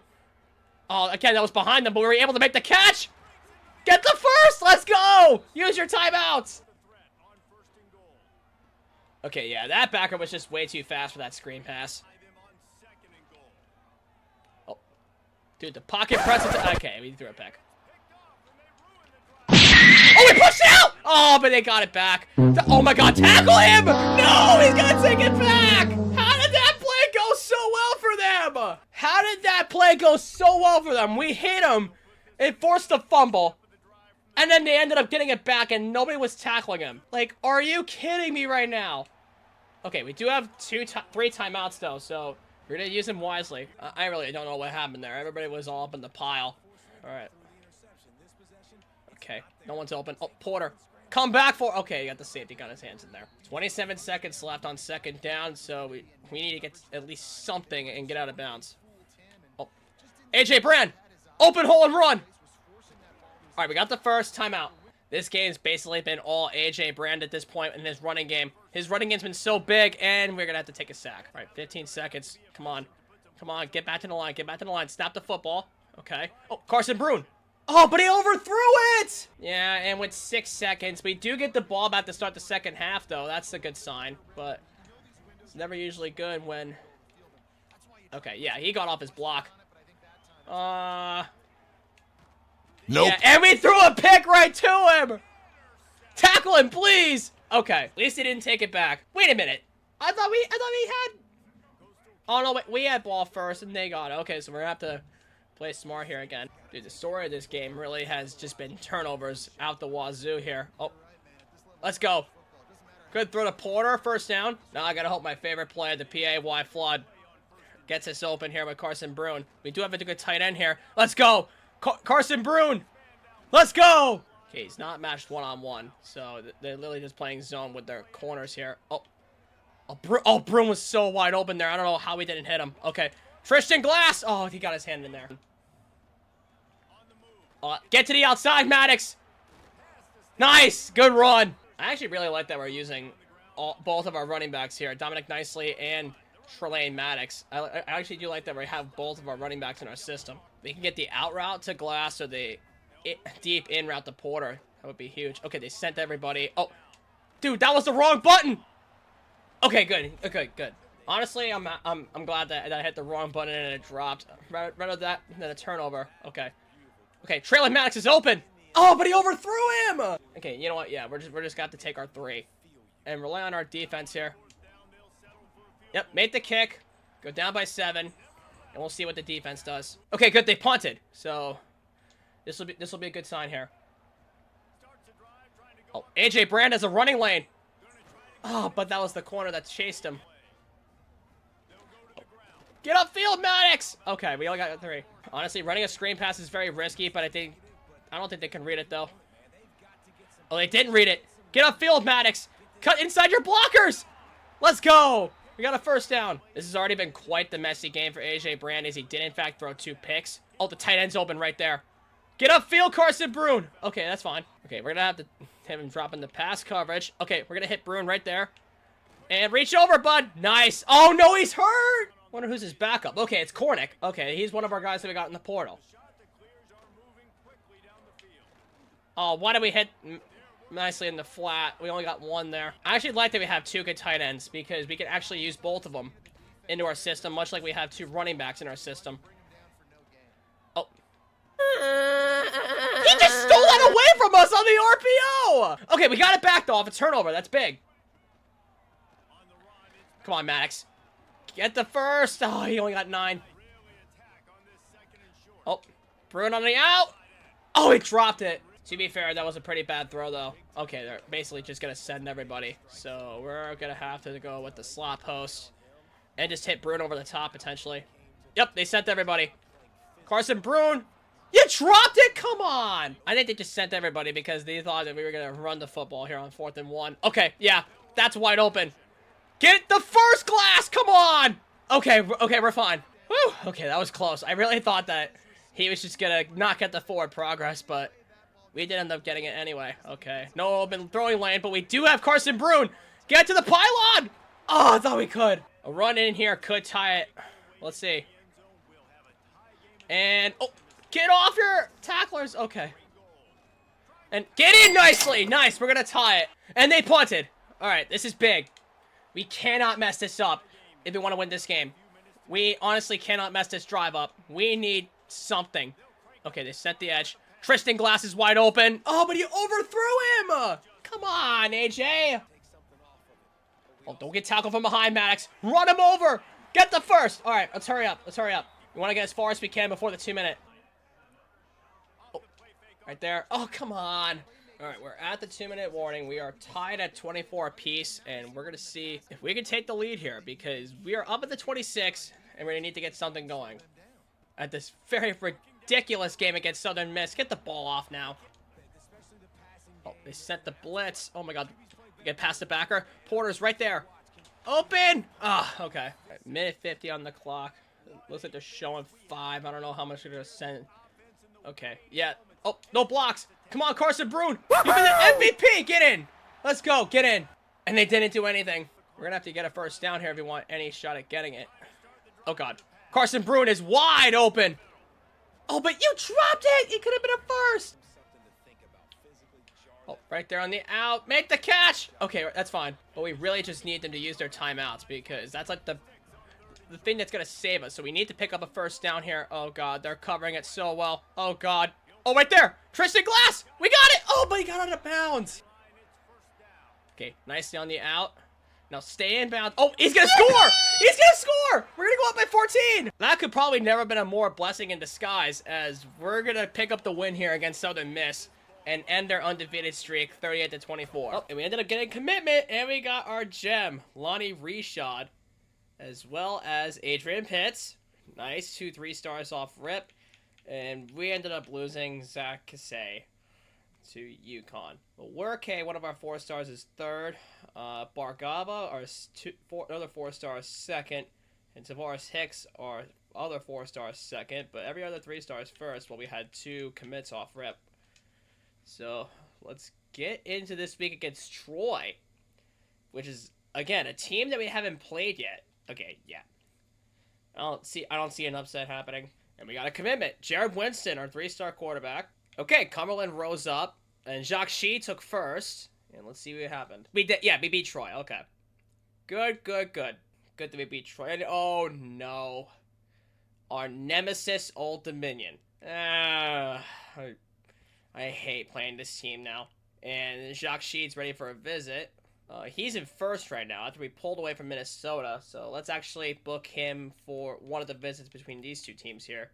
Oh, again, that was behind them, but we were able to make the catch! Get the first! Let's go! Use your timeouts! Okay, yeah, that backer was just way too fast for that screen pass. Oh. Dude, the pocket press is... Okay, we threw it back. Oh, we pushed it out! Oh, but they got it back. Oh my god, tackle him! No, he's gonna take it back! How did that play go so well for them? How did that play go so well for them? We hit him, it forced a fumble, and then they ended up getting it back and nobody was tackling him. Like, are you kidding me right now? Okay, we do have 3 timeouts though, so we're gonna use them wisely. I really don't know what happened there. Everybody was all up in the pile. All right. Okay. No one's open. Oh, Porter. Come back for... Okay, he got the safety. Got his hands in there. 27 seconds left on second down, so we need to get at least something and get out of bounds. Oh. AJ Brand. Open hole and run. All right, we got the first timeout. This game's basically been all AJ Brand at this point in his running game. His running game's been so big, and we're going to have to take a sack. All right, 15 seconds. Come on. Come on, get back to the line. Get back to the line. Snap the football. Okay. Oh, Carson Brune. Oh, but he overthrew it! Yeah, and with 6 seconds, we do get the ball back to start the second half, though. That's a good sign, but it's never usually good when... Okay, yeah, he got off his block. Nope. Yeah, and we threw a pick right to him! Tackle him, please! Okay, at least he didn't take it back. Wait a minute. I thought we had... Oh, no, wait, we had ball first, and they got it. Okay, so we're gonna have to play smart here again. Dude, the story of this game really has just been turnovers out the wazoo here. Oh, let's go. Good throw to Porter, first down. Now I gotta hope my favorite player, the PAY Flood, gets us open here with Carson Brune. We do have a good tight end here. Let's go. Carson Brune. Let's go. Okay, he's not matched one-on-one, so they're literally just playing zone with their corners here. Oh, Brune was so wide open there. I don't know how we didn't hit him. Okay, Tristan Glass. Oh, he got his hand in there. Get to the outside, Maddox. Nice. Good run. I actually really like that we're using both of our running backs here, Dominic Nicely and Trelane Maddox. I actually do like that we have both of our running backs in our system. We can get the out route to Glass or the deep in route to Porter. That would be huge. Okay, they sent everybody. Oh, dude, that was the wrong button. Okay, good. Okay, good. Honestly, I'm glad that I hit the wrong button and it dropped. Rather that than a turnover. Okay. Okay, Traylon Maddox is open. Oh, but he overthrew him. Okay, you know what? Yeah, we're just got to take our 3 and rely on our defense here. Yep, made the kick. Go down by 7, and we'll see what the defense does. Okay, good. They punted, so this will be a good sign here. Oh, AJ Brand has a running lane. Oh, but that was the corner that chased him. Get upfield, Maddox! Okay, we only got 3. Honestly, running a screen pass is very risky, but I don't think they can read it, though. Oh, they didn't read it. Get upfield, Maddox! Cut inside your blockers! Let's go! We got a first down. This has already been quite the messy game for AJ Brand, as he did, in fact, throw 2 picks. Oh, the tight end's open right there. Get upfield, Carson Brune! Okay, that's fine. Okay, we're gonna have to have him drop in the pass coverage. Okay, we're gonna hit Brune right there. And reach over, bud! Nice! Oh, no, he's hurt! Wonder who's his backup. Okay, it's Cornick. Okay, he's one of our guys that we got in the portal. Oh, why did we hit nicely in the flat? We only got 1 there. I actually like that we have 2 good tight ends because we can actually use both of them into our system, much like we have 2 running backs in our system. Oh. He just stole that away from us on the RPO! Okay, we got it back, though, off a turnover. That's big. Come on, Maddox. Get the first. Oh, he only got 9. Oh, Brune on the out. Oh, he dropped it. To be fair, that was a pretty bad throw, though. Okay, they're basically just going to send everybody. So we're going to have to go with the slot post and just hit Brune over the top, potentially. Yep, they sent everybody. Carson Brune. You dropped it? Come on. I think they just sent everybody because they thought that we were going to run the football here on 4th and 1. Okay, yeah, that's wide open. Get the first Glass! Come on! Okay, we're fine. Woo! Okay, that was close. I really thought that he was just gonna not get the forward progress, but we did end up getting it anyway. Okay, no open throwing lane, but we do have Carson Brune. Get to the pylon! Oh, I thought we could. A run in here could tie it. Let's see. And, oh, get off your tacklers. Okay. And get in nicely. Nice, we're gonna tie it. And they punted. All right, this is big. We cannot mess this up if we want to win this game. We honestly cannot mess this drive up. We need something. Okay, they set the edge. Tristan Glass is wide open. Oh, but he overthrew him. Come on, AJ. Oh, don't get tackled from behind, Maddox. Run him over. Get the first. All right, let's hurry up. Let's hurry up. We want to get as far as we can before the 2-minute. Oh, right there. Oh, come on. All right, we're at the 2-minute warning. We are tied at 24 apiece, and we're going to see if we can take the lead here because we are up at the 26, and we're going to need to get something going at this very ridiculous game against Southern Miss. Get the ball off now. They sent the blitz. Oh my god. Get past the backer. Porter's right there. Open! Ah, okay. Right, minute 50 on the clock. Looks like they're showing 5. I don't know how much they're gonna send. Okay, yeah. Oh, no blocks. Come on, Carson Brune. You've been the MVP. Get in. Let's go. Get in. And they didn't do anything. We're gonna have to get a first down here if we want any shot at getting it. Oh god. Carson Brune is wide open. Oh, but you dropped it. It could have been a first. Oh, right there on the out. Make the catch. Okay, that's fine. But we really just need them to use their timeouts because that's like the thing that's going to save us. So we need to pick up a first down here. Oh, God. They're covering it so well. Oh, God. Oh, right there. Tristan Glass. We got it. Oh, but he got out of bounds. Okay, nicely on the out. Now stay in bounds. Oh, he's going to score. He's going to score. We're going to go up by 14. That could probably never have been a more blessing in disguise as we're going to pick up the win here against Southern Miss and end their undefeated streak 38-24. Oh, and we ended up getting commitment, and we got our gem, Lonnie Reshad, as well as Adrian Pitts. Nice, 2 3-stars off rip. And we ended up losing Zach Kasey to UConn. Worke, one of our 4-stars, is 3rd. Bargava, our other 4-star, is 2nd. And Tavares Hicks, our other 4-star, is 2nd. But every other 3-star is 1st, while we had 2 commits off rip. So, let's get into this week against Troy, which is, again, a team that we haven't played yet. Okay, yeah. I don't see an upset happening. And we got a commitment. Jared Winston, our 3-star quarterback. Okay, Cumberland rose up, and Jacques Shee took first. And let's see what happened. We beat Troy. Okay. Good. Good that we beat Troy. And, oh, no. Our nemesis, Old Dominion. I hate playing this team now. And Jacques Sheet's ready for a visit. He's in first right now after we pulled away from Minnesota. So let's actually book him for one of the visits between these two teams here.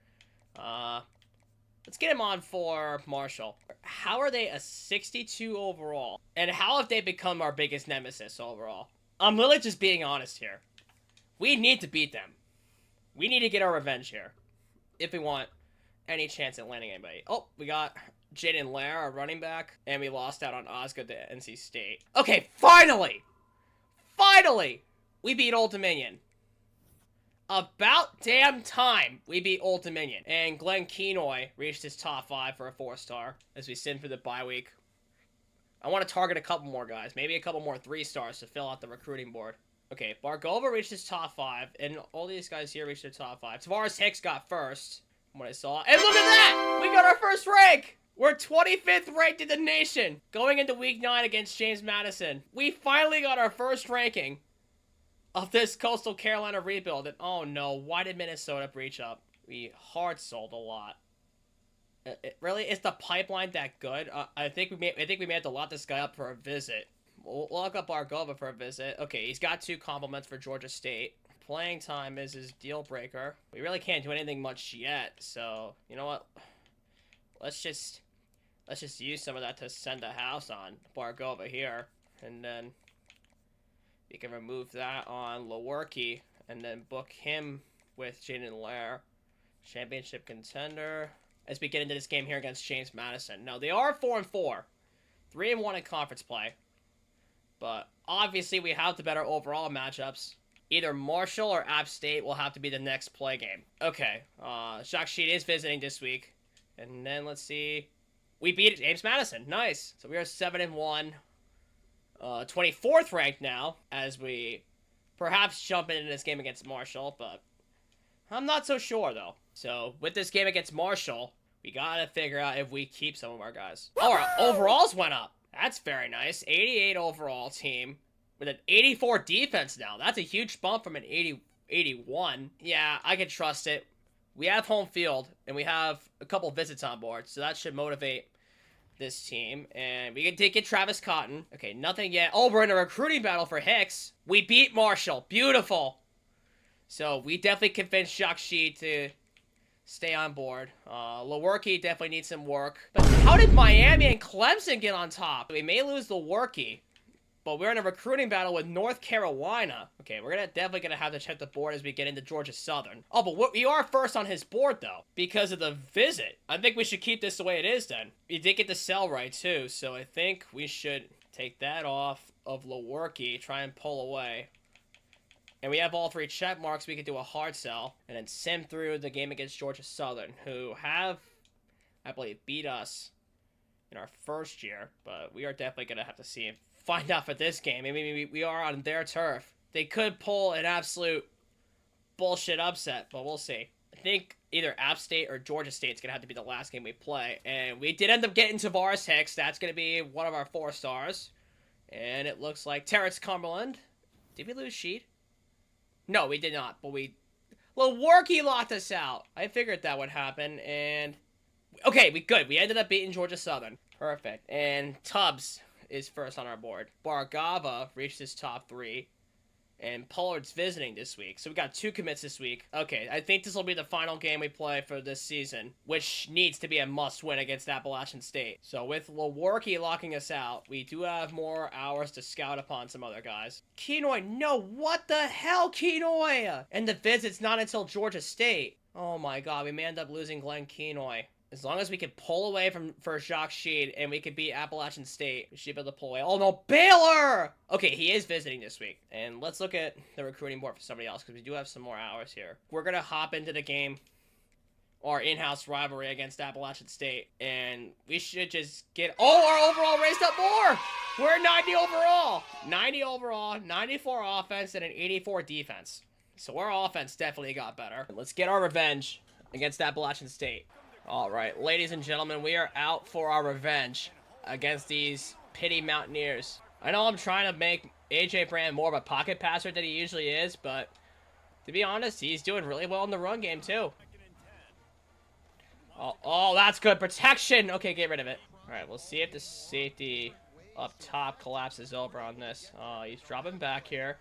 Let's get him on for Marshall. How are they a 62 overall? And how have they become our biggest nemesis overall? I'm literally just being honest here. We need to beat them. We need to get our revenge here. If we want any chance at landing anybody. Oh, we got Jaden Lair, our running back, and we lost out on Osgood to NC State. Okay, finally! Finally! We beat Old Dominion. About damn time we beat Old Dominion. And Glenn Kenoy reached his top 5 for a 4-star as we sit through the bye week. I want to target a couple more guys. Maybe a couple more 3-stars to fill out the recruiting board. Okay, Bargova reached his top 5, and all these guys here reached their top 5. Tavares Hicks got first, from what I saw. And look at that! We got our first rank! We're 25th ranked in the nation going into week 9 against James Madison. We finally got our first ranking of this Coastal Carolina rebuild. And oh no, why did Minnesota breach up? We hard sold a lot. Really, is the pipeline that good? I think we may have to lock this guy up for a visit. We'll lock up Bargova for a visit. Okay, he's got 2 compliments for Georgia State. Playing time is his deal breaker. We really can't do anything much yet. So you know what? Let's just use some of that to send a house on Bargova here. And then we can remove that on Lewerke and then book him with Jaden Lair. Championship contender. As we get into this game here against James Madison. Now, they are 4-4. 3-1 in conference play. But obviously, we have the better overall matchups. Either Marshall or App State will have to be the next play game. Okay, Jacques Sheet is visiting this week. And then let's see. We beat James Madison. Nice. So we are 7-1. 24th ranked now as we perhaps jump into this game against Marshall, but I'm not so sure though. So with this game against Marshall, we gotta figure out if we keep some of our guys. Oh, our overalls went up. That's very nice. 88 overall team with an 84 defense now. That's a huge bump from an 81. Yeah, I can trust it. We have home field, and we have a couple visits on board, so that should motivate this team. And we did get Travis Cotton. Okay, nothing yet. Oh, we're in a recruiting battle for Hicks. We beat Marshall. Beautiful. So we definitely convinced Jacques Sheet to stay on board. Lewerke definitely needs some work. But how did Miami and Clemson get on top? We may lose Lewerke. But we're in a recruiting battle with North Carolina. Okay, we're definitely gonna have to check the board as we get into Georgia Southern. Oh, but we are first on his board though because of the visit. I think we should keep this the way it is then. You did get the sell right too, so I think we should take that off of Lewerke, try and pull away. And we have all 3 check marks. We could do a hard sell and then sim through the game against Georgia Southern, who have, I believe, beat us in our first year. But we are definitely gonna have to find out for this game. I mean, we are on their turf. They could pull an absolute bullshit upset, but we'll see. I think either App State or Georgia State's going to have to be the last game we play. And we did end up getting Tavares Hicks. That's going to be one of our 4 stars. And it looks like Terrence Cumberland. Did we lose Sheed? No, we did not. But Lewerke locked us out. I figured that would happen. And okay, good. We ended up beating Georgia Southern. Perfect. And Tubbs is first on our board. Bargava reached his top 3. And Pollard's visiting this week. So we got 2 commits this week. Okay, I think this will be the final game we play for this season, which needs to be a must-win against Appalachian State. So with Lewerke locking us out, we do have more hours to scout upon some other guys. Kenoy, no, what the hell, Kenoy? And the visit's not until Georgia State. Oh my god, we may end up losing Glenn Kenoy. As long as we could pull away for Jacques Sheed and we could beat Appalachian State, we should be able to pull away. Oh no, Baylor! Okay, he is visiting this week. And let's look at the recruiting board for somebody else because we do have some more hours here. We're going to hop into the game, our in-house rivalry against Appalachian State. And we should just get... Oh, our overall raised up more! We're 90 overall! 90 overall, 94 offense, and an 84 defense. So our offense definitely got better. Let's get our revenge against Appalachian State. Alright, ladies and gentlemen, we are out for our revenge against these pity Mountaineers. I know I'm trying to make AJ Brand more of a pocket passer than he usually is, but to be honest, he's doing really well in the run game, too. Oh, that's good. Protection! Okay, get rid of it. Alright, we'll see if the safety up top collapses over on this. He's dropping back here.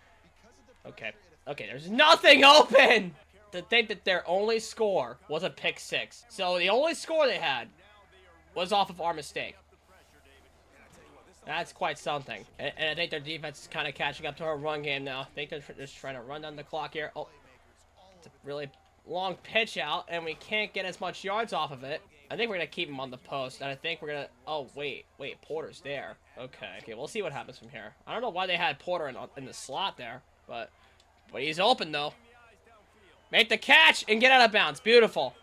Okay, there's nothing open! To think that their only score was a pick 6. So the only score they had was off of our mistake. That's quite something. And I think their defense is kind of catching up to our run game now. I think they're just trying to run down the clock here. Oh, it's a really long pitch out, and we can't get as much yards off of it. I think we're going to keep him on the post, and I think we're going to... Oh, wait, Porter's there. Okay, we'll see what happens from here. I don't know why they had Porter in the slot there, but he's open, though. Make the catch and get out of bounds. Beautiful.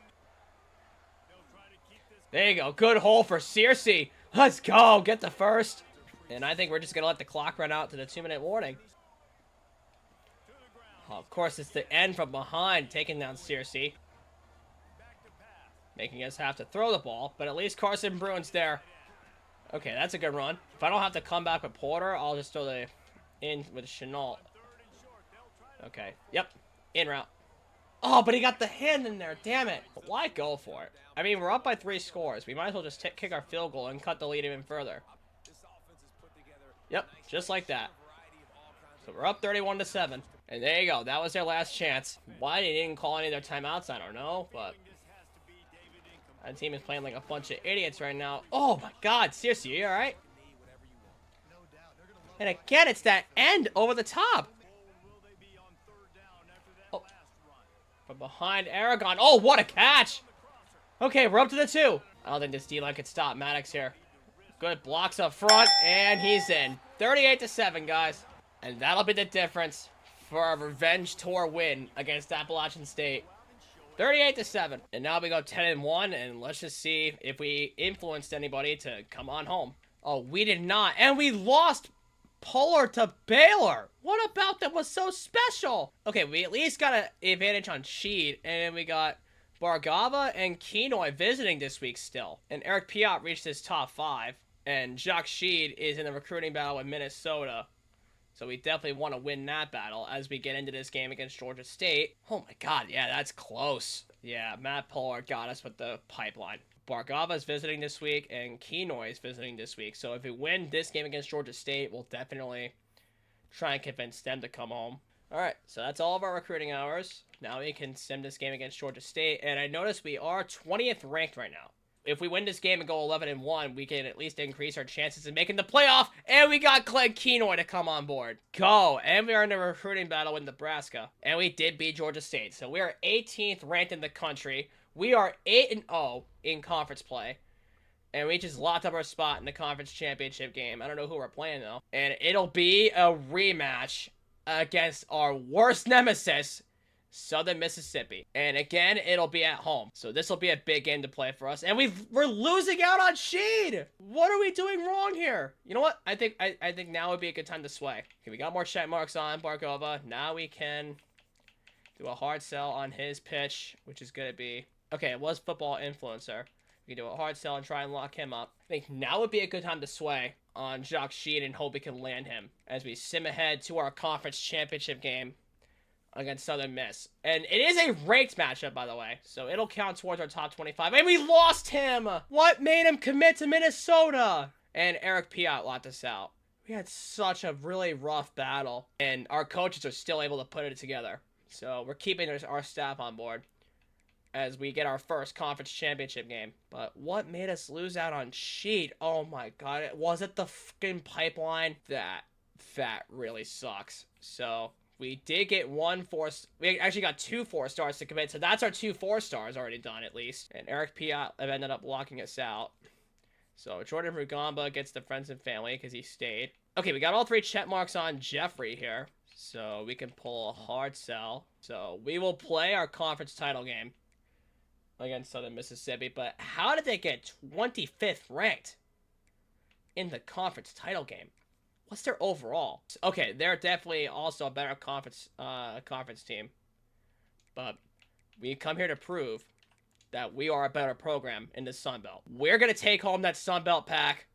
There you go. Good hole for Searcy. Let's go. Get the first. And I think we're just going to let the clock run out to the 2-minute warning. Oh, of course, it's the end from behind taking down Searcy. Making us have to throw the ball, but at least Carson Bruin's there. Okay, that's a good run. If I don't have to come back with Porter, I'll just throw the in with Chenault. Okay. Yep. In route. Oh, but he got the hand in there. Damn it. But why go for it? I mean, we're up by 3 scores. We might as well just kick our field goal and cut the lead even further. Yep, just like that. So we're up 31-7. And there you go. That was their last chance. Why they didn't call any of their timeouts, I don't know. But that team is playing like a bunch of idiots right now. Oh, my God. Seriously, you all right? And again, it's that end over the top. From behind Aragon. Oh, what a catch! Okay, we're up to the 2. I don't think this D-line could stop Maddox here. Good blocks up front, and he's in. 38-7, guys. And that'll be the difference for our revenge tour win against Appalachian State. 38-7. And now we go 10-1, and let's just see if we influenced anybody to come on home. Oh, we did not. And we lost Polar to Baylor. What about that was so special? Okay, we at least got an advantage on Sheed, and we got Bargava and Kenoy visiting this week still. And Eric Piot reached his top 5, and Jacques Sheed is in the recruiting battle with Minnesota. So we definitely want to win that battle as we get into this game against Georgia State. Oh my God, yeah, that's close. Yeah, Matt Pollard got us with the pipeline. Bargava is visiting this week, and Kenoy is visiting this week. So if we win this game against Georgia State, we'll definitely try and convince them to come home. All right, so that's all of our recruiting hours. Now we can sim this game against Georgia State, and I noticed we are 20th ranked right now. If we win this game and go 11-1, we can at least increase our chances of making the playoff. And we got Glenn Kenoy to come on board. Go. And we are in a recruiting battle with Nebraska. And we did beat Georgia State. So we are 18th ranked in the country. We are 8-0 in conference play. And we just locked up our spot in the conference championship game. I don't know who we're playing, though. And it'll be a rematch against our worst nemesis, Southern Mississippi. And again, it'll be at home. So this will be a big game to play for us. And we're losing out on Sheed. What are we doing wrong here? You know what? I think now would be a good time to sway. Okay, we got more check marks on Barkova. Now we can do a hard sell on his pitch, which is going to be... Okay, it was football influencer. We can do a hard sell and try and lock him up. I think now would be a good time to sway on Jacques Sheed and hope we can land him as we sim ahead to our conference championship game against Southern Miss. And it is a ranked matchup, by the way, so it'll count towards our top 25. And we lost him! What made him commit to Minnesota? And Eric Piot locked us out. We had such a really rough battle, and our coaches are still able to put it together. So we're keeping our staff on board as we get our first conference championship game. But what made us lose out on Sheed? Oh my god, was it the fucking pipeline? That really sucks. So we did get we actually got 2 4-stars to commit, so that's our 2 4-stars already done at least. And Eric Piot ended up locking us out. So Jordan Rugamba gets the friends and family because he stayed. Okay, we got all 3 check marks on Jeffrey here. So we can pull a hard sell. So we will play our conference title game against Southern Mississippi, but how did they get 25th ranked in the conference title game? What's their overall? Okay, they're definitely also a better conference team, but we come here to prove that we are a better program in the Sun Belt. We're gonna take home that Sun Belt pack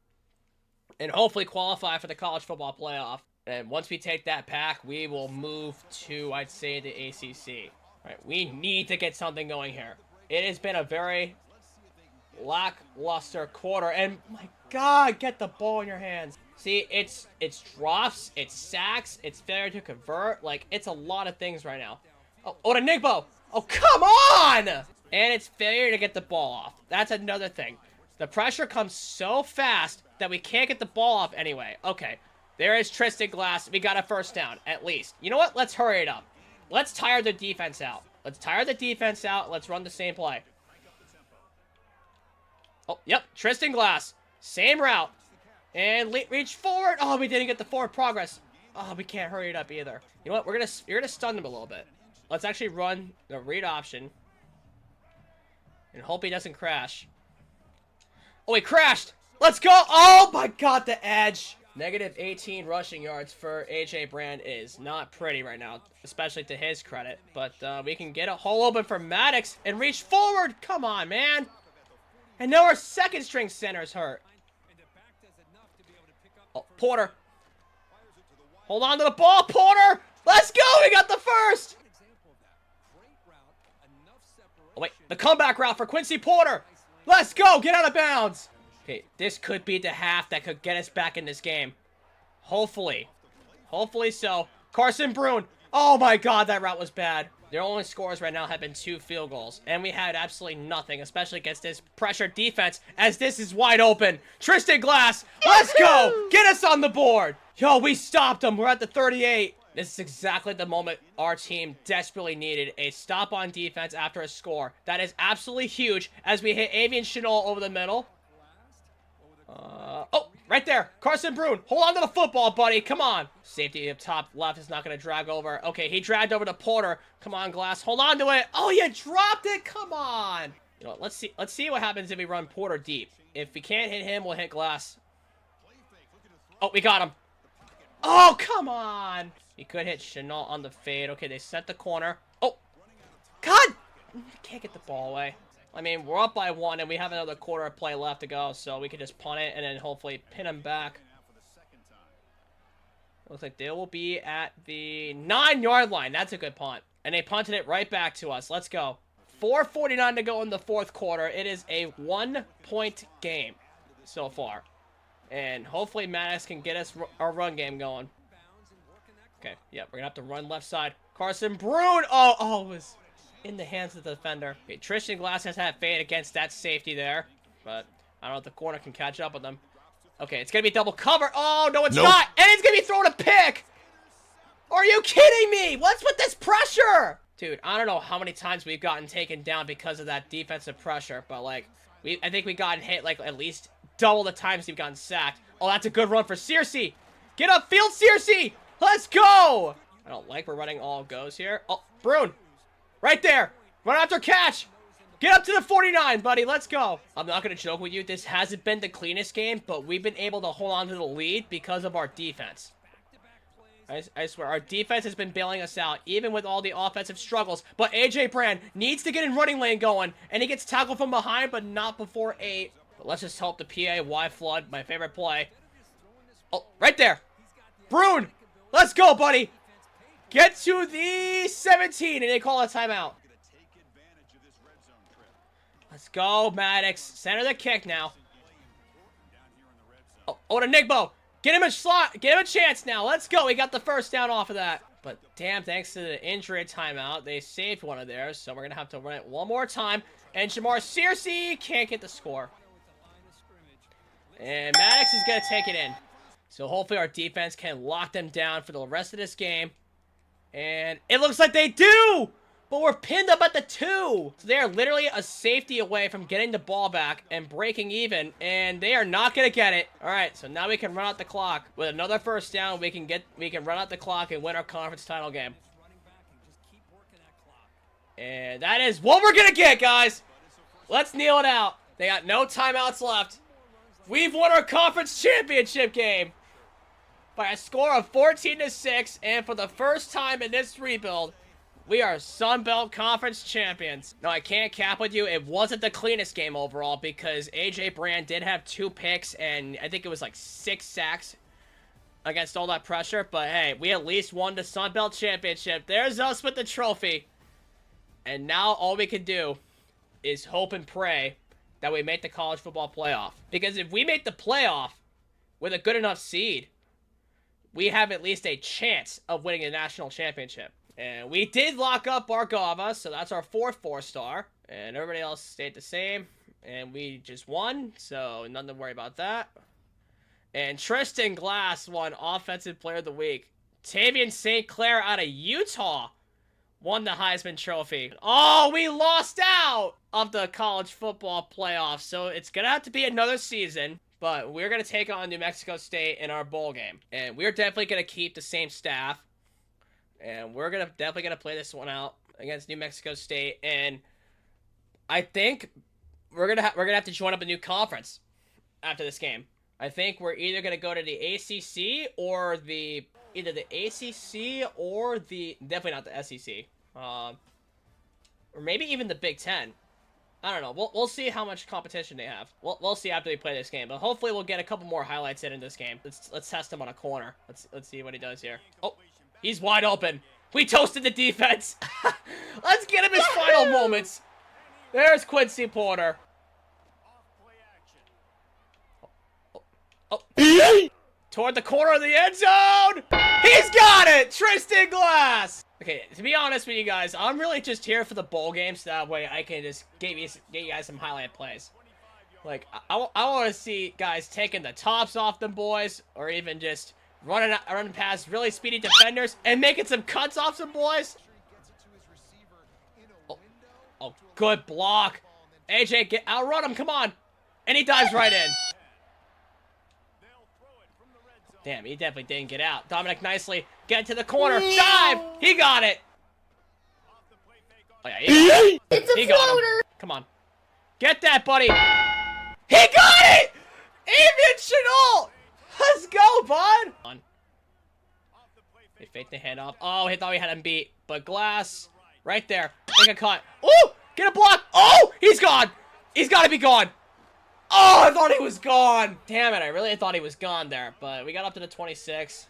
and hopefully qualify for the college football playoff. And once we take that pack, we will move to, I'd say, the ACC. All right, we need to get something going here. It has been a very lackluster quarter, and my god, get the ball in your hands. See, it's drops, it's sacks, it's failure to convert, like, it's a lot of things right now. Oh, Odenigbo! Oh, come on! And it's failure to get the ball off. That's another thing. The pressure comes so fast that we can't get the ball off anyway. Okay, there is Tristan Glass. We got a first down, at least. You know what? Let's hurry it up. Let's tire the defense out. Let's tire the defense out. Let's run the same play. Oh, yep. Tristan Glass. Same route. And reach forward. Oh, we didn't get the forward progress. Oh, we can't hurry it up either. You know what? You're gonna stun them a little bit. Let's actually run the read option. And hope he doesn't crash. Oh, he crashed. Let's go. Oh, my God, the edge. -18 rushing yards for A.J. Brand is not pretty right now, especially to his credit. But we can get a hole open for Maddox and reach forward. Come on, man. And now our second string center's hurt. Oh, Porter. Hold on to the ball, Porter. Let's go. We got the first. Oh, wait. The comeback route for Quincy Porter. Let's go. Get out of bounds. Okay, this could be the half that could get us back in this game. Hopefully. Hopefully so. Carson Brune. Oh my god, that route was bad. Their only scores right now have been 2 field goals. And we had absolutely nothing, especially against this pressure defense, as this is wide open. Tristan Glass, let's go! Get us on the board! Yo, we stopped them. We're at the 38. This is exactly the moment our team desperately needed. A stop on defense after a score. That is absolutely huge as we hit Avian Chenal over the middle. Oh, right there. Carson Brune. Hold on to the football, buddy. Come on. Safety up top left is not going to drag over. Okay, he dragged over to Porter. Come on, Glass. Hold on to it. Oh, you dropped it. Come on. You know what? Let's see what happens if we run Porter deep. If we can't hit him, we'll hit Glass. Oh, we got him. Oh, come on. He could hit Chenal on the fade. Okay, they set the corner. Oh, God. Can't get the ball away. I mean, we're up by 1, and we have another quarter of play left to go, so we can just punt it and then hopefully pin him back. Looks like they will be at the 9-yard line. That's a good punt. And they punted it right back to us. Let's go. 4:49 to go in the 4th quarter. It is a 1-point game so far. And hopefully Maddox can get us our run game going. Okay, yeah, we're going to have to run left side. Carson Brune! Oh, it was in the hands of the defender. Okay, Tristan Glass has had fade against that safety there. but I don't know if the corner can catch up with them. Okay, it's going to be double cover. Oh, no, it's Nope. not. And it's going to be thrown a pick. Are you kidding me? What's with this pressure? Dude, I don't know how many times we've gotten taken down because of that defensive pressure, but, like, I think we've gotten hit, like, at least double the times we've gotten sacked. Oh, that's a good run for Searcy. Get upfield, Searcy. Let's go. I don't like we're running all goes here. Oh, Brune. Right there. Run after catch. Get up to the 49, buddy. Let's go. I'm not going to joke with you. This hasn't been the cleanest game, but we've been able to hold on to the lead because of our defense. I swear, our defense has been bailing us out, even with all the offensive struggles. But A.J. Brand needs to get in running lane going, and he gets tackled from behind, but not before a... But let's just help the PA flood, my favorite play. Oh, right there. Brune, let's go, buddy. Get to the 17, and they call a timeout. Let's go, Maddox. Center the kick now. Oh, to Nigbo. Get him a slot. Get him a chance now. Let's go. We got the first down off of that. But damn, thanks to the injury timeout, they saved one of theirs. So we're going to have to run it one more time. And Jamar Searcy can't get the score. And Maddox is going to take it in. So hopefully our defense can lock them down for the rest of this game. And it looks like they do! But we're pinned up at the 2. So they are literally a safety away from getting the ball back and breaking even. And they are not going to get it. All right, so now we can run out the clock. With another first down, we can run out the clock and win our conference title game. And that is what we're going to get, guys. Let's kneel it out. They got no timeouts left. We've won our conference championship game by a score of 14-6. And for the first time in this rebuild, we are Sun Belt Conference champions. No, I can't cap with you. It wasn't the cleanest game overall because A.J. Brand did have 2 picks and I think it was like 6 sacks against all that pressure. But hey, we at least won the Sun Belt championship. There's us with the trophy. And now all we can do is hope and pray that we make the college football playoff. Because if we make the playoff with a good enough seed, we have at least a chance of winning a national championship. And we did lock up Bargava, so that's our 4th 4-star. And everybody else stayed the same. And we just won, so nothing to worry about that. And Tristan Glass won Offensive Player of the Week. Tavian St. Clair out of Utah won the Heisman Trophy. Oh, we lost out of the college football playoffs. So it's going to have to be another season. But we're going to take on New Mexico State in our bowl game. And we're definitely going to keep the same staff. And we're definitely gonna play this one out against New Mexico State, and I think we're gonna have to join up a new conference after this game. I think we're either gonna go to the ACC or either the ACC or definitely not the SEC, or maybe even the Big Ten. I don't know. We'll see how much competition they have. We'll see after we play this game, but hopefully we'll get a couple more highlights in this game. Let's test him on a corner. Let's see what he does here. Oh. He's wide open. We toasted the defense. Let's get him his final moments. There's Quincy Porter. Oh. Toward the corner of the end zone. He's got it. Tristan Glass. Okay, to be honest with you guys, I'm really just here for the bowl game so that way I can just get you guys some highlight plays. Like, I want to see guys taking the tops off them boys or even just running past really speedy defenders and making some cuts off some boys. Oh, good block. AJ, outrun him, come on. And he dives right in. Damn, he definitely didn't get out. Dominic nicely get to the corner. Dive! He got it. Oh, yeah, he got him. Come on. Get that, buddy. He got it! Avian Chenault! Let's go, bud! They faked the handoff. Oh, he thought we had him beat. But Glass, right there. Make a cut. Oh! Get a block! Oh! He's gone! He's got to be gone! Oh, I thought he was gone! Damn it, I really thought he was gone there. But we got up to the 26.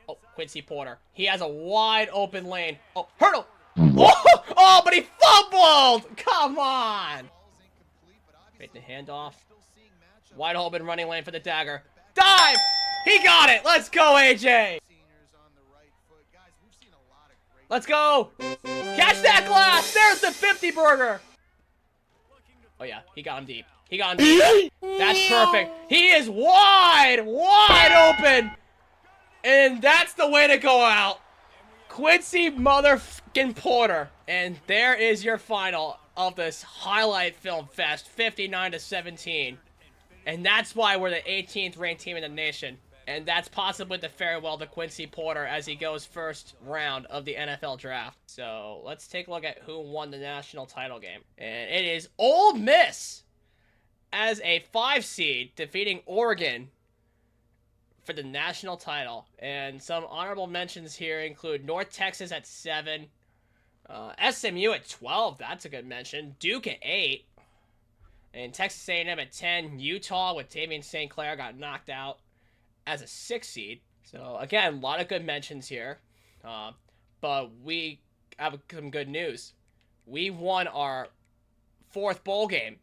Oh, Quincy Porter. He has a wide open lane. Oh, Myrtle! Oh, but he fumbled! Come on! Fake the handoff. Wide open running lane for the dagger. Dive! He got it! Let's go, AJ! Let's go! Catch that Glass! There's the 50 burger! Oh, yeah. He got him deep. He got him deep. That's perfect. He is wide open. And that's the way to go out. Quincy motherfucking Porter. And there is your final of this highlight film fest, 59-17. And that's why we're the 18th ranked team in the nation. And that's possibly the farewell to Quincy Porter as he goes first round of the NFL draft. So let's take a look at who won the national title game. And it is Ole Miss as a 5 seed defeating Oregon for the national title. And some honorable mentions here include North Texas at 7. SMU at 12. That's a good mention. Duke at 8. And Texas A&M at 10. Utah with Davian St. Clair got knocked out as a 6 seed. So, again, a lot of good mentions here. But we have some good news. We won our 4th bowl game.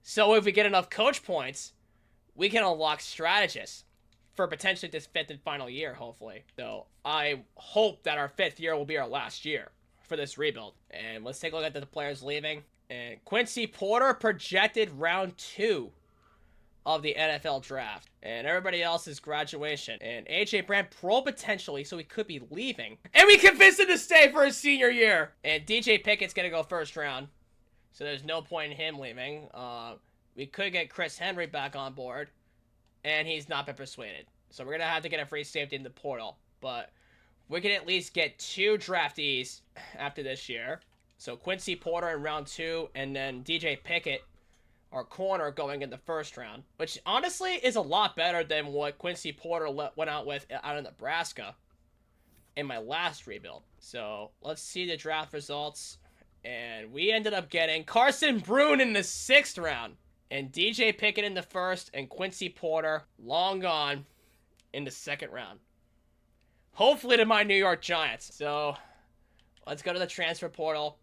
So if we get enough coach points, we can unlock strategists for potentially this 5th and final year, hopefully. So I hope that our 5th year will be our last year for this rebuild. And let's take a look at the players leaving. And Quincy Porter projected round 2 of the NFL draft. And everybody else is graduation. And AJ Brown pro potentially, so he could be leaving. And we convinced him to stay for his senior year. And DJ Pickett's going to go first round. So there's no point in him leaving. We could get Chris Henry back on board. And he's not been persuaded. So we're going to have to get a free safety in the portal. But we can at least get 2 draftees after this year. So Quincy Porter in round 2. And then DJ Pickett, our corner, going in the first round. Which honestly is a lot better than what Quincy Porter went out with out of Nebraska in my last rebuild. So let's see the draft results. And we ended up getting Carson Brune in the 6th round. And DJ Pickett in the 1st. And Quincy Porter, long gone, in the 2nd round. Hopefully to my New York Giants. So let's go to the transfer portal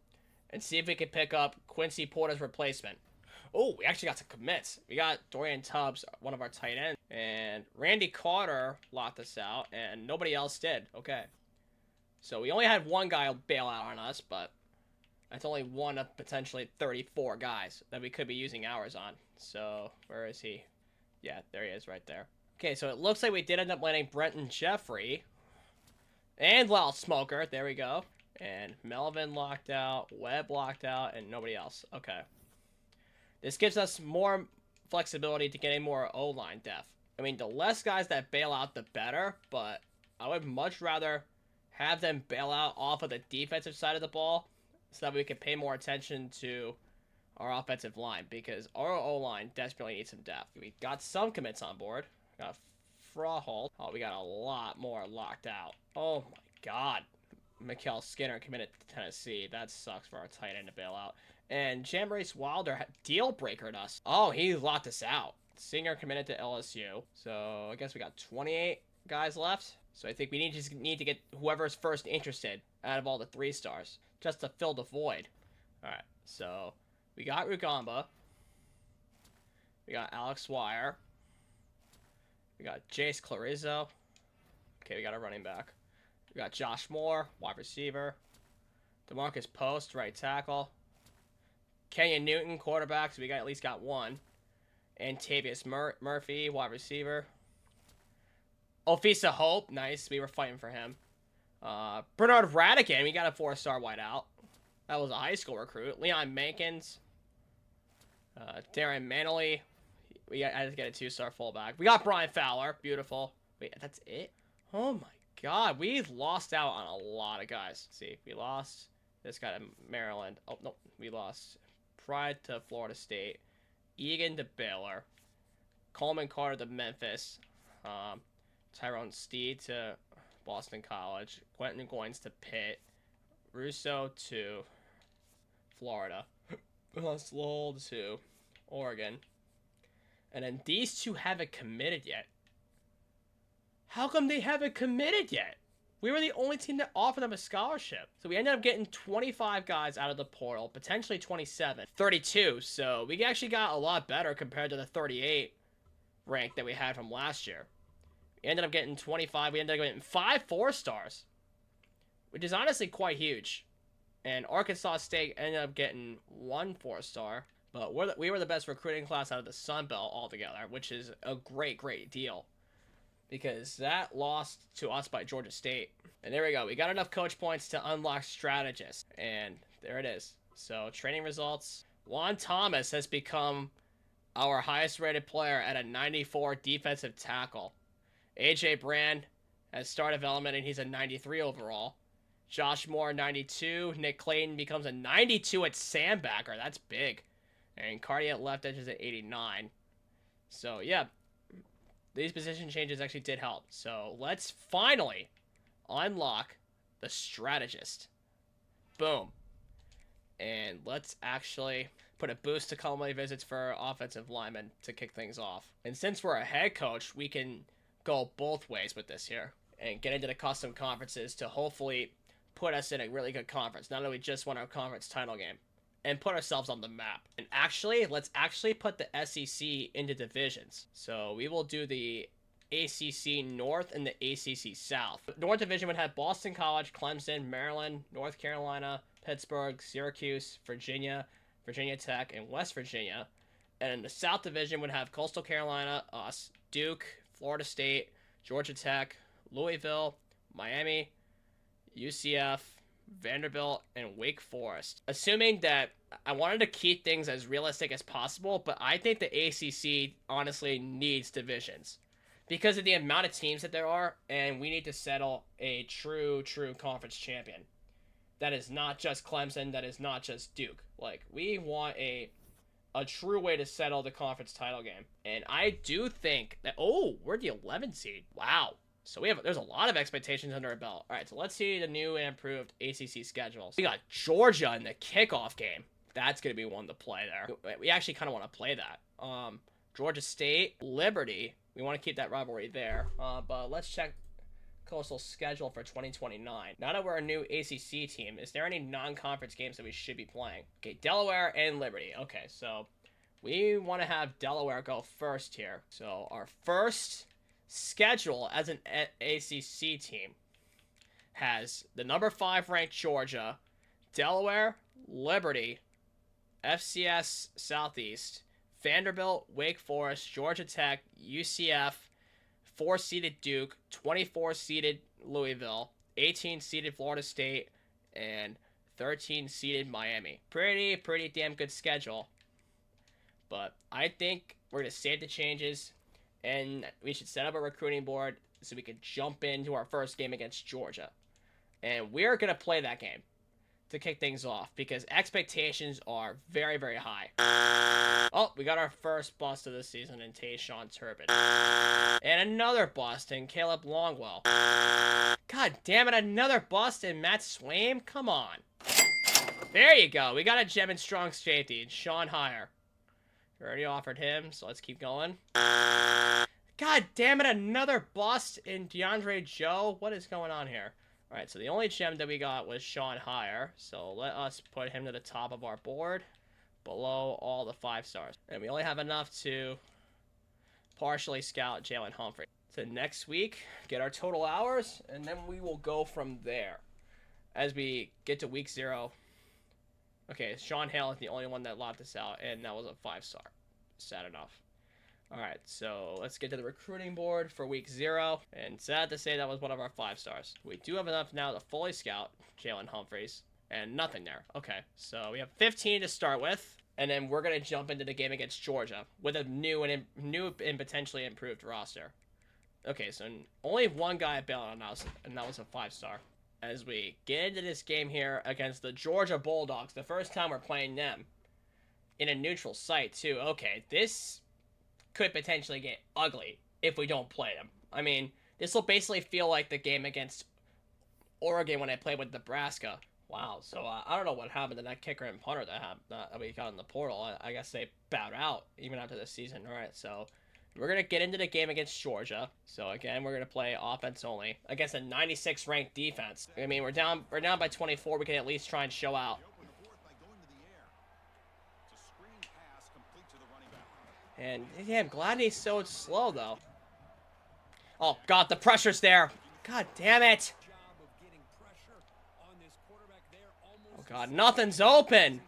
and see if we can pick up Quincy Porter's replacement. Oh, we actually got some commits. We got Dorian Tubbs, one of our tight ends. And Randy Carter locked us out. And nobody else did. Okay. So we only had one guy bail out on us, but that's only one of potentially 34 guys that we could be using hours on. So, where is he? Yeah, there he is right there. Okay, so it looks like we did end up landing Brenton Jeffrey. And Lyle Smoker, there we go. And Melvin locked out, Webb locked out, and nobody else. Okay. This gives us more flexibility to getting more O-line depth. I mean, the less guys that bail out, the better, but I would much rather have them bail out off of the defensive side of the ball so that we can pay more attention to our offensive line, because our O-line desperately needs some depth. We got some commits on board. We got Frawhold. Oh, we got a lot more locked out. Oh my god. Mikael Skinner committed to Tennessee. That sucks for our tight end to bail out. And Jambrace Wilder deal breakered us. Oh, he locked us out. Singer committed to LSU. So I guess we got 28 guys left. So I think we need to get whoever's first interested out of all the 3 stars, just to fill the void. Alright, so we got Rugamba. We got Alex Wire. We got Jace Clarizzo. Okay, we got a running back. We got Josh Moore, wide receiver. DeMarcus Post, right tackle. Kenyon Newton, quarterback, so we at least got one. And Tavius Murphy, wide receiver. Ofisa Hope, nice. We were fighting for him. Bernard Radigan, we got a 4-star wideout. That was a high school recruit. Leon Mankins. Darren Manley. I had to get a 2-star fullback. We got Brian Fowler. Beautiful. Wait, that's it? Oh my god. We've lost out on a lot of guys. Let's see. We lost this guy to Maryland. Oh, no. We lost Pride to Florida State. Egan to Baylor. Coleman Carter to Memphis. Tyrone Steed to Boston College. Quentin Goins to Pitt. Russo to Florida. Lost Lowell to Oregon. And then these 2 haven't committed yet. How come they haven't committed yet? We were the only team that offered them a scholarship. So we ended up getting 25 guys out of the portal, potentially 27. 32, so we actually got a lot better compared to the 38 rank that we had from last year. We ended up getting 25. We ended up getting 5 4-stars, which is honestly quite huge. And Arkansas State ended up getting 1 4-star. But we were the best recruiting class out of the Sun Belt altogether, which is a great deal. Because that lost to us by Georgia State. And there we go. We got enough coach points to unlock strategists. And there it is. So, training results. Juan Thomas has become our highest rated player at a 94 defensive tackle. AJ Brand has star development and he's a 93 overall. Josh Moore, 92. Nick Clayton becomes a 92 at Sandbacker. That's big. And Cardi at left edge is at 89. So, yeah. These position changes actually did help. So, let's finally unlock the strategist. Boom. And let's actually put a boost to culinary visits for offensive linemen to kick things off. And since we're a head coach, we can go both ways with this here. And get into the custom conferences to hopefully put us in a really good conference. Not only just won our conference title game. And put ourselves on the map. And actually, let's actually put the SEC into divisions. So we will do the ACC North and the ACC South. The North Division would have Boston College, Clemson, Maryland, North Carolina, Pittsburgh, Syracuse, Virginia, Virginia Tech, and West Virginia. And the South Division would have Coastal Carolina, us, Duke, Florida State, Georgia Tech, Louisville, Miami, UCF, Vanderbilt, and Wake Forest. Assuming that I wanted to keep things as realistic as possible, but I think the ACC honestly needs divisions because of the amount of teams that there are, and we need to settle a true conference champion. That is not just Clemson, that is not just Duke. Like, we want a true way to settle the conference title game. And I do think that, we're the 11th seed. Wow. So there's a lot of expectations under our belt. All right, so let's see the new and improved ACC schedules. We got Georgia in the kickoff game. That's going to be one to play there. We actually kind of want to play that. Georgia State, Liberty. We want to keep that rivalry there. But let's check Coastal's schedule for 2029. Now that we're a new ACC team, is there any non-conference games that we should be playing? Okay, Delaware and Liberty. Okay, so we want to have Delaware go first here. So our first schedule as an ACC team has the number 5 ranked Georgia, Delaware, Liberty, FCS Southeast, Vanderbilt, Wake Forest, Georgia Tech, UCF, 4-seeded Duke, 24-seeded Louisville, 18-seeded Florida State, and 13-seeded Miami. Pretty damn good schedule. But I think we're going to save the changes, and we should set up a recruiting board so we can jump into our first game against Georgia. And we're going to play that game to kick things off because expectations are very high. Oh, we got our first bust of the season in Tayshawn Turpin. And another bust in Caleb Longwell. God damn it, another bust in Matt Swaim? Come on. There you go. We got a gem and strong safety, Sean Heyer. We already offered him, so let's keep going. God damn it, another bust in DeAndre Joe. What is going on here? All right, so the only gem that we got was Sean Heyer. So let us put him to the top of our board, below all the 5 stars. And we only have enough to partially scout Jalen Humphrey. So next week, get our total hours, and then we will go from there. As we get to week 0. Okay, Sean Hale is the only one that locked us out, and that was a 5-star. Sad enough. Alright, so let's get to the recruiting board for week 0. And sad to say that was one of our 5 stars. We do have enough now to fully scout Jalen Humphreys. And nothing there. Okay, so we have 15 to start with. And then we're going to jump into the game against Georgia with a new and potentially improved roster. Okay, so only one guy bailed on us, and that was a 5-star. As we get into this game here against the Georgia Bulldogs, the first time we're playing them in a neutral site too. Okay, this could potentially get ugly if we don't play them. I mean, this will basically feel like the game against Oregon when I played with Nebraska. Wow, so I don't know what happened to that kicker and punter that we got in the portal. I guess they bowed out even after this season. All right, so we're going to get into the game against Georgia. So again, we're going to play offense only against a 96 ranked defense. I mean, we're down by 24. We can at least try and show out. And damn, Gladney's so slow though. Oh God, the pressure's there. God damn it. Oh God, nothing's open.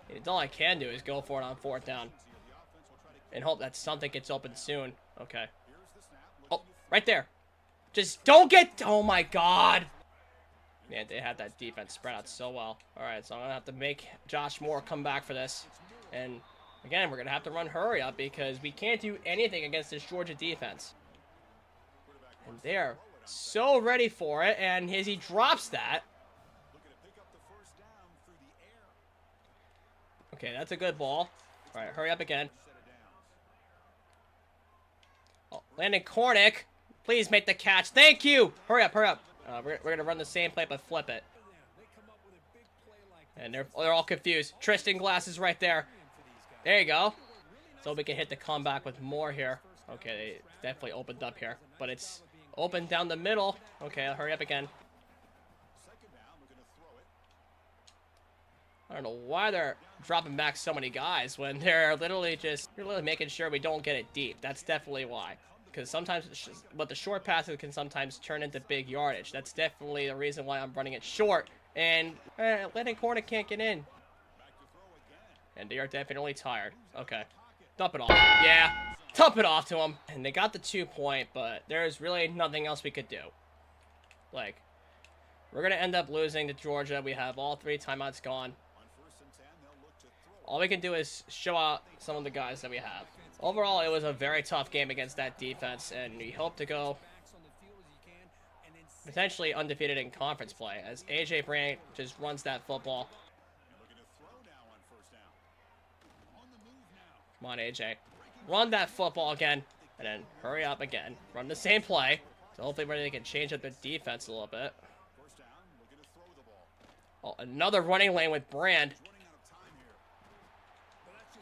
It's all I can do is go for it on 4th down. And hope that something gets open soon. Okay. Oh, right there. Just don't get... Oh, my God. Man, they had that defense spread out so well. All right, so I'm going to have to make Josh Moore come back for this. And, again, we're going to have to run hurry up because we can't do anything against this Georgia defense. And they're so ready for it. And as he drops that... Okay, that's a good ball. All right, hurry up again. Oh, Landon Cornick, please make the catch. Thank you. Hurry up, hurry up. We're going to run the same play, but flip it. And they're all confused. Tristan Glass is right there. There you go. So we can hit the comeback with more here. Okay, they definitely opened up here. But it's open down the middle. Okay, I'll hurry up again. I don't know why they're dropping back so many guys when they're literally making sure we don't get it deep. That's definitely why. Because sometimes, but the short passes can sometimes turn into big yardage. That's definitely the reason why I'm running it short. And Landon Cornick can't get in. And they are definitely tired. Okay. Dump it off. Yeah. Dump it off to them. And they got the 2-point, but there's really nothing else we could do. Like, we're going to end up losing to Georgia. We have all 3 timeouts gone. All we can do is show out some of the guys that we have. Overall, it was a very tough game against that defense, and we hope to go potentially undefeated in conference play as A.J. Brandt just runs that football. Come on, A.J. Run that football again, and then hurry up again. Run the same play. So hopefully they can change up their defense a little bit. Oh, another running lane with Brand.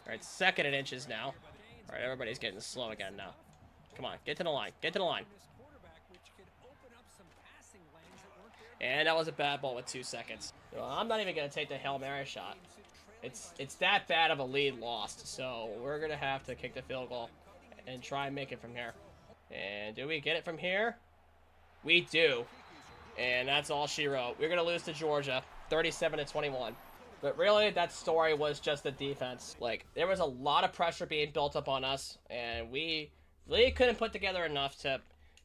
All right, 2nd and inches now. All right, everybody's getting slow again now. Come on, get to the line. Get to the line. And that was a bad ball with 2 seconds. Well, I'm not even going to take the Hail Mary shot. It's that bad of a lead lost. So we're going to have to kick the field goal and try and make it from here. And do we get it from here? We do. And that's all she wrote. We're going to lose to Georgia, 37-21. But really, that story was just the defense. Like, there was a lot of pressure being built up on us, and we really couldn't put together enough to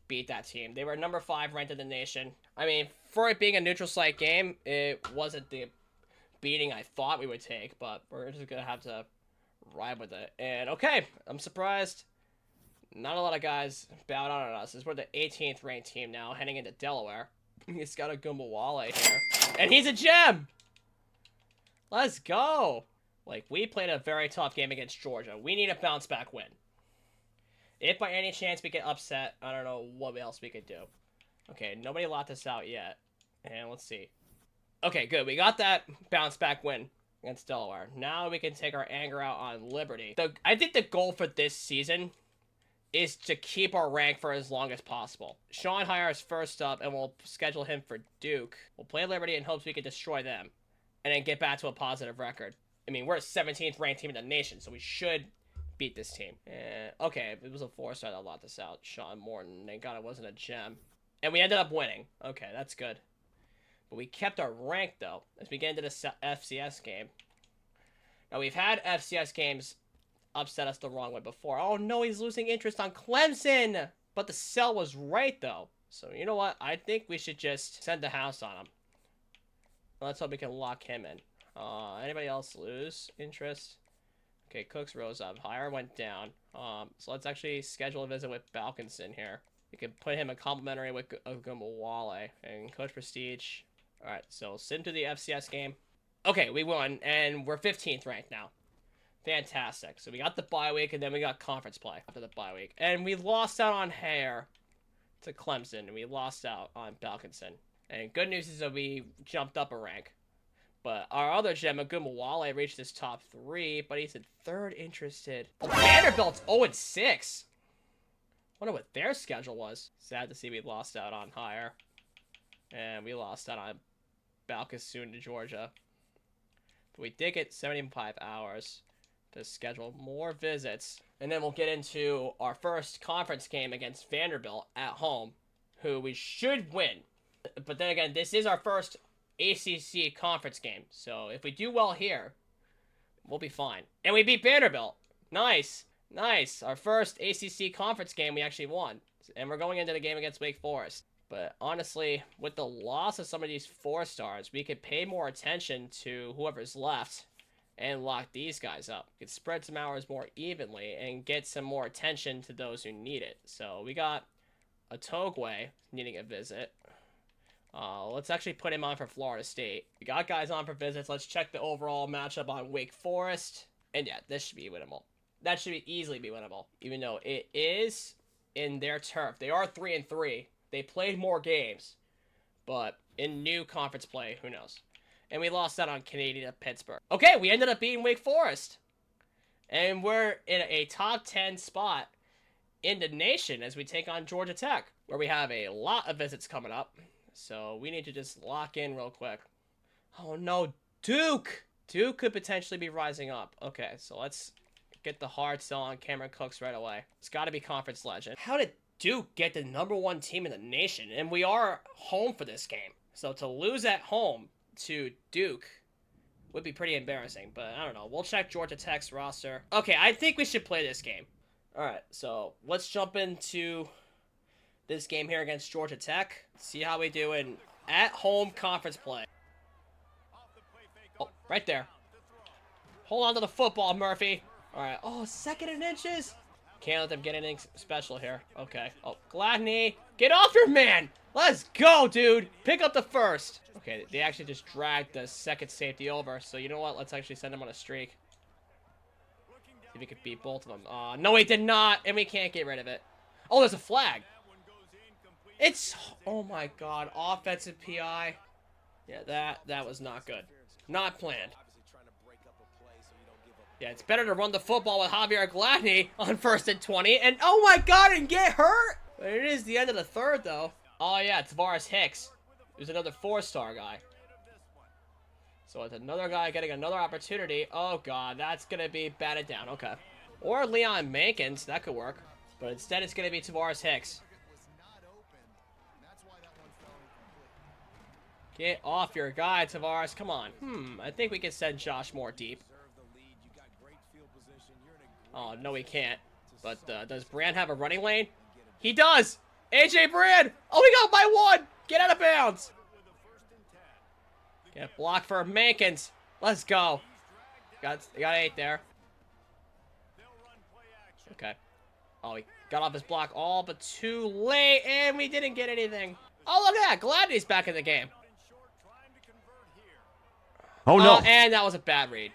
beat that team. They were number 5 ranked in the nation. I mean, for it being a neutral site game, it wasn't the beating I thought we would take, but we're just going to have to ride with it. And, okay, I'm surprised not a lot of guys bowed out on us. We're the 18th ranked team now, heading into Delaware. He's got a Gumbawale here. And he's a gem! Let's go. Like, we played a very tough game against Georgia. We need a bounce back win. If by any chance we get upset, I don't know what else we could do. Okay, nobody locked us out yet. And let's see. Okay, good. We got that bounce back win against Delaware. Now we can take our anger out on Liberty. I think the goal for this season is to keep our rank for as long as possible. Sean Hire is first up, and we'll schedule him for Duke. We'll play Liberty in hopes we can destroy them. And then get back to a positive record. I mean, we're a 17th ranked team in the nation, so we should beat this team. Okay, it was a 4-star that locked us out. Sean Morton. Thank God it wasn't a gem. And we ended up winning. Okay, that's good. But we kept our rank, though, as we get into the FCS game. Now, we've had FCS games upset us the wrong way before. Oh, no, he's losing interest on Clemson. But the sell was right, though. So, you know what? I think we should just send the house on him. Let's hope we can lock him in. Anybody else lose interest? Okay, Cooks rose up. Hire went down. So let's actually schedule a visit with Balkinson here. We can put him a complimentary with Gumbawale and Coach Prestige. All right, so send to the FCS game. Okay, we won, and we're 15th ranked now. Fantastic. So we got the bye week, and then we got conference play after the bye week. And we lost out on Hare to Clemson, and we lost out on Balkinson. And good news is that we jumped up a rank. But our other gem, Gumbawale, reached his top 3, but he's in 3rd interested. Oh, Vanderbilt's 0-6. Wonder what their schedule was. Sad to see we lost out on Hire. And we lost out on Balkinson to Georgia. But we did get 75 hours to schedule more visits. And then we'll get into our first conference game against Vanderbilt at home, who we should win. But then again, this is our first ACC conference game. So if we do well here, We'll be fine. And we beat Vanderbilt. Nice. Nice. Our first ACC conference game we actually won. And we're going into the game against Wake Forest. But honestly, with the loss of some of these 4-stars, we could pay more attention to whoever's left and lock these guys up. We could spread some hours more evenly and get some more attention to those who need it. So we got a Togway needing a visit. Let's actually put him on for Florida State. We got guys on for visits. Let's check the overall matchup on Wake Forest. And yeah, this should be winnable. That should easily be winnable. Even though it is in their turf. They are 3-3. They played more games. But in new conference play, who knows? And we lost that on Canadian at Pittsburgh. Okay, we ended up beating Wake Forest. And we're in a top 10 spot in the nation as we take on Georgia Tech, where we have a lot of visits coming up. So we need to just lock in real quick. Oh no, Duke! Duke could potentially be rising up. Okay, so let's get the hard sell on Cameron Cooks right away. It's got to be conference legend. How did Duke get the #1 team in the nation? And we are home for this game. So to lose at home to Duke would be pretty embarrassing. But I don't know. We'll check Georgia Tech's roster. Okay, I think we should play this game. Alright, so let's jump into this game here against Georgia Tech. See how we do in at-home conference play. Oh, right there. Hold on to the football, Murphy. Alright. Oh, 2nd and inches. Can't let them get anything special here. Okay. Oh, Gladney. Get off your man. Let's go, dude. Pick up the first. Okay, they actually just dragged the second safety over. So you know what? Let's actually send him on a streak. See if we could beat both of them. No, he did not. And we can't get rid of it. Oh, there's a flag. It's, oh my god, offensive PI. Yeah, that was not good. Not planned. Yeah, it's better to run the football with Javier Gladney on 1st and 20. And, oh my god, and get hurt! But it is the end of the 3rd, though. Oh yeah, Tavares Hicks. There's another 4-star guy. So it's another guy getting another opportunity. Oh god, that's going to be batted down. Okay. Or Leon Mankins, that could work. But instead it's going to be Tavares Hicks. Get off your guy, Tavares. Come on. I think we can send Josh Moore deep. Oh, no, he can't. But does Brand have a running lane? He does! AJ Brand! Oh, he got by 1! Get out of bounds! Get blocked for Mankins. Let's go. Got 8 there. Okay. Oh, he got off his block all but too late, and we didn't get anything. Oh, look at that. Gladney's back in the game. Oh, no. And that was a bad read.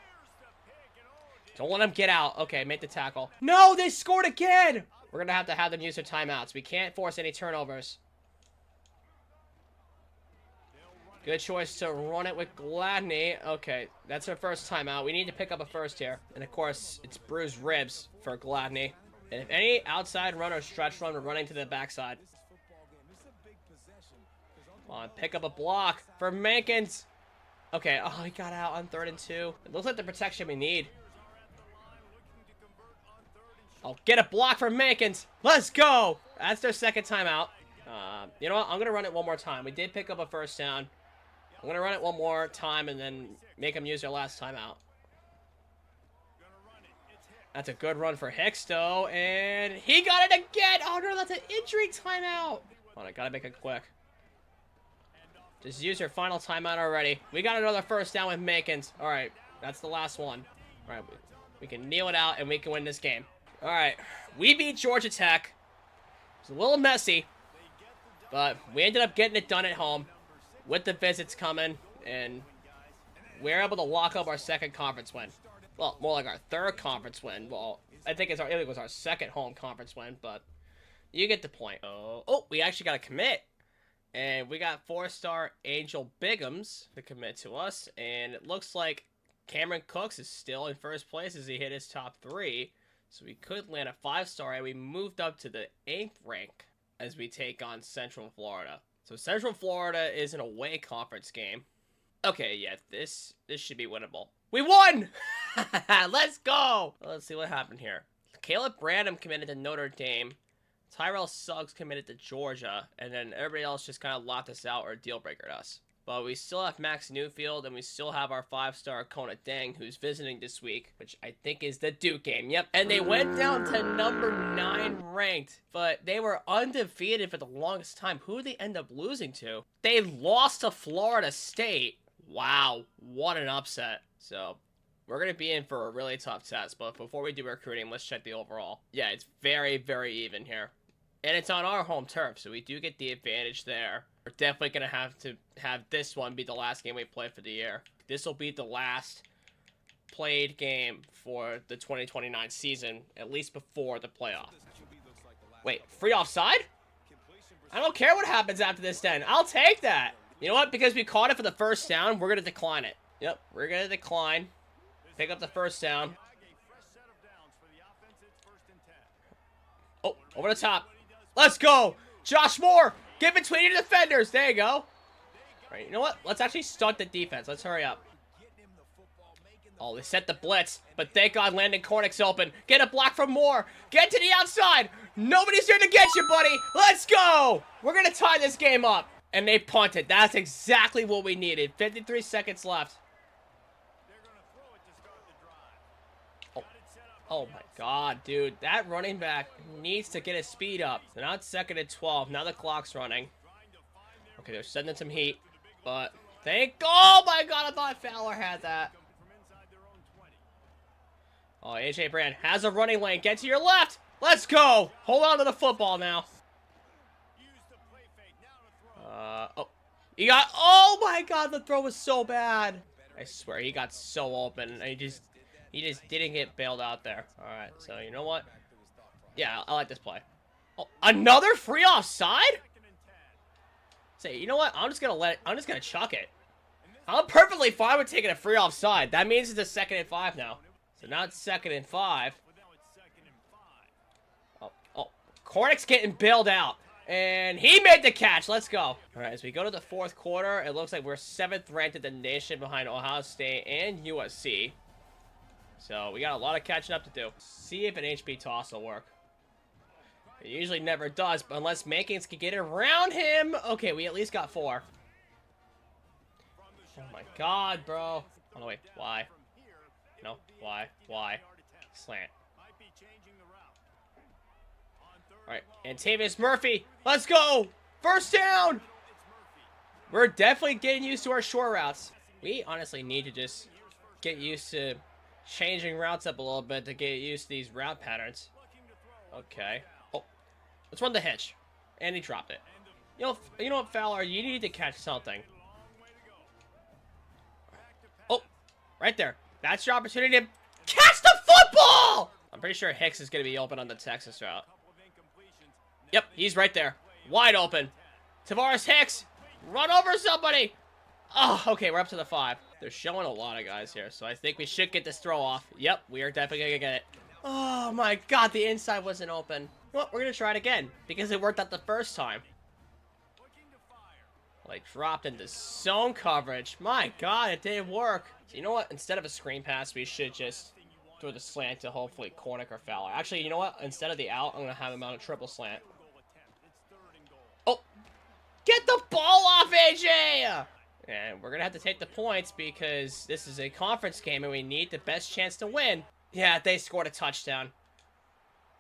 Don't let him get out. Okay, make the tackle. No, they scored again! We're going to have them use their timeouts. We can't force any turnovers. Good choice to run it with Gladney. Okay, that's our first timeout. We need to pick up a first here. And, of course, it's bruised ribs for Gladney. And if any outside run or stretch run, we're running to the backside. Come on, pick up a block for Mankins. Okay, oh, he got out on 3rd and 2. It looks like the protection we need. Oh, get a block for Mankins. Let's go. That's their 2nd timeout. You know what? I'm going to run it one more time. We did pick up a first down. I'm going to run it one more time and then make them use their last timeout. That's a good run for Hicks, though. And he got it again. Oh, no, that's an injury timeout. Hold on, I got to make it quick. Just use your final timeout already. We got another first down with Mankins. All right, that's the last one. All right, we can kneel it out and we can win this game. All right, we beat Georgia Tech. It's a little messy, but we ended up getting it done at home with the visits coming, and we're able to lock up our 2nd conference win. Well, more like our 3rd conference win. Well, I think it was our 2nd home conference win, but you get the point. Oh, we actually got a commit. And we got 4-star Angel Biggums to commit to us. And it looks like Cameron Cooks is still in 1st place as he hit his top 3. So we could land a 5-star, and we moved up to the 8th rank as we take on Central Florida. So Central Florida is an away conference game. Okay, yeah, this should be winnable. We won! Let's go! Let's see what happened here. Caleb Branham committed to Notre Dame. Tyrell Suggs committed to Georgia, and then everybody else just kind of locked us out or deal breakered us. But we still have Max Newfield, and we still have our 5-star Kona Deng, who's visiting this week, which I think is the Duke game. Yep. And they went down to number 9 ranked, but they were undefeated for the longest time. Who did they end up losing to? They lost to Florida State. Wow. What an upset. So we're going to be in for a really tough test. But before we do recruiting, let's check the overall. Yeah, it's very, very even here. And it's on our home turf, so we do get the advantage there. We're definitely going to have this one be the last game we play for the year. This will be the last played game for the 2029 season, at least before the playoff. Wait, free offside? I don't care what happens after this then. I'll take that. You know what? Because we caught it for the first down, we're going to decline it. Yep, we're going to decline. Pick up the first down. Oh, over the top. Let's go. Josh Moore. Get between the defenders. There you go. All right, you know what? Let's actually stunt the defense. Let's hurry up. Oh, they set the blitz. But thank God Landon Cornick's open. Get a block from Moore. Get to the outside. Nobody's there to get you, buddy. Let's go. We're going to tie this game up. And they punted. That's exactly what we needed. 53 seconds left. Oh my God, dude. That running back needs to get his speed up. So now it's 2nd and 12. Now the clock's running. Okay, they're sending some heat. But oh my God, I thought Fowler had that. Oh, AJ Brand has a running lane. Get to your left. Let's go. Hold on to the football now. Oh my God, the throw was so bad. I swear, he got so open. He just didn't get bailed out there. All right, so you know what? Yeah, I like this play. Oh, another free offside? Say, you know what? I'm just gonna chuck it. I'm perfectly fine with taking a free offside. That means it's a 2nd and 5 now. So now it's 2nd and 5. Oh, Cornick's getting bailed out. And he made the catch. Let's go. All right, as we go to the 4th quarter, it looks like we're 7th ranked in the nation behind Ohio State and USC. So we got a lot of catching up to do. See if an HB toss will work. It usually never does, but unless Mankins can get it around him. Okay, we at least got 4. Oh my God, bro. Oh, no, wait. Why? No, why? Slant. All right, Antavius Murphy. Let's go. First down. We're definitely getting used to our short routes. We honestly need to just get used to changing routes up a little bit to get used to these route patterns. Okay. Oh, let's run the hitch. And he dropped it. You know what, Fowler? You need to catch something. Oh, right there. That's your opportunity to catch the football! I'm pretty sure Hicks is going to be open on the Texas route. Yep, he's right there. Wide open. Tavares Hicks. Run over somebody. Oh, okay, we're up to the 5. They're showing a lot of guys here, so I think we should get this throw off. Yep, we are definitely going to get it. Oh, my God, the inside wasn't open. Well, we're going to try it again, because it worked out the first time. Like, dropped into zone coverage. My God, it didn't work. So, you know what? Instead of a screen pass, we should just throw the slant to hopefully Cornick or Fowler. Actually, you know what? Instead of the out, I'm going to have him on a triple slant. Oh, get the ball off, AJ! And we're going to have to take the points because this is a conference game and we need the best chance to win. Yeah, they scored a touchdown.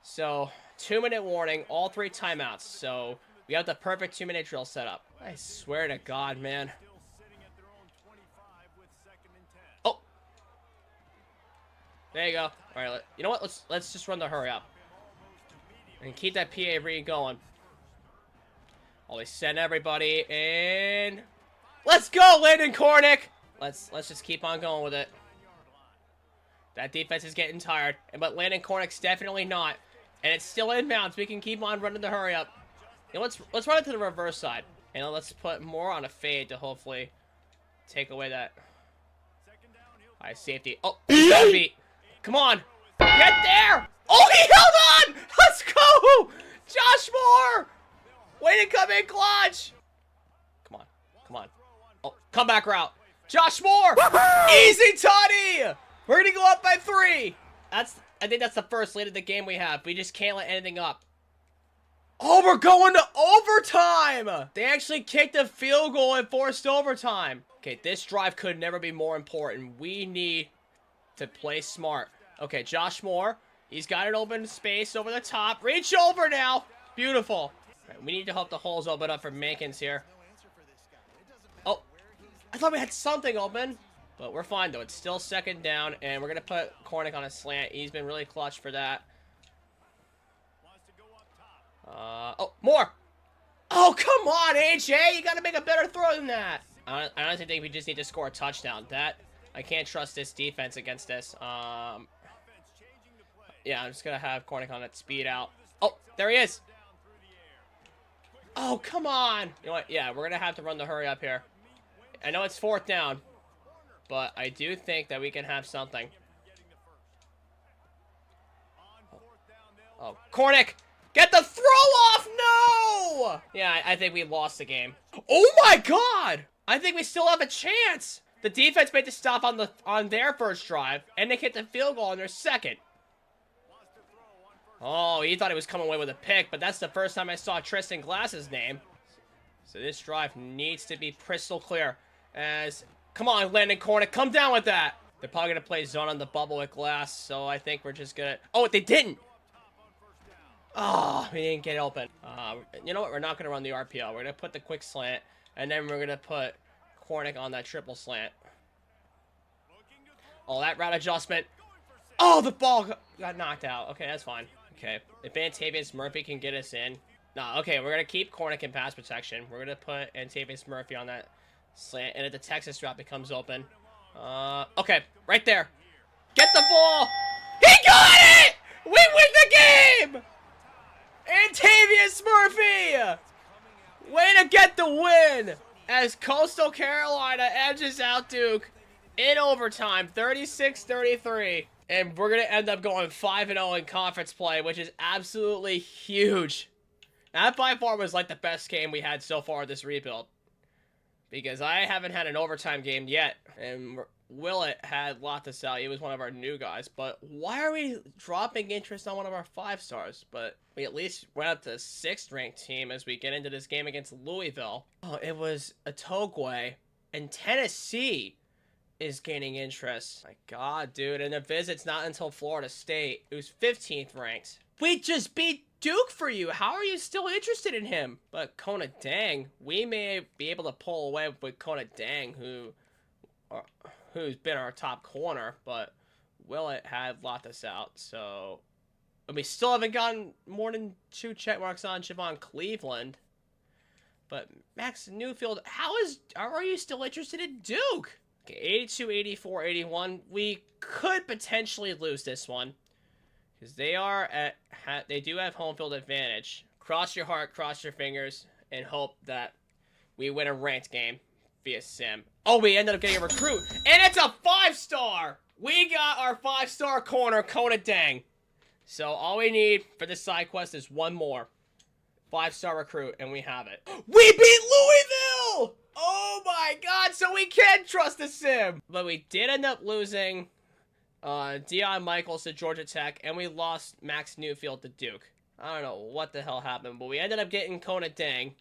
So, 2-minute warning, all 3 timeouts. So, we have the perfect 2-minute drill set up. I swear to God, man. Oh. There you go. All right, you know what? Let's just run the hurry up. And keep that PA read going. Always send everybody in. Let's go, Landon Cornick. Let's just keep on going with it. That defense is getting tired, but Landon Cornick's definitely not. And it's still inbounds. We can keep on running the hurry up. You know, let's run it to the reverse side. And let's put more on a fade to hopefully take away that high safety. Oh, he's got beat. Come on. Get there. Oh, he held on. Let's go. Josh Moore. Way to come in clutch. Come on. Come on. Oh, comeback route. Josh Moore. Easy tutty. We're going to go up by 3. I think that's the first lead of the game we have. We just can't let anything up. Oh, we're going to overtime! They actually kicked a field goal and forced overtime. Okay, this drive could never be more important. We need to play smart. Okay, Josh Moore. He's got an open space over the top. Reach over now. Beautiful. Right, we need to hope the holes open up for Mankins here. Oh, I thought we had something open. But we're fine, though. It's still second down, and we're going to put Cornick on a slant. He's been really clutch for that. Oh, more. Oh, come on, AJ. You got to make a better throw than that. I honestly think we just need to score a touchdown. I can't trust this defense against this. Yeah, I'm just going to have Cornick on that speed out. Oh, there he is. Oh, come on. You know what? Yeah, we're going to have to run the hurry up here. I know it's fourth down, but I do think that we can have something. Oh, Cornick. Get the throw off! No! Yeah, I think we lost the game. Oh my god! I think we still have a chance. The defense made the stop on their first drive, and they hit the field goal on their second. Oh, he thought he was coming away with a pick, but that's the first time I saw Tristan Glass's name. So this drive needs to be crystal clear. Come on, Landon Cornick, come down with that. They're probably gonna play zone on the bubble with Glass, so I think we're just gonna. Oh, they didn't. Oh, we didn't get open. You know what? We're not going to run the RPO. We're going to put the quick slant, and then we're going to put Cornick on that triple slant. Oh, that route adjustment. Oh, the ball got knocked out. Okay, that's fine. Okay, if Antavius Murphy can get us in. No, okay, we're going to keep Cornick in pass protection. We're going to put Antavius Murphy on that slant, and if the Texas route becomes open. Okay, right there. Get the ball. He got it! We win the game! Antavius Murphy! Way to get the win! As Coastal Carolina edges out Duke in overtime, 36-33. And we're going to end up going 5-0 in conference play, which is absolutely huge. That by far was like the best game we had so far this rebuild. Because I haven't had an overtime game yet. And Willett had Latasal. He was one of our new guys. But why are we dropping interest on one of our 5-stars? But we at least went up to 6th ranked team as we get into this game against Louisville. Oh, it was Otogwe. And Tennessee is gaining interest. My God, dude. And the visit's not until Florida State, who's 15th ranked. We just beat Duke for you. How are you still interested in him? But Kona Dang, we may be able to pull away with Kona Dang, who's been our top corner, but Willett had Latas out, so. And we still haven't gotten more than 2 check marks on Javon Cleveland. But Max Newfield, are you still interested in Duke? Okay, 82, 84, 81. We could potentially lose this one. Because they do have home field advantage. Cross your heart, cross your fingers, and hope that we win a ranked game via sim. Oh, we ended up getting a recruit, and it's a 5-star! We got our 5-star corner, Kona Dang. So all we need for this side quest is one more 5-star recruit, and we have it. We beat Louisville! Oh my God, so we can trust the sim! But we did end up losing Deion Michaels to Georgia Tech, and we lost Max Newfield to Duke. I don't know what the hell happened, but we ended up getting Kona Dang,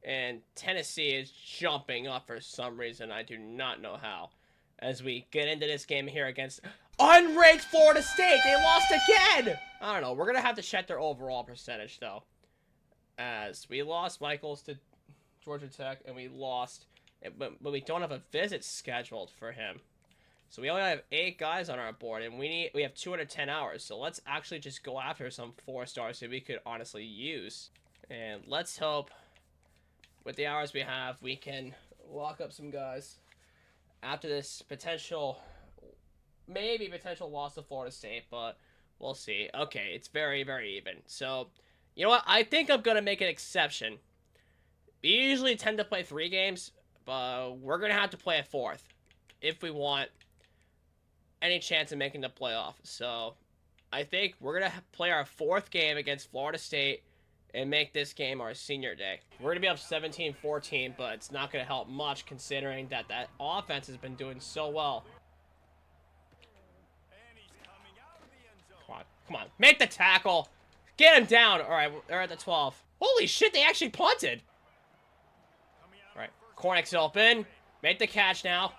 and Tennessee is jumping up for some reason. I do not know how. As we get into this game here against unranked Florida State, they lost again! I don't know, we're going to have to check their overall percentage, though. As we lost Michaels to Georgia Tech, and we lost, but we don't have a visit scheduled for him. So we only have 8 guys on our board, and we have 210 hours. So let's actually just go after some 4-stars that we could honestly use. And let's hope with the hours we have, we can lock up some guys after this potential loss to Florida State, but we'll see. Okay, it's very, very even. So, you know what? I think I'm going to make an exception. We usually tend to play 3 games, but we're going to have to play a 4th if we want any chance of making the playoff. So I think we're going to play our 4th game against Florida State and make this game our senior day. We're going to be up 17-14, but it's not going to help much considering that offense has been doing so well. Come on. Make the tackle. Get him down. All right, they're at the 12. Holy shit, they actually punted. All right, Cornick's open. Make the catch now.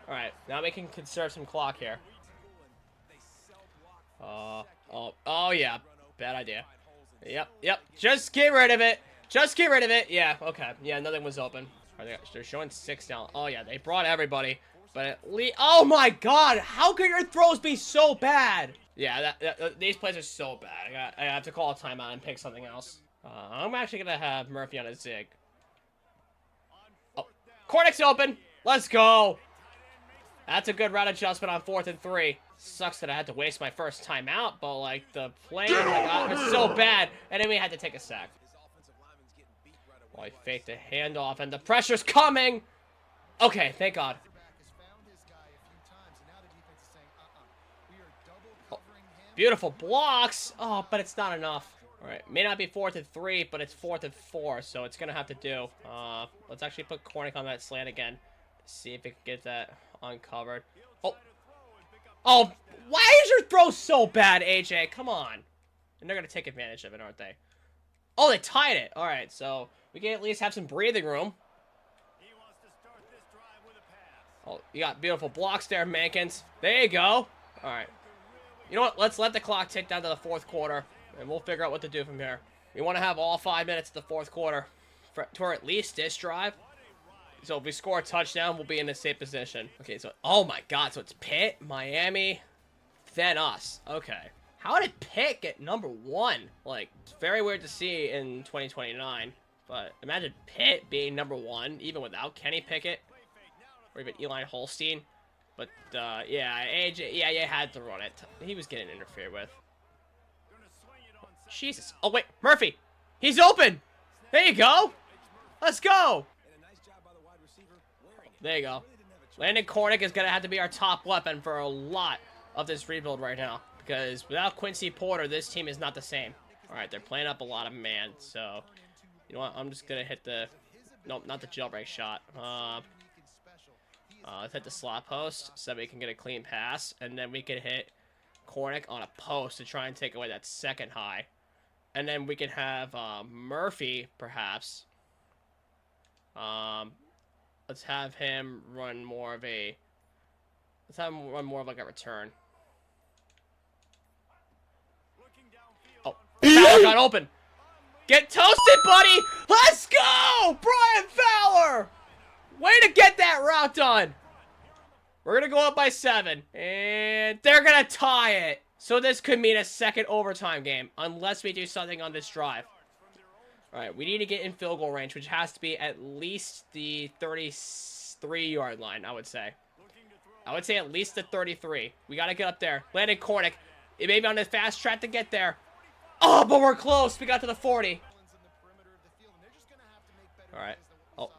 All right, now we can conserve some clock here. Oh yeah, bad idea. Yep. Just get rid of it. Just get rid of it. Yeah, okay. Yeah, nothing was open. They're showing 6 now. Oh yeah, they brought everybody. But at least, oh my god, how could your throws be so bad? Yeah, these plays are so bad. I have to call a timeout and pick something else. I'm actually gonna have Murphy on a zig. Oh, Cornick's open. Let's go. That's a good route adjustment on 4th and 3. Sucks that I had to waste my first timeout, but like the play was so bad, and then we had to take a sack. Well, I faked a handoff, and the pressure's coming. Okay, thank God. Oh, beautiful blocks. Oh, but it's not enough. All right, may not be 4th and 3, but it's 4th and 4, so it's gonna have to do. Let's actually put Cornick on that slant again. See if we can get that uncovered. Oh, why is your throw so bad, AJ? Come on. And they're going to take advantage of it, aren't they? Oh, they tied it. All right, so we can at least have some breathing room. Oh, you got beautiful blocks there, Mankins. There you go. All right. You know what? Let's let the clock tick down to the 4th quarter, and we'll figure out what to do from here. We want to have all 5 minutes of the 4th quarter for at least this drive. So if we score a touchdown, we'll be in a safe position. Okay, so, oh my god, so it's Pitt, Miami, then us. Okay. How did Pitt get number 1? Like, it's very weird to see in 2029. But imagine Pitt being number 1, even without Kenny Pickett. Or even Eli Holstein. But, yeah, AJ, yeah, you had to run it. He was getting interfered with. Jesus. Oh, wait, Murphy. He's open. There you go. Let's go. There you go. Landon Cornick is going to have to be our top weapon for a lot of this rebuild right now. Because without Quincy Porter, this team is not the same. Alright, they're playing up a lot of man. So, you know what? I'm just going to hit the... Nope, not the jailbreak shot. Let's hit the slot post so that we can get a clean pass. And then we can hit Cornick on a post to try and take away that second high. And then we can have Murphy, perhaps. Let's have him run more of a... Let's have him run more of like a return. Oh, Fowler got open. Get toasted, buddy! Let's go! Brian Fowler! Way to get that route done! We're gonna go up by 7. And they're gonna tie it. So this could mean a second overtime game. Unless we do something on this drive. Alright, we need to get in field goal range, which has to be at least the 33-yard line, I would say. I would say at least the 33. We got to get up there. Landon Cornick. It may be on the fast track to get there. Oh, but we're close. We got to the 40. Alright. Oh.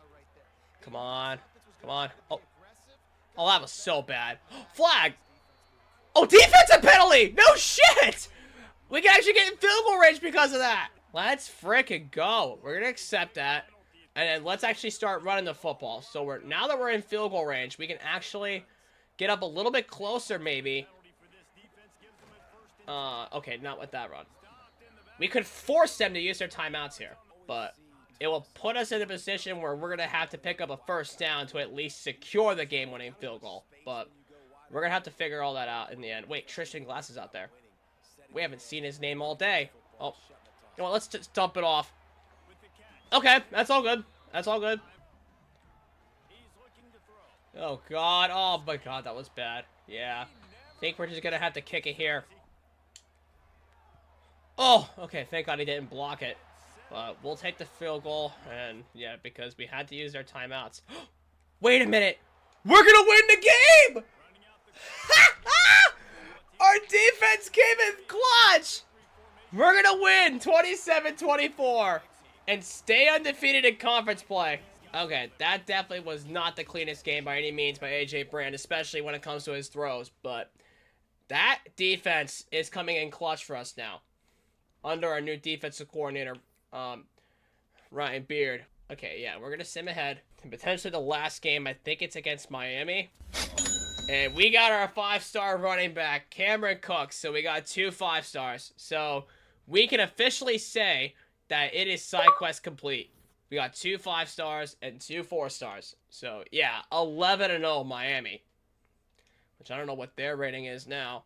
Come on. Come on. Oh. Oh, that was so bad. Flag. Oh, defensive penalty. No shit. We can actually get in field goal range because of that. Let's frickin' go. We're gonna accept that. And then let's actually start running the football. So now that we're in field goal range, we can actually get up a little bit closer, maybe. Okay, not with that run. We could force them to use their timeouts here. But it will put us in a position where we're gonna have to pick up a first down to at least secure the game-winning field goal. But we're gonna have to figure all that out in the end. Wait, Tristan Glass is out there. We haven't seen his name all day. Oh. You know what, let's just dump it off. Okay, that's all good. That's all good. Oh, God. Oh, my God, that was bad. Yeah. I think we're just going to have to kick it here. Oh, okay. Thank God he didn't block it. But we'll take the field goal. And, yeah, because we had to use our timeouts. Wait a minute. We're going to win the game! Our defense came in clutch! We're going to win 27-24 and stay undefeated in conference play. Okay, that definitely was not the cleanest game by any means by AJ Brand, especially when it comes to his throws. But that defense is coming in clutch for us now under our new defensive coordinator, Ryan Beard. Okay, yeah, we're going to sim ahead. And potentially the last game, I think it's against Miami. And we got our 5-star running back, Cameron Cook. So we got 2 5-stars. So we can officially say that it is side quest complete. We got 2 5-stars and 2 4-stars. So, yeah, 11-0 Miami. Which I don't know what their rating is now.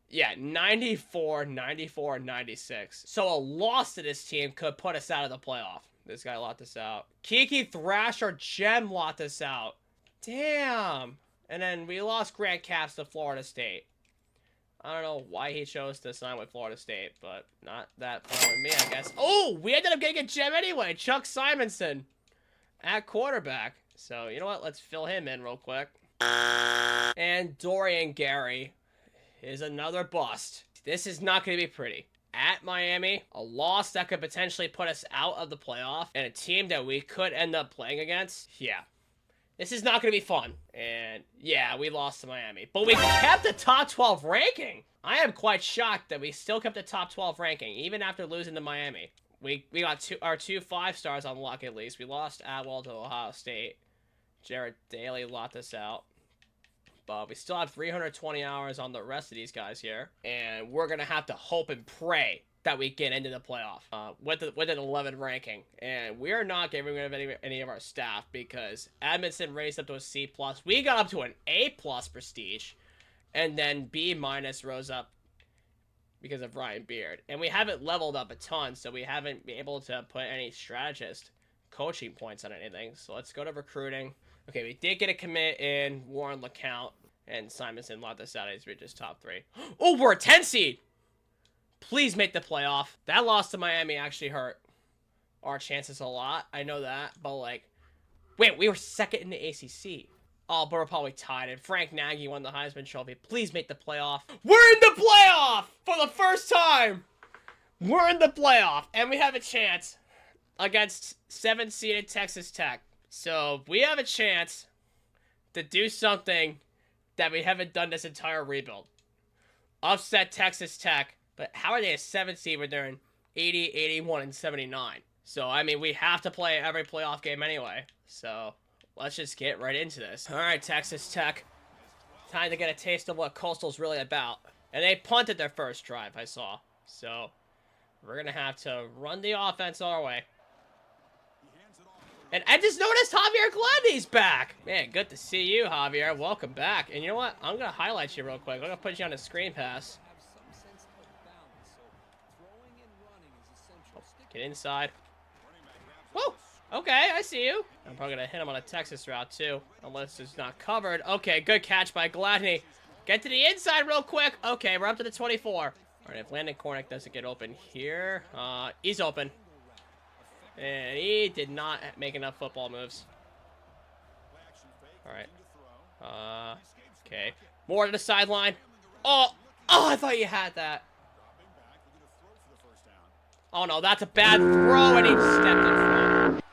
Yeah, 94, 94, 96. So a loss to this team could put us out of the playoff. This guy locked us out. Kiki Thrasher Gem locked us out. Damn. And then we lost Grant Capps to Florida State. I don't know why he chose to sign with Florida State, but not that fun with me, I guess. Oh, we ended up getting a gem anyway. Chuck Simonson at quarterback. So, you know what? Let's fill him in real quick. And Dorian Gary is another bust. This is not going to be pretty. At Miami, a loss that could potentially put us out of the playoff, and a team that we could end up playing against. Yeah. This is not going to be fun. And yeah, we lost to Miami. But we kept the top 12 ranking. I am quite shocked that we still kept the top 12 ranking, even after losing to Miami. We got our 2 5-stars on luck at least. We lost Atwell to Ohio State. Jared Daly locked us out. But we still have 320 hours on the rest of these guys here. And we're going to have to hope and pray that we get into the playoff with an 11 ranking. And we're not getting rid of any of our staff because Edmondson raised up to a C+. We got up to an A+ prestige. And then B- rose up because of Ryan Beard. And we haven't leveled up a ton, so we haven't been able to put any strategist coaching points on anything. So let's go to recruiting. Okay, we did get a commit in Warren LeCount, and Simonson locked us out as we just top 3. Oh, we're a 10 seed! Please make the playoff. That loss to Miami actually hurt our chances a lot. I know that, but like, wait, we were second in the ACC. Oh, but we're probably tied, and Frank Nagy won the Heisman Trophy. Please make the playoff. We're in the playoff for the first time! We're in the playoff, and we have a chance against 7-seeded Texas Tech. So, we have a chance to do something that we haven't done this entire rebuild. Upset Texas Tech, but how are they a 7th seed when they're in 80, 81, and 79? So, I mean, we have to play every playoff game anyway. So, let's just get right into this. Alright, Texas Tech. Time to get a taste of what Coastal's really about. And they punted their first drive, I saw. So, we're going to have to run the offense our way. And I just noticed Javier Gladney's back. Man, good to see you, Javier. Welcome back. And you know what? I'm going to highlight you real quick. I'm going to put you on a screen pass. Get inside. Whoa! Okay, I see you. I'm probably going to hit him on a Texas route, too. Unless it's not covered. Okay, good catch by Gladney. Get to the inside real quick. Okay, we're up to the 24. All right, if Landon Cornick doesn't get open here. He's open. And he did not make enough football moves. Alright. Okay. More to the sideline. Oh, I thought you had that. Oh, no, that's a bad throw, and he stepped in front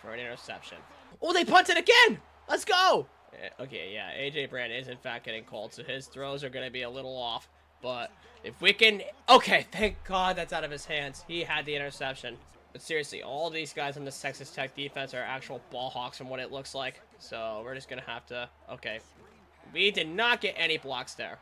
for an interception. Oh, they punted again. Let's go. Okay, yeah, AJ Brand is, in fact, getting called, so his throws are going to be a little off. But if we can... Okay, thank God that's out of his hands. He had the interception. But seriously, all these guys on the Texas Tech defense are actual ball hawks from what it looks like. So we're just going to have to... Okay. We did not get any blocks there.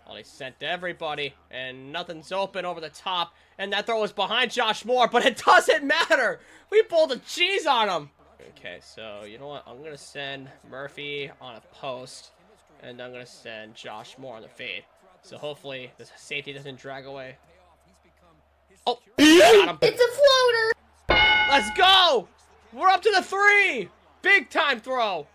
Well, they sent everybody, and nothing's open over the top. And that throw was behind Josh Moore, but it doesn't matter. We pulled a cheese on him. Okay, so you know what? I'm going to send Murphy on a post, and I'm going to send Josh Moore on the fade. So hopefully the safety doesn't drag away. Oh, got him. It's a floater. Let's go. We're up to the 3. Big time throw.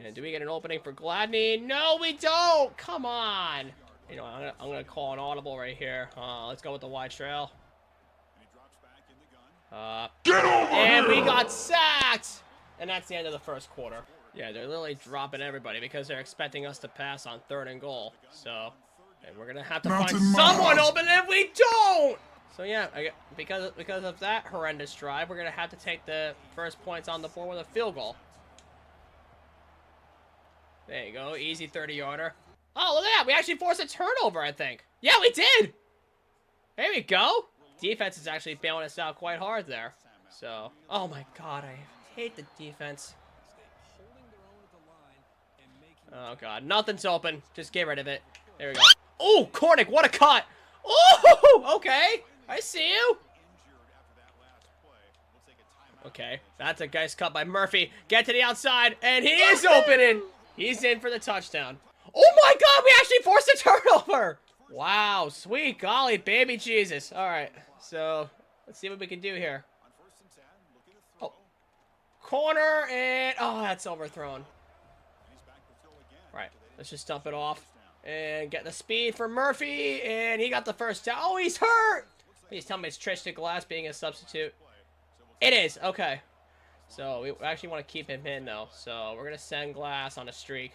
And do we get an opening for Gladney? No, we don't. Come on. You know, I'm gonna call an audible right here. Let's go with the wide trail. And we got sacked. And that's the end of the first quarter. Yeah, they're literally dropping everybody because they're expecting us to pass on 3rd and goal. So, and we're gonna have to find someone open, and we don't. So yeah, because of that horrendous drive, we're gonna have to take the first points on the board with a field goal. There you go, easy 30-yarder. Oh, look at that, we actually forced a turnover, I think. Yeah, we did. There we go. Defense is actually bailing us out quite hard there. So, oh my God, I hate the defense. Oh God, nothing's open. Just get rid of it. There we go. Oh, Cornick, what a cut. Oh, okay. I see you. Okay, that's a nice cut by Murphy. Get to the outside, and he is opening. He's in for the touchdown. Oh my God, we actually forced a turnover. Wow, sweet golly, baby Jesus. All right, so let's see what we can do here. Oh, corner, and oh, that's overthrown. All right, let's just dump it off and get the speed for Murphy, and he got the first down. Oh, he's hurt. Please tell me it's Tristan Glass being a substitute. It is, okay. So we actually want to keep him in though. So we're gonna send Glass on a streak.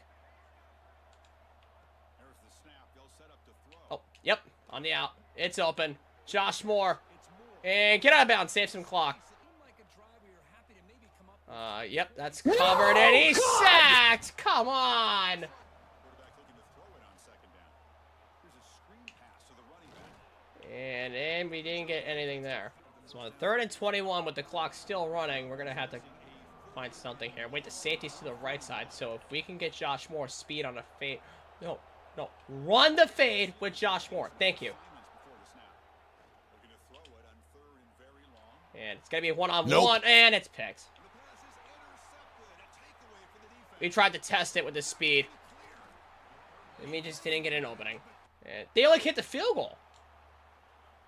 Oh, yep, on the out. It's open. Josh Moore. And get out of bounds, save some clock. Yep, that's covered, and he's sacked! Come on! And we didn't get anything there. So on 3rd and 21 with the clock still running, we're going to have to find something here. Wait, the safety's to the right side, so if we can get Josh Moore speed on a fade... No. Run the fade with Josh Moore. Thank you. And it's going to be a one-on-one, and it's picked. We tried to test it with the speed. And we just didn't get an opening. And they only hit the field goal.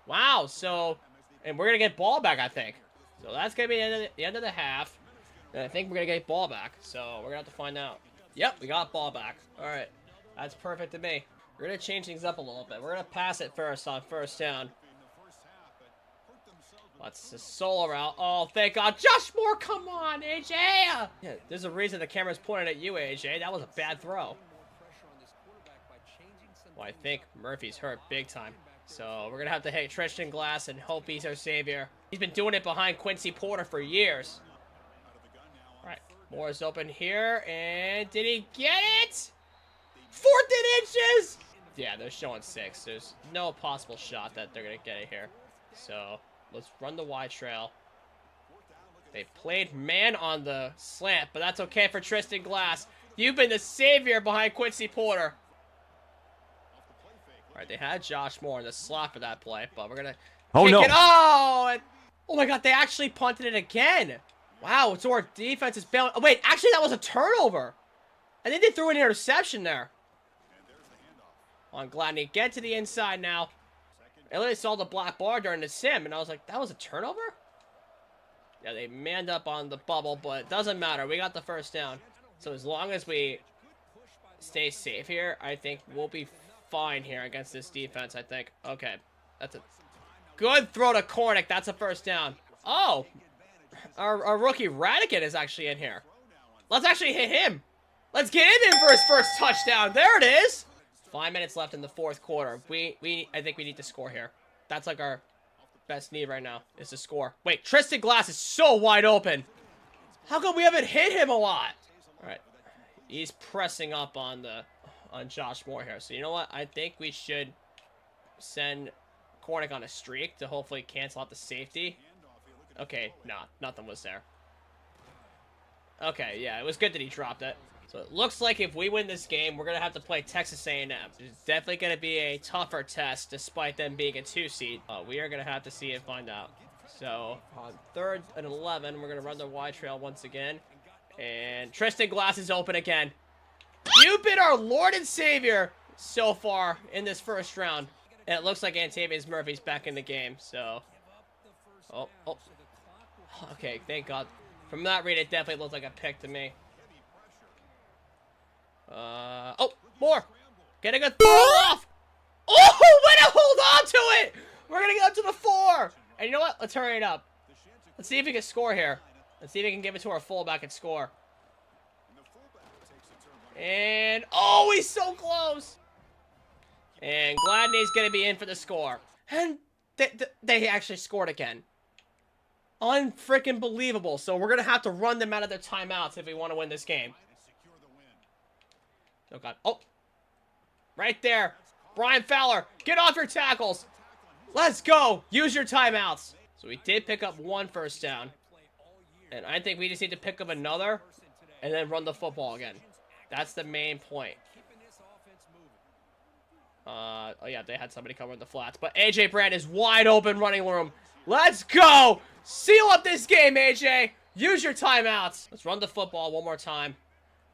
Wow, so... And we're going to get ball back, I think. So that's going to be the end of the half. And I think we're going to get ball back. So we're going to have to find out. Yep, we got ball back. All right. That's perfect to me. We're going to change things up a little bit. We're going to pass it first on first down. That's the solo route. Oh, thank God. Josh Moore, come on, AJ. Yeah, there's a reason the camera's pointing at you, AJ. That was a bad throw. Well, I think Murphy's hurt big time. So we're going to have to hit Tristan Glass and hope he's our savior. He's been doing it behind Quincy Porter for years. All right, Moore's open here. And did he get it? 4th inches! Yeah, they're showing 6. There's no possible shot that they're going to get it here. So let's run the wide trail. They played man on the slant, but that's okay for Tristan Glass. You've been the savior behind Quincy Porter. All right, they had Josh Moore in the slot for that play, but we're going to kick it. Oh, oh my God, they actually punted it again. Wow, so our defense is bailing. Oh, wait, actually, that was a turnover. I think they threw an interception there. On Gladney, get to the inside now. I literally saw the black bar during the sim, and I was like, that was a turnover? Yeah, they manned up on the bubble, but it doesn't matter. We got the first down. So as long as we stay safe here, I think we'll be fine here against this defense, I think. Okay, that's a good throw to Cornick. That's a first down. Oh, our rookie Radigan is actually in here. Let's actually hit him. Let's get him in for his first touchdown. There it is. 5 minutes left in the 4th quarter. I think we need to score here. That's like our best need right now is to score. Wait, Tristan Glass is so wide open. How come we haven't hit him a lot? All right, he's pressing up on Josh Moore here. So you know what? I think we should send Cornick on a streak to hopefully cancel out the safety. Okay, nah, nothing was there. Okay, yeah, it was good that he dropped it. So it looks like if we win this game, we're going to have to play Texas A&M. It's definitely going to be a tougher test, despite them being a 2 seed. We are going to have to see and find out. So on 3rd and 11, we're going to run the wide trail once again. And Tristan Glass is open again. You've been our Lord and Savior so far in this first round. And it looks like Antavius Murphy's back in the game. So, oh. Okay, thank God. From that read, it definitely looked like a pick to me. Oh, more. Getting a throw off. Oh, way to hold on to it. We're going to go to the 4. And you know what? Let's hurry it up. Let's see if we can score here. Let's see if we can give it to our fullback and score. And, oh, he's so close. And Gladney's going to be in for the score. And they actually scored again. Unfreaking believable. So we're going to have to run them out of their timeouts if we want to win this game. Oh, God. Oh. Right there. Brian Fowler, get off your tackles. Let's go. Use your timeouts. So we did pick up 1 first down. And I think we just need to pick up another and then run the football again. That's the main point. Oh, yeah, they had somebody covering the flats. But A.J. Brand is wide open running room. Let's go! Seal up this game, A.J. Use your timeouts. Let's run the football one more time.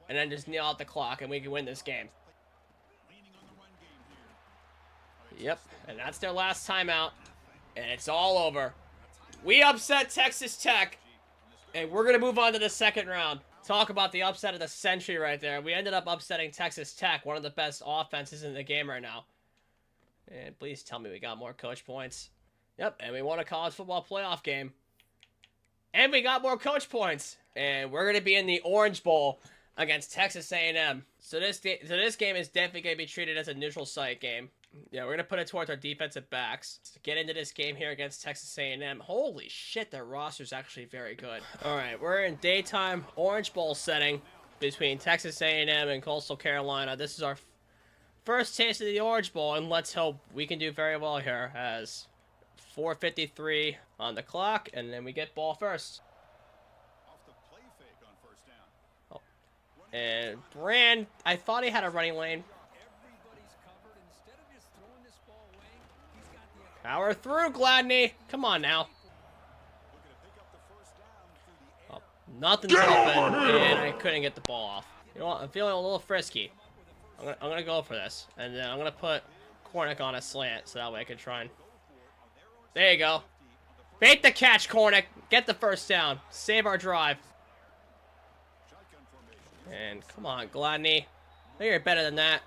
And then just kneel out the clock, and we can win this game. Yep, and that's their last timeout. And it's all over. We upset Texas Tech. And we're going to move on to the second round. Talk about the upset of the century right there. We ended up upsetting Texas Tech, one of the best offenses in the game right now. And please tell me we got more coach points. Yep, and we won a college football playoff game. And we got more coach points. And we're going to be in the Orange Bowl against Texas A&M. So this game is definitely going to be treated as a neutral site game. Yeah, we're going to put it towards our defensive backs. To get into this game here against Texas A&M. Holy shit, their roster's actually very good. Alright, we're in daytime Orange Bowl setting between Texas A&M and Coastal Carolina. This is our first taste of the Orange Bowl, and let's hope we can do very well here as 4:53 on the clock, and then we get ball first. Oh. And Brand, I thought he had a running lane. Power through, Gladney. Come on now. Oh, nothing's open, and I couldn't get the ball off. You know what? I'm feeling a little frisky. I'm gonna go for this, and then I'm gonna put Cornick on a slant, so that way I can try and. There you go. Bait the catch, Cornick. Get the first down. Save our drive. And come on, Gladney. I think you're better than that.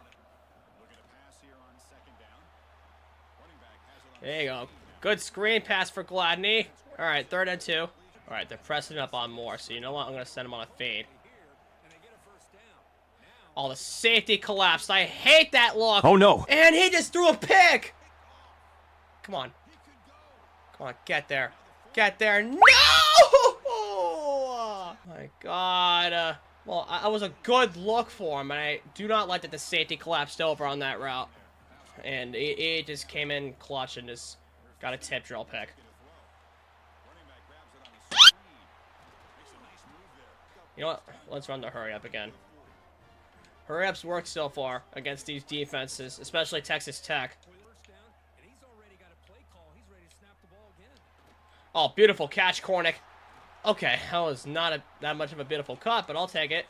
There you go. Good screen pass for Gladney. All right, 3rd and 2. All right, they're pressing up on Moore, so you know what? I'm going to send him on a fade. Oh, the safety collapsed. I hate that look. Oh, no. And he just threw a pick. Come on. Come on, get there. Get there. No! Oh, my God. Well, I was a good look for him, and I do not like that the safety collapsed over on that route. And he just came in clutch and just got a tip drill pick. You know what? Let's run the hurry up again. Hurry ups work so far against these defenses, especially Texas Tech. Oh, beautiful catch, Cornick. Okay, that was not that much of a beautiful cut, but I'll take it.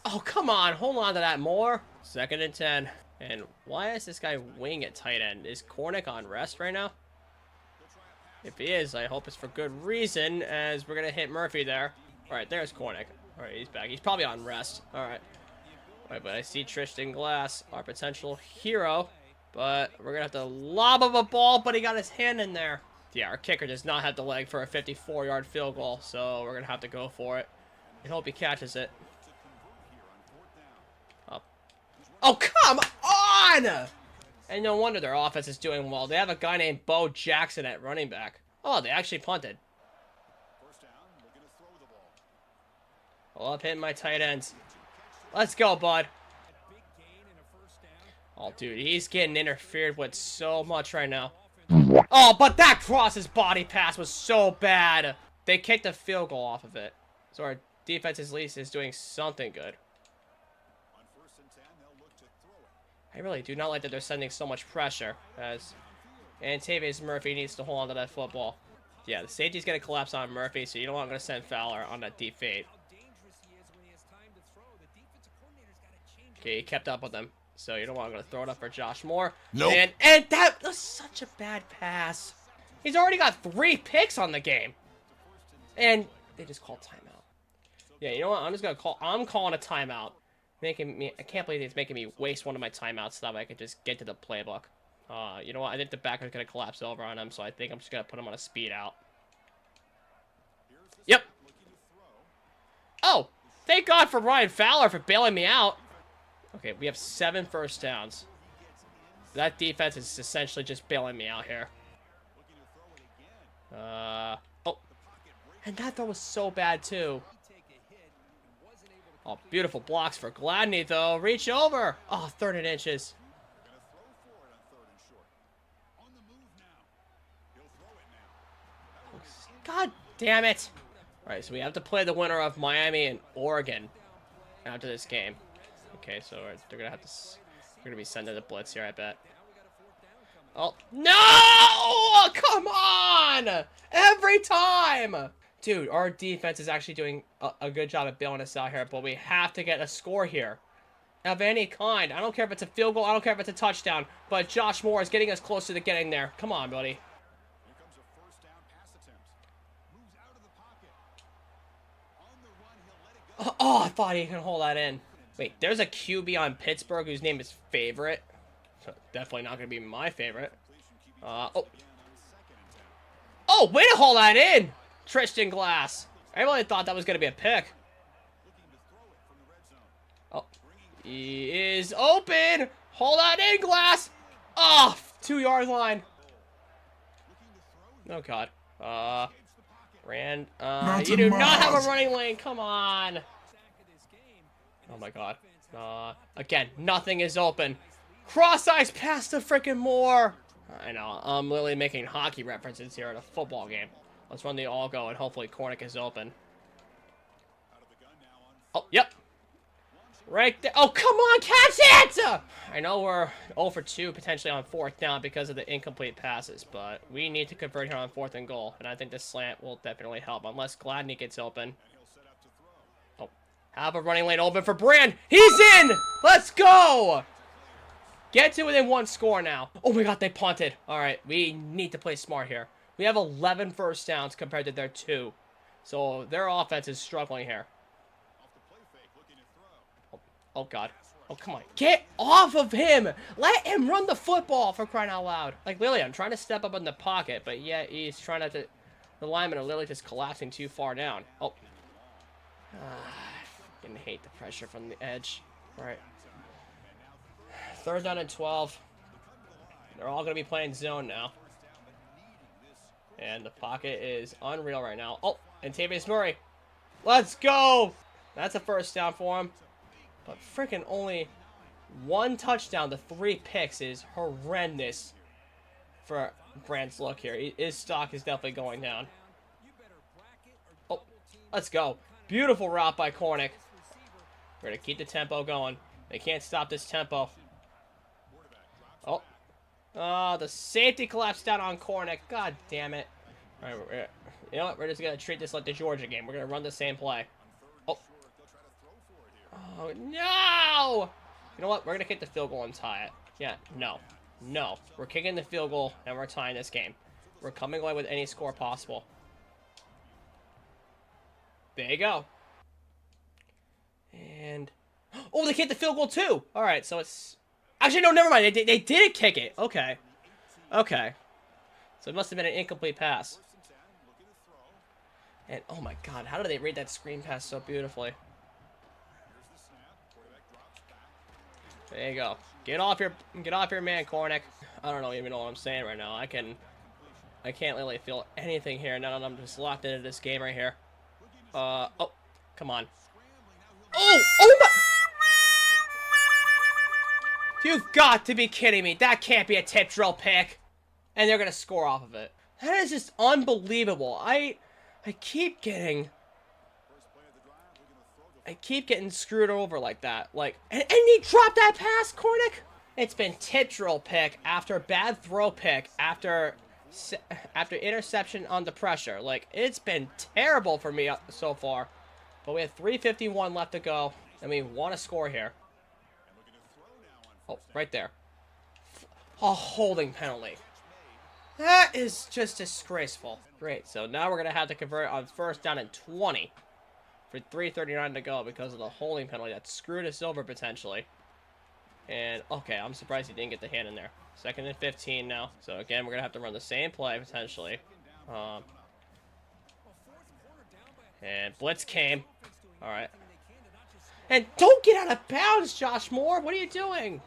Oh, come on. Hold on to that more. 2nd and 10. And why is this guy wing at tight end? Is Cornick on rest right now? If he is, I hope it's for good reason, as we're going to hit Murphy there. All right, there's Cornick. All right, he's back. He's probably on rest. All right. All right, but I see Tristan Glass, our potential hero. But we're going to have to lob him a ball, but he got his hand in there. Yeah, our kicker does not have the leg for a 54-yard field goal, so we're going to have to go for it. And hope he catches it. Oh, come on! And no wonder their offense is doing well. They have a guy named Bo Jackson at running back. Oh, they actually punted. I love hitting my tight ends. Let's go, bud. Oh, dude, he's getting interfered with so much right now. Oh, but that cross body pass was so bad. They kicked a field goal off of it. So our defense at least is doing something good. I really do not like that they're sending so much pressure, as Antavius Murphy needs to hold on to that football. Yeah, the safety's going to collapse on Murphy, so you know what? I'm going to send Fowler on that deep fade. Okay, he kept up with them. So you know what? I'm going to throw it up for Josh Moore. Nope. And that was such a bad pass. He's already got 3 picks on the game. And they just called timeout. Yeah, you know what? I'm calling a timeout. I can't believe he's making me waste one of my timeouts so that way I can just get to the playbook. You know what? I think the back is going to collapse over on him, so I think I'm just going to put him on a speed out. Yep. Oh, thank God for Ryan Fowler for bailing me out. Okay, we have 7 first downs. That defense is essentially just bailing me out here. Oh. And that throw was so bad, too. Oh, beautiful blocks for Gladney, though. Reach over. Oh, 3rd and inches. God damn it. All right, so we have to play the winner of Miami and Oregon. after this game. Okay, so they're gonna have to. They're gonna be sending the blitz here, I bet. Oh no! Come on! Every time, dude. Our defense is actually doing a good job at bailing us out here, but we have to get a score here of any kind. I don't care if it's a field goal. I don't care if it's a touchdown. But Josh Moore is getting us closer to getting there. Come on, buddy. Oh, I thought he can hold that in. Wait, there's a QB on Pittsburgh whose name is Favorite. So definitely not going to be my favorite. Oh, way to hold that in, Tristan Glass. I really thought that was going to be a pick. Oh, he is open. Hold that in, Glass. Oh, 2-yard line. Oh, God. You do not have a running lane. Come on. Oh, my God. Again, nothing is open. Cross-eyes pass to freaking Moore. I know. I'm literally making hockey references here in a football game. Let's run the all-go, and hopefully Cornick is open. Oh, yep. Right there. Oh, come on, catch it! I know we're 0 for 2 potentially on 4th down because of the incomplete passes, but we need to convert here on 4th and goal, and I think this slant will definitely help, unless Gladney gets open. Oh, have a running lane open for Brand. He's in! Let's go! Get to within 1 score now. Oh my God, they punted. All right, we need to play smart here. We have 11 first downs compared to their 2, so their offense is struggling here. Oh, God. Oh, come on. Get off of him. Let him run the football, for crying out loud. Like, literally, I'm trying to step up in the pocket, but yet he's trying not to... The linemen are literally just collapsing too far down. Oh. I fucking hate the pressure from the edge. All right. 3rd down and 12. They're all going to be playing zone now. And the pocket is unreal right now. Oh, and Tavius Murray. Let's go. That's a first down for him. But freaking only 1 touchdown to 3 picks is horrendous for Brandt's look here. His stock is definitely going down. Oh, let's go. Beautiful route by Cornick. We're going to keep the tempo going. They can't stop this tempo. Oh, the safety collapsed down on Cornick. God damn it. All right, you know what? We're just going to treat this like the Georgia game. We're going to run the same play. Oh, no! You know what? We're going to kick the field goal and tie it. Yeah, no. No. We're kicking the field goal, and we're tying this game. We're coming away with any score possible. There you go. And... Oh, they kicked the field goal, too! Alright, so it's... Actually, no, never mind. They did kick it. Okay. Okay. So it must have been an incomplete pass. And, oh my God, how did they read that screen pass so beautifully? There you go. Get off your man, Cornick. I don't even know what I'm saying right now. I can't really feel anything here. Now that I'm just locked into this game right here. Oh, come on. Oh my! You've got to be kidding me. That can't be a tip drill pick. And they're gonna score off of it. That is just unbelievable. I keep getting screwed over like that. Like, and he dropped that pass, Cornick. It's been tip drill pick after bad throw pick after interception under pressure. Like, it's been terrible for me so far. But we have 3:51 left to go, and we want to score here. Oh, right there. A holding penalty. That is just disgraceful. Great, so now we're going to have to convert on 1st down and 20. For 3:39 to go because of the holding penalty that screwed us over potentially. And, okay, I'm surprised he didn't get the hand in there. 2nd and 15 now. So, again, we're going to have to run the same play potentially. And blitz came. All right. And don't get out of bounds, Josh Moore. What are you doing?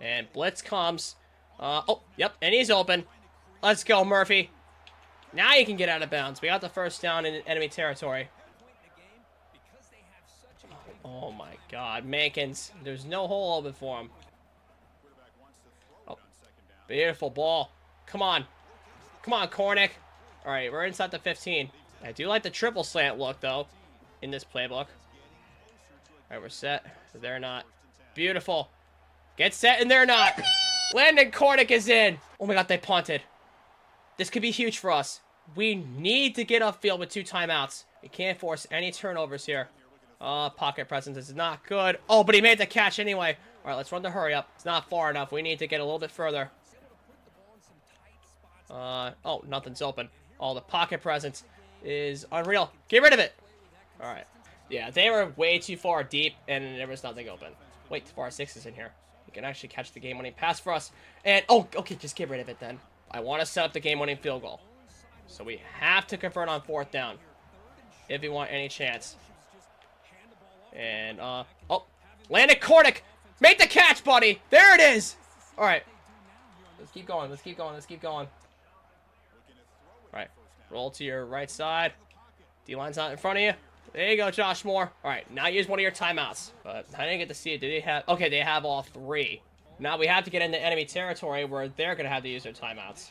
And blitz comes. Oh, yep, and he's open. Let's go, Murphy. Now you can get out of bounds. We got the 1st down in enemy territory. Oh my God, Mankins. There's no hole open for him. Oh, beautiful ball. Come on. Come on, Cornick. All right, we're inside the 15. I do like the triple slant look, though, in this playbook. right, we're set. They're not. Beautiful. Get set, and they're not. Landon Kornick is in. Oh my god, they punted. This could be huge for us. We need to get upfield with 2 timeouts. We can't force any turnovers here. Pocket presence is not good. Oh, but he made the catch anyway. All right, let's run the hurry up. It's not far enough. We need to get a little bit further. Oh, nothing's open. Oh, the pocket presence is unreal. Get rid of it. All right. Yeah, they were way too far deep, and there was nothing open. Wait, Tavares 6 is in here. He can actually catch the game-winning pass for us. And, oh, okay, just get rid of it then. I want to set up the game-winning field goal. So we have to convert on 4th down if we want any chance. And, oh, Landon Kornick. Make the catch, buddy. There it is. All right. Let's keep going. Let's keep going. Let's keep going. All right. Roll to your right side. D-line's not in front of you. There you go, Josh Moore. All right. Now use one of your timeouts. But I didn't get to see it. Do they have... Okay, they have all 3. Now we have to get into enemy territory where they're going to have to use their timeouts.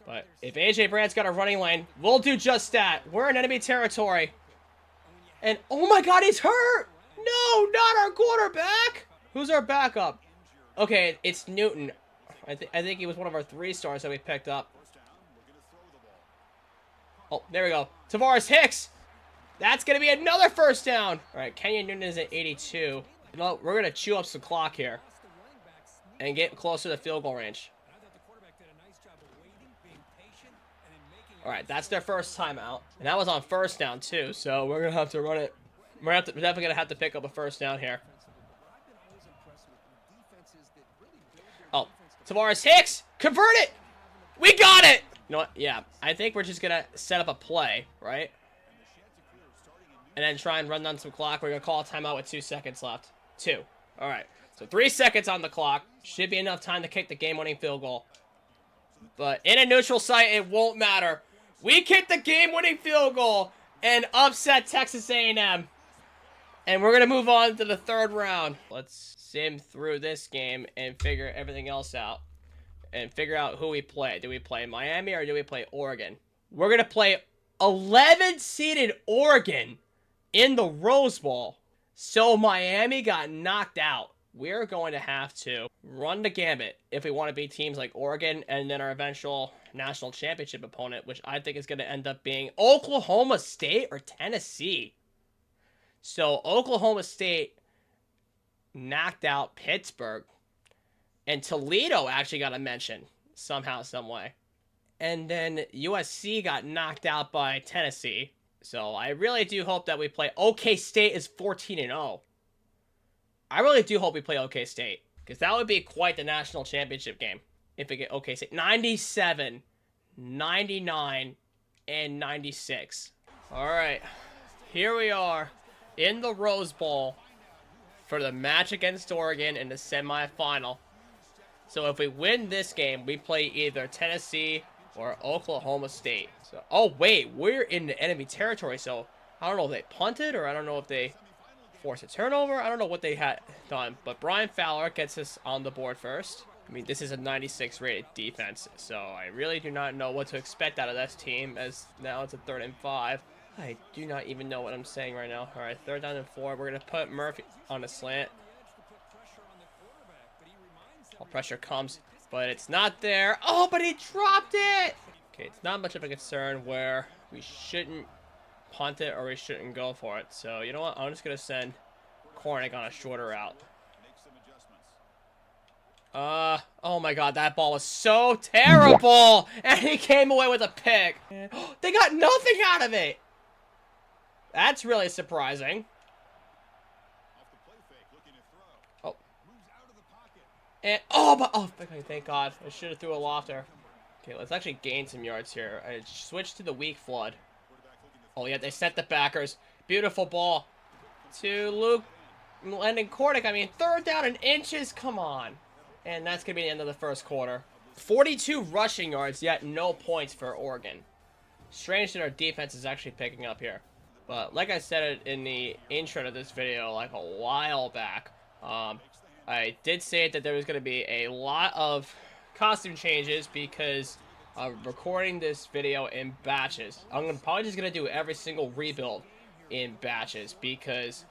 But if A.J. Brandt's got a running lane, we'll do just that. We're in enemy territory. And, oh my god, he's hurt! No, not our quarterback! Who's our backup? Okay, it's Newton. I think he was one of our 3 stars that we picked up. Oh, there we go. Tavares Hicks! That's going to be another first down! Alright, Kenyon Newton is at 82. You know, we're going to chew up some clock here. And get closer to field goal range. Alright, that's their first timeout. And that was on 1st down, too. So we're going to have to run it. We're definitely going to have to pick up a 1st down here. Oh, Tavares Hicks! Convert it! We got it! You know what? Yeah, I think we're just going to set up a play, right? And then try and run down some clock. We're going to call a timeout with 2 seconds left. 2. Alright, so 3 seconds on the clock. Should be enough time to kick the game-winning field goal. But in a neutral site, it won't matter. We kicked the game-winning field goal and upset Texas A&M. And we're going to move on to the 3rd round. Let's sim through this game and figure everything else out. And figure out who we play. Do we play Miami or do we play Oregon? We're going to play 11-seeded Oregon in the Rose Bowl. So Miami got knocked out. We're going to have to run the gambit if we want to beat teams like Oregon and then our eventual national championship opponent, which I think is going to end up being Oklahoma State or Tennessee. So Oklahoma State knocked out Pittsburgh, and Toledo actually got a mention somehow, some way. And then USC got knocked out by Tennessee. So I really do hope that we play. OK State is 14-0. I really do hope we play OK State, because that would be quite the national championship game if we get OK State. 97, 99, and 96. All right, here we are in the Rose Bowl for the match against Oregon in the semifinal. So if we win this game, we play either Tennessee or Oklahoma State. So, oh wait, we're in the enemy territory, so I don't know if they punted or I don't know if they forced a turnover. I don't know what they had done, but Brian Fowler gets us on the board first. I mean, this is a 96 rated defense, so I really do not know what to expect out of this team, as now it's a 3rd and 5. I do not even know what I'm saying right now. All right, 3rd down and 4. We're going to put Murphy on a slant. All pressure comes, but it's not there. Oh, but he dropped it! Okay, it's not much of a concern where we shouldn't punt it or we shouldn't go for it. So, you know what? I'm just going to send Kornick on a shorter route. Oh my god, that ball was so terrible! And he came away with a pick. They got nothing out of it! That's really surprising. Oh. And, okay, thank god. I should have threw a lofter. Okay, let's actually gain some yards here. I switched to the weak flood. Oh, yeah, they sent the backers. Beautiful ball to Landon Kornick. I mean, 3rd down and inches. Come on. And that's going to be the end of the 1st quarter. 42 rushing yards, yet no points for Oregon. Strange that our defense is actually picking up here. But like I said in the intro to this video like a while back, I did say that there was going to be a lot of costume changes because of recording this video in batches. I'm probably just going to do every single rebuild in batches because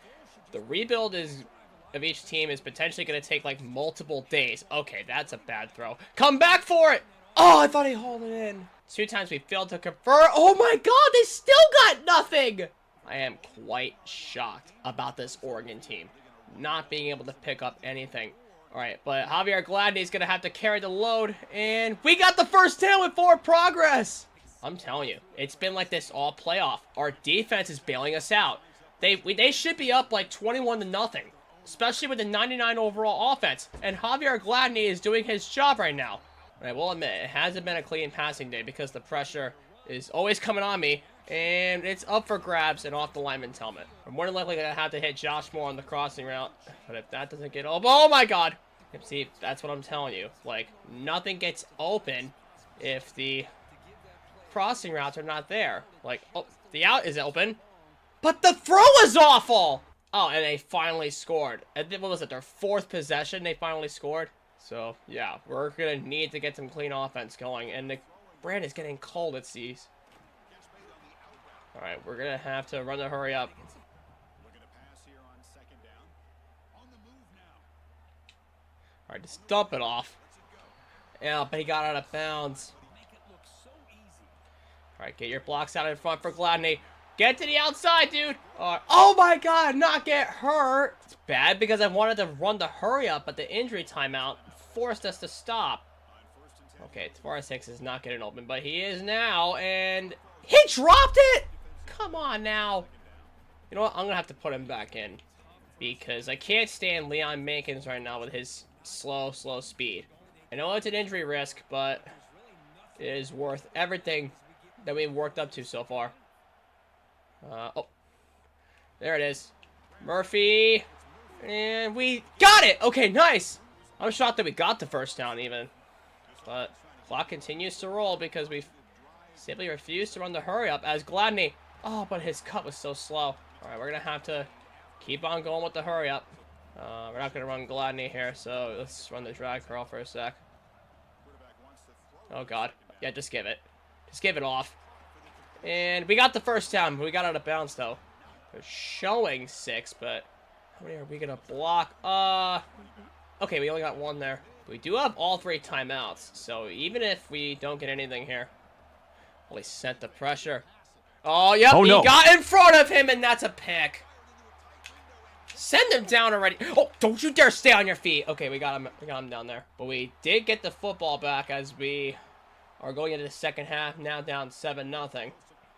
the rebuild of each team is potentially going to take like multiple days. Okay, that's a bad throw. Come back for it! Oh, I thought he hauled it in. 2 times we failed to convert. Oh my god, they still got nothing! I am quite shocked about this Oregon team not being able to pick up anything. Alright, but Javier Gladney's going to have to carry the load, and we got the first down with forward progress! I'm telling you, it's been like this all playoff. Our defense is bailing us out. They should be up like 21-0, especially with the 99 overall offense, and Javier Gladney is doing his job right now. And I will admit, it hasn't been a clean passing day because the pressure is always coming on me, and it's up for grabs and off the lineman's helmet. I'm more than likely going to have to hit Josh Moore on the crossing route, but if that doesn't get open, oh my god! See, that's what I'm telling you. Like, nothing gets open if the crossing routes are not there. Like, oh, the out is open, but the throw is awful! Oh, and they finally scored. And then, what was it, their 4th possession they finally scored? So, yeah, we're going to need to get some clean offense going, and the brand is getting cold, it seems. Alright, we're going to have to run the hurry up. Alright, just dump it off. Yeah, but he got out of bounds. Alright, get your blocks out in front for Gladney. Get to the outside, dude! Oh my god, not get hurt! It's bad because I wanted to run the hurry up, but the injury timeout forced us to stop. Okay, Tavares Hicks is not getting open, but he is now, and he dropped it! Come on now. You know what? I'm gonna have to put him back in because I can't stand Leon Mankins right now with his slow speed. I know it's an injury risk, but it is worth everything that we've worked up to so far. Oh, there it is. Murphy, and we got it. Okay, nice. I'm shocked that we got the first down even, but clock continues to roll because we simply refused to run the hurry up as Gladney. Oh, but his cut was so slow. All right, we're gonna have to keep on going with the hurry up. We're not gonna run Gladney here, so let's run the drag curl for a sec. Oh god, yeah, just give it off. And we got the first down. We got out of bounds though. They're showing 6, but how many are we gonna block? Okay, we only got 1 there. We do have all 3 timeouts, so even if we don't get anything here, we sent the pressure. Oh, yep, oh, no. He got in front of him, and that's a pick. Send him down already. Oh, don't you dare stay on your feet. Okay, we got him down there. But we did get the football back as we are going into the second half, now down 7-0.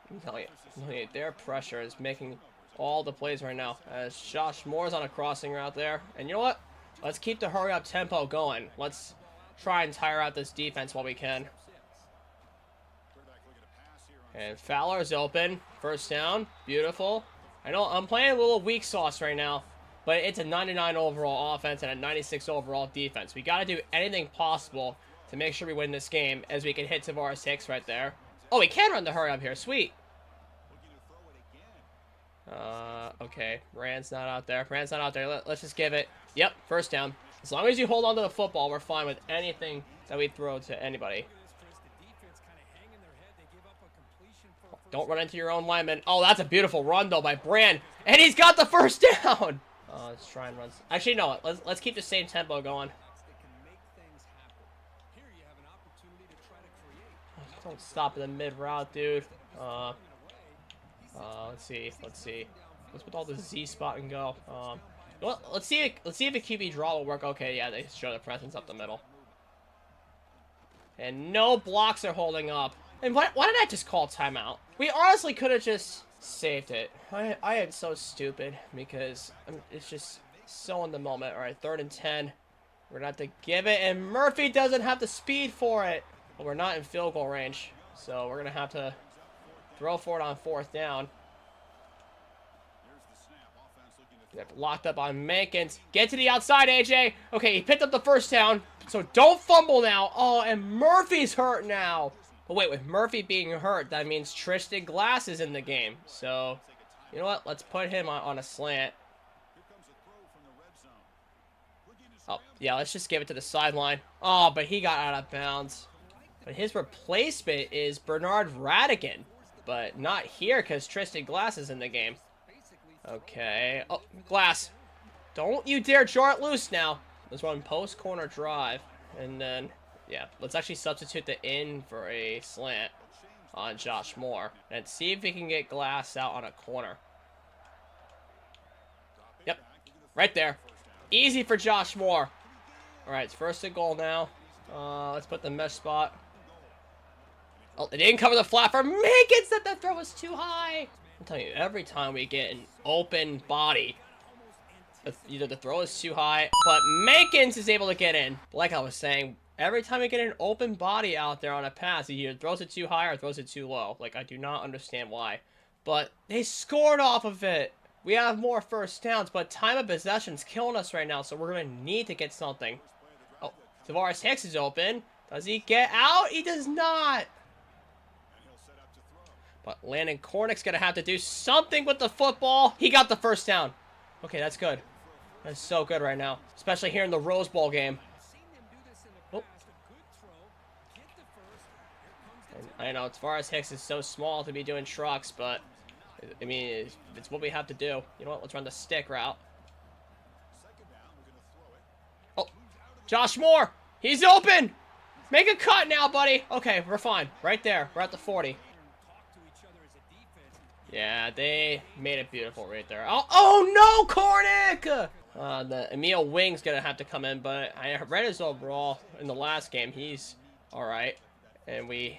I'm telling you, their pressure is making all the plays right now. As Josh Moore's on a crossing route there. And you know what? Let's keep the hurry-up tempo going. Let's try and tire out this defense while we can. And Fowler's open. First down. Beautiful. I know I'm playing a little weak sauce right now, but it's a 99 overall offense and a 96 overall defense. We got to do anything possible to make sure we win this game as we can hit Tavares Hicks right there. Oh, we can run the hurry up here. Sweet. Okay. Rand's not out there. Let's just give it. Yep, first down. As long as you hold on to the football, we're fine with anything that we throw to anybody. Don't run into your own lineman. Oh, that's a beautiful run, though, by Brand. And he's got the first down. Let's try and run. Actually, no. Let's keep the same tempo going. Don't stop in the mid-route, dude. Let's see. Let's put all the Z spot and go. Well, let's see if a QB draw will work. Okay, yeah, they show their presence up the middle. And no blocks are holding up. And why did I just call timeout? We honestly could have just saved it. I am so stupid because it's just so in the moment. All right, 3rd and 10. We're going to have to give it, and Murphy doesn't have the speed for it. But we're not in field goal range, so we're going to have to throw for it on 4th down. They're locked up on Mankins. Get to the outside, AJ. Okay, he picked up the first down, so don't fumble now. Oh, and Murphy's hurt now. But wait, with Murphy being hurt, that means Tristan Glass is in the game. So, you know what? Let's put him on a slant. Oh, yeah, let's just give it to the sideline. Oh, but he got out of bounds. But his replacement is Bernard Radigan. But not here because Tristan Glass is in the game. Okay. Oh, glass. Don't you dare draw it loose now. Let's run post corner drive. And then, yeah, let's actually substitute the in for a slant on Josh Moore. And see if we can get glass out on a corner. Yep. Right there. Easy for Josh Moore. All right, it's first and goal now. Let's put the mesh spot. Oh, they didn't cover the flat for Makins. That throw was too high. I'm telling you, every time we get an open body, either the throw is too high, but Makins is able to get in. Like I was saying, every time we get an open body out there on a pass, he either throws it too high or throws it too low. Like, I do not understand why. But they scored off of it. We have more first downs, but time of possession's killing us right now, so we're going to need to get something. Oh, Tavares Hicks is open. Does he get out? He does not. But Landon Cornick's going to have to do something with the football. He got the first down. Okay, that's good. That's so good right now, especially here in the Rose Bowl game. Oh. And I know Tavares Hicks is so small to be doing trucks, but I mean, it's what we have to do. You know what? Let's run the stick route. Oh, Josh Moore. He's open. Make a cut now, buddy. Okay, we're fine. Right there. We're at the 40. Yeah, they made it beautiful right there. Oh no, Cornick! The Emil Wing's gonna have to come in, but I read his overall in the last game. He's all right, and we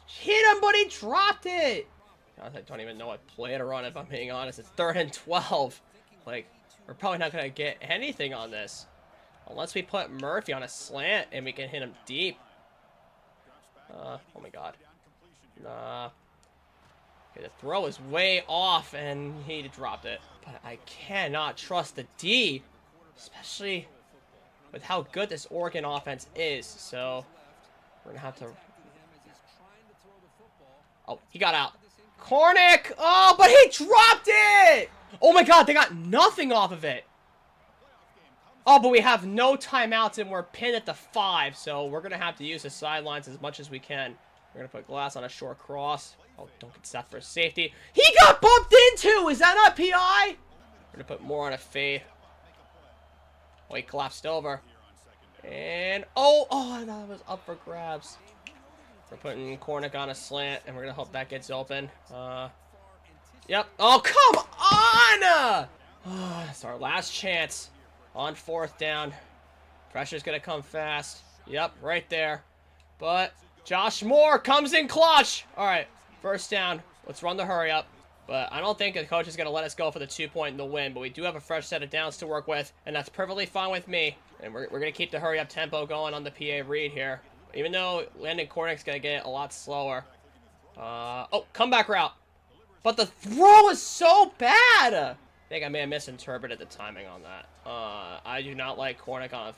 hit him, but he dropped it. God, I don't even know what play to run, if I'm being honest. It's 3rd and 12. Like, we're probably not gonna get anything on this unless we put Murphy on a slant and we can hit him deep. Oh my God. Nah. Okay, the throw is way off, and he dropped it. But I cannot trust the D, especially with how good this Oregon offense is. So we're going to have to... Oh, he got out. Cornick! Oh, but he dropped it! Oh my God, they got nothing off of it. Oh, but we have no timeouts, and we're pinned at the 5, so we're going to have to use the sidelines as much as we can. We're going to put glass on a short cross. Oh, don't get set for a safety. He got bumped into! Is that not PI? We're going to put more on a fade. Oh, he collapsed over. And, oh, I thought it was up for grabs. We're putting Cornick on a slant, and we're going to hope that gets open. Yep. Oh, come on! It's our last chance on 4th down. Pressure's going to come fast. Yep, right there. But Josh Moore comes in clutch. All right. First down. Let's run the hurry up. But I don't think the coach is going to let us go for the 2-point in the win. But we do have a fresh set of downs to work with. And that's perfectly fine with me. And we're going to keep the hurry up tempo going on the PA read here. Even though Landon Cornick's going to get a lot slower. Oh, comeback route. But the throw is so bad. I think I may have misinterpreted the timing on that. I do not like Cornick on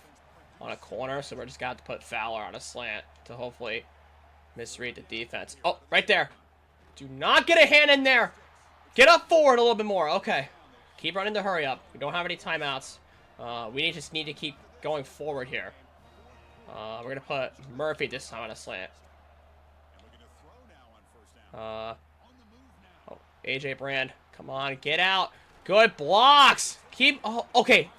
a corner. So we're just going to have to put Fowler on a slant to hopefully misread the defense. Oh, right there. Do not get a hand in there. Get up forward a little bit more. Okay. Keep running the hurry up. We don't have any timeouts. We just need to keep going forward here. We're going to put Murphy this time on a slant. Oh, AJ Brand. Come on, get out. Good blocks. Keep. Oh, okay.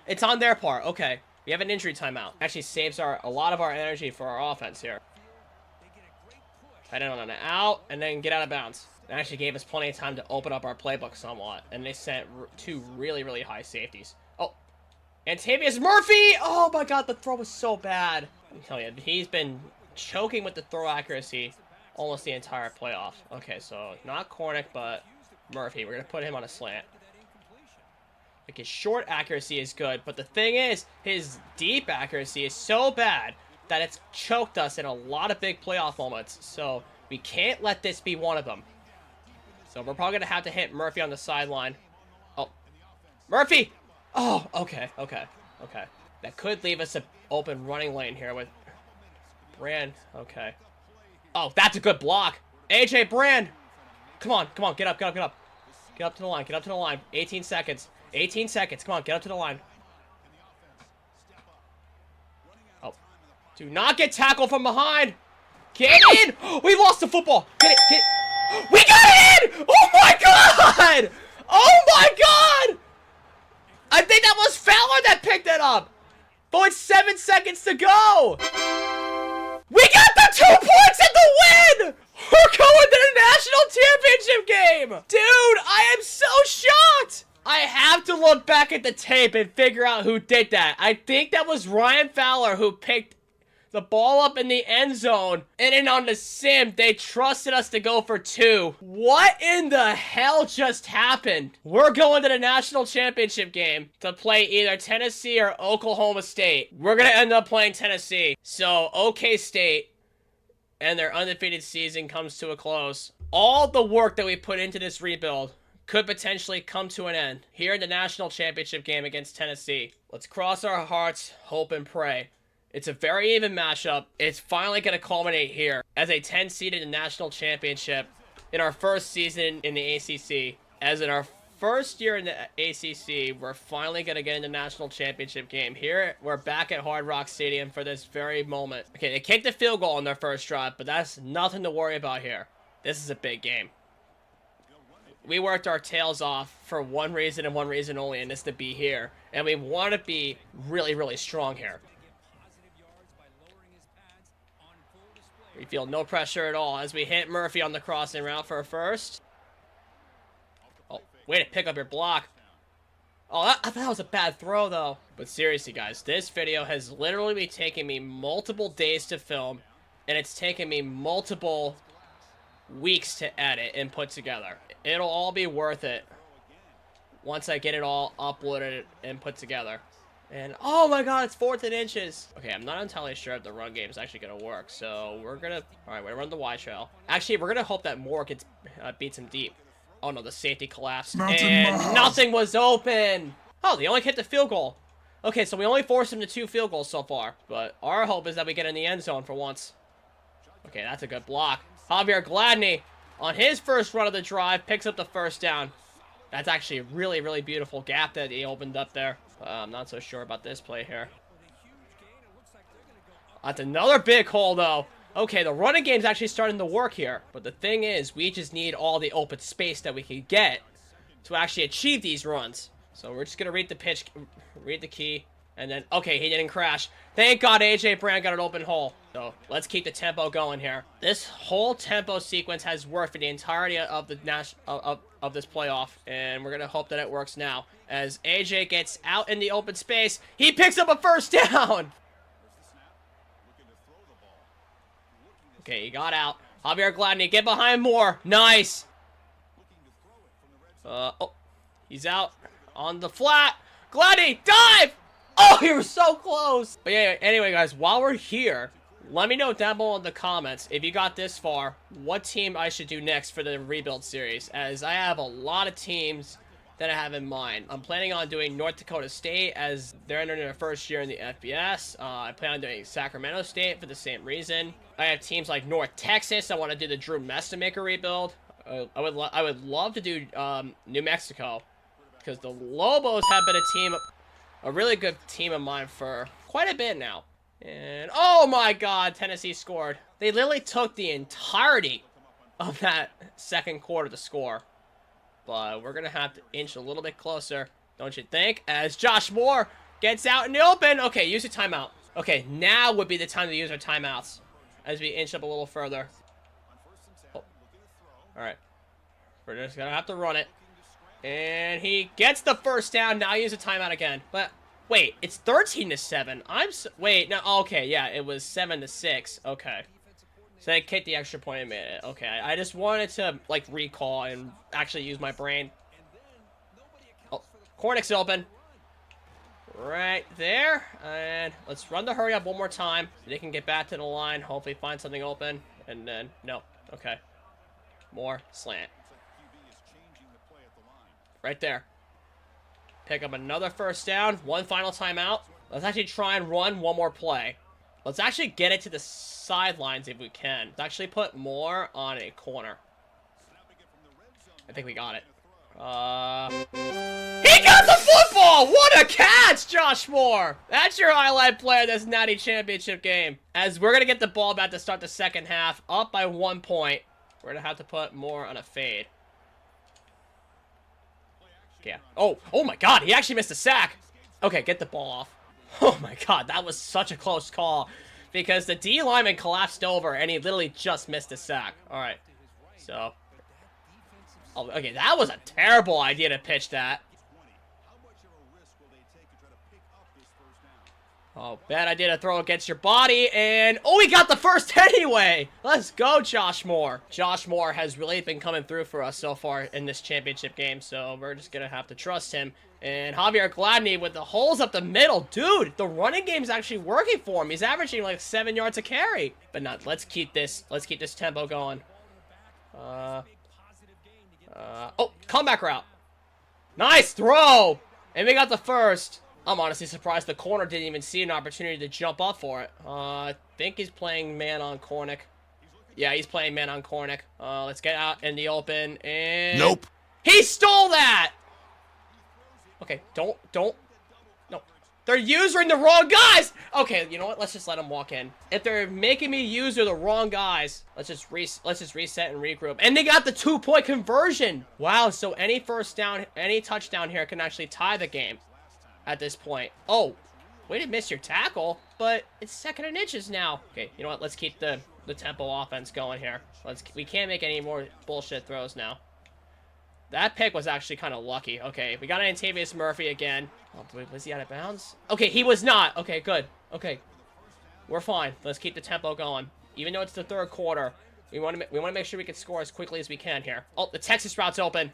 It's on their part. Okay. We have an injury timeout. Actually saves a lot of our energy for our offense here. Tight end on an out, and then get out of bounds. It actually gave us plenty of time to open up our playbook somewhat, and they sent 2 really, really high safeties. Oh, Antavius Murphy! Oh my God, the throw was so bad. I'm telling you, he's been choking with the throw accuracy almost the entire playoff. Okay, so not Cornick, but Murphy. We're going to put him on a slant. Like, his short accuracy is good, but the thing is, his deep accuracy is so bad that it's choked us in a lot of big playoff moments. So we can't let this be one of them. So we're probably going to have to hit Murphy on the sideline. Oh, Murphy! Oh, okay. That could leave us an open running lane here with Brand. Okay. Oh, that's a good block. AJ Brand! Come on, get up. Get up to the line, 18 seconds. Come on, get up to the line. Do not get tackled from behind. Get in. We lost the football. Get it. We got it in. Oh, my God. Oh my God! I think that was Fowler that picked it up. But with 7 seconds to go. We got the 2 points and the win! We're going to the national championship game! Dude, I am so shocked! I have to look back at the tape and figure out who did that. I think that was Ryan Fowler who picked the ball up in the end zone. And then on the sim, they trusted us to go for 2. What in the hell just happened? We're going to the national championship game to play either Tennessee or Oklahoma State. We're going to end up playing Tennessee. So, OK State and their undefeated season comes to a close. All the work that we put into this rebuild could potentially come to an end here in the national championship game against Tennessee. Let's cross our hearts, hope, and pray. It's a very even matchup. It's finally going to culminate here as a 10-seeded national championship in our first season in the ACC. As in our first year in the ACC, we're finally going to get in the national championship game. Here, we're back at Hard Rock Stadium for this very moment. Okay, they kicked the field goal on their first drive, but that's nothing to worry about here. This is a big game. We worked our tails off for one reason and one reason only, and it's to be here. And we want to be really, really strong here. We feel no pressure at all as we hit Murphy on the crossing route for a first. Oh, way to pick up your block. Oh, I thought that was a bad throw, though. But seriously, guys, this video has literally been taking me multiple days to film, and it's taken me multiple weeks to edit and put together. It'll all be worth it once I get it all uploaded and put together. And, oh my God, it's 4th and inches. Okay, I'm not entirely sure if the run game is actually going to work. So, we're going to... Alright, we're going to run the Y trail. Actually, we're going to hope that Moore gets beats him deep. Oh, no, the safety collapsed. And nothing was open! Oh, they only hit the field goal. Okay, so we only forced him to 2 field goals so far. But our hope is that we get in the end zone for once. Okay, that's a good block. Javier Gladney, on his first run of the drive, picks up the first down. That's actually a really, really beautiful gap that he opened up there. I'm not so sure about this play here. That's another big hole, though. Okay, the running game's actually starting to work here. But the thing is, we just need all the open space that we can get to actually achieve these runs. So we're just going to read the pitch, read the key, and then, okay, he didn't crash. Thank God A.J. Brown got an open hole. So let's keep the tempo going here. This whole tempo sequence has worked for the entirety of the of this playoff, and we're going to hope that it works now. As AJ gets out in the open space, he picks up a first down. Okay, he got out. Javier Gladney, get behind Moore. Nice. Oh, he's out on the flat. Gladney, dive. Oh, you were so close. But yeah, anyway, guys, while we're here, let me know down below in the comments, if you got this far, what team I should do next for the rebuild series, as I have a lot of teams that I have in mind. I'm planning on doing North Dakota State, as they're entering their first year in the FBS. I plan on doing Sacramento State for the same reason. I have teams like North Texas. I want to do the Drew Messamaker rebuild. I would love to do New Mexico, because the Lobos have been a really good team of mine for quite a bit now. And, oh my God, Tennessee scored. They literally took the entirety of that second quarter to score. But we're going to have to inch a little bit closer, don't you think? As Josh Moore gets out in the open. Okay, use a timeout. Okay, now would be the time to use our timeouts as we inch up a little further. Oh. All right. We're just going to have to run it. And he gets the first down. Now use a timeout again. But wait, it's 13-7. Wait, no, okay, yeah, it was 7-6. Okay. So they kicked the extra point and made it. Okay, I just wanted to, like, recall and actually use my brain. Oh, Cornick's open. Right there. And let's run the hurry up one more time. So they can get back to the line, hopefully find something open. And then, no. Okay. More slant. Right there. Pick up another first down. One final timeout. Let's actually try and run one more play. Let's actually get it to the sidelines if we can. Let's actually put more on a corner. I think we got it. He got the football! What a catch, Josh Moore! That's your highlight play of this Natty Championship game. As we're going to get the ball back to start the second half, up by 1 point. We're going to have to put more on a fade. Yeah. Oh my God, he actually missed a sack. Okay, get the ball off. Oh my God, that was such a close call because the D lineman collapsed over and he literally just missed a sack. All right, so. Oh, okay, that was a terrible idea to pitch that. Oh, bad idea to throw against your body, and oh, he got the first anyway! Let's go, Josh Moore. Josh Moore has really been coming through for us so far in this championship game, so we're just gonna have to trust him. And Javier Gladney with the holes up the middle. Dude, the running game's actually working for him. He's averaging like 7 yards a carry. But not, let's keep this tempo going. Oh, comeback route. Nice throw! And we got the first. I'm honestly surprised the corner didn't even see an opportunity to jump up for it. I think he's playing man on Cornick. Yeah, he's playing man on Cornick. Let's get out in the open, and... Nope. He stole that! Okay, don't. No. They're using the wrong guys! Okay, you know what? Let's just let them walk in. If they're making me use the wrong guys, let's just reset and regroup. And they got the 2-point conversion! Wow, so any first down, any touchdown here can actually tie the game. At this point. Oh, way to miss your tackle, but it's 2nd and inches now. Okay, you know what? Let's keep the tempo offense going here. We can't make any more bullshit throws now. That pick was actually kind of lucky. Okay, we got Antavius Murphy again. Oh, was he out of bounds? Okay, he was not. Okay, good. Okay, we're fine. Let's keep the tempo going. Even though it's the 3rd quarter, we want to make sure we can score as quickly as we can here. Oh, the Texas route's open.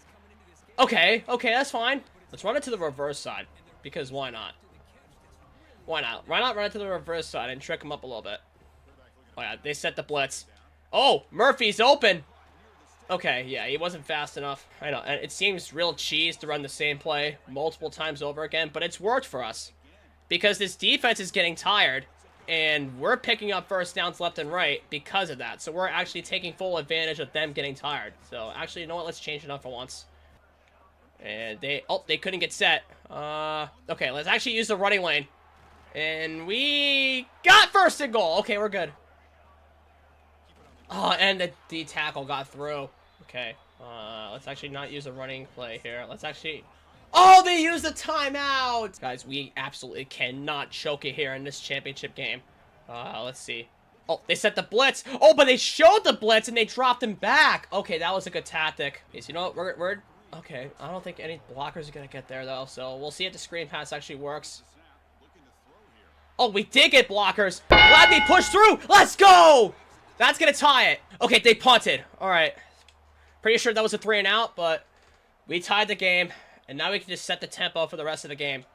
Okay, that's fine. Let's run it to the reverse side. Because why not? Why not? Why not run it to the reverse side and trick him up a little bit? Oh yeah, they set the blitz. Oh, Murphy's open. Okay, yeah, he wasn't fast enough. I know, and it seems real cheese to run the same play multiple times over again, but it's worked for us. Because this defense is getting tired, and we're picking up first downs left and right because of that. So we're actually taking full advantage of them getting tired. So actually, you know what? Let's change it up for once. And they couldn't get set. Okay, let's actually use the running lane. And we got 1st and goal. Okay, we're good. Oh, and the tackle got through. Okay, let's actually not use a running play here. Let's actually... Oh, they used the timeout! Guys, we absolutely cannot choke it here in this championship game. Let's see. Oh, they set the blitz. Oh, but they showed the blitz and they dropped him back. Okay, that was a good tactic. Okay, so you know what? We're okay, I don't think any blockers are going to get there, though, so we'll see if the screen pass actually works. Oh, we did get blockers. Glad they pushed through. Let's go! That's going to tie it. Okay, they punted. All right. Pretty sure that was a 3 and out, but we tied the game, and now we can just set the tempo for the rest of the game.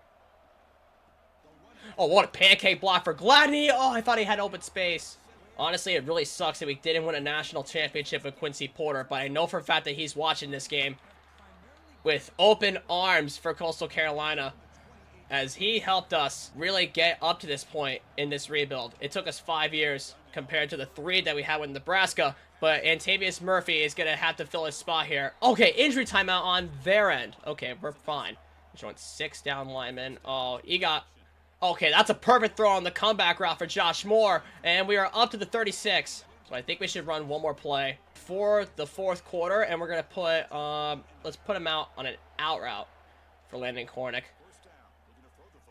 Oh, what a pancake block for Gladney. Oh, I thought he had open space. Honestly, it really sucks that we didn't win a national championship with Quincy Porter, but I know for a fact that he's watching this game with open arms for Coastal Carolina, as he helped us really get up to this point in this rebuild. It took us 5 years compared to the 3 that we had with Nebraska, but Antavius Murphy is going to have to fill his spot here. Okay, injury timeout on their end. Okay, we're fine. We're showing 6 down linemen. Oh, he got... Okay, that's a perfect throw on the comeback route for Josh Moore, and we are up to the 36. So I think we should run one more play for the 4th quarter, and we're going to put, let's put him out on an out route for Landon Cornick.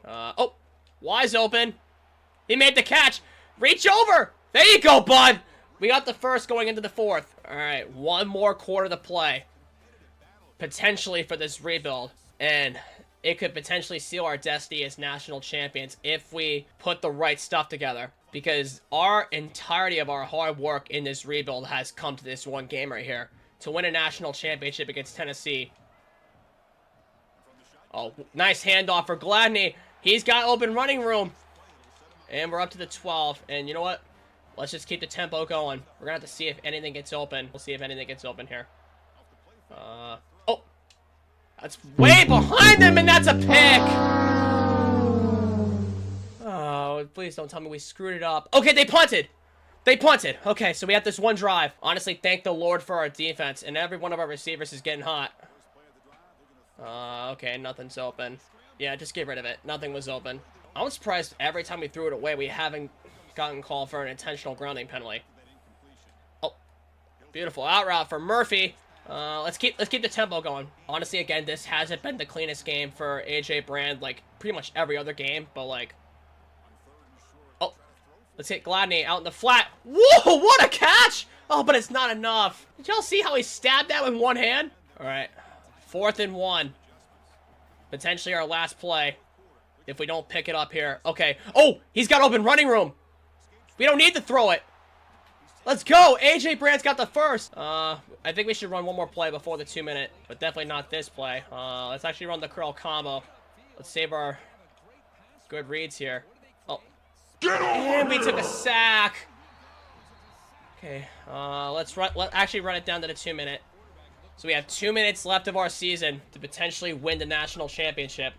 Oh, Wise open. He made the catch. Reach over. There you go, bud. We got the first going into the 4th. All right, one more quarter to play, potentially for this rebuild, and it could potentially seal our destiny as national champions if we put the right stuff together. Because our entirety of our hard work in this rebuild has come to this one game right here. To win a national championship against Tennessee. Oh, nice handoff for Gladney. He's got open running room. And we're up to the 12. And you know what? Let's just keep the tempo going. We're going to have to see if anything gets open. We'll see if anything gets open here. Oh. That's way behind them, and that's a pick! Oh, please don't tell me we screwed it up. Okay, they punted! They punted! Okay, so we have this one drive. Honestly, thank the Lord for our defense, and every one of our receivers is getting hot. Okay, nothing's open. Yeah, just get rid of it. Nothing was open. I'm surprised every time we threw it away, we haven't gotten called for an intentional grounding penalty. Oh, beautiful out route for Murphy. Let's keep the tempo going. Honestly, again, this hasn't been the cleanest game for AJ Brand, like pretty much every other game, but like, oh, let's hit Gladney out in the flat. Whoa, what a catch! Oh, but it's not enough. Did y'all see how he stabbed that with one hand? All right, 4th and 1. Potentially our last play if we don't pick it up here. Okay. Oh, he's got open running room. We don't need to throw it. Let's go. AJ Brand's got the first. I think we should run one more play before the 2-minute, but definitely not this play. Let's actually run the curl combo. Let's save our good reads here. Oh, and we took a sack. Okay. Let's actually run it down to the 2-minute. So we have 2 minutes left of our season to potentially win the national championship.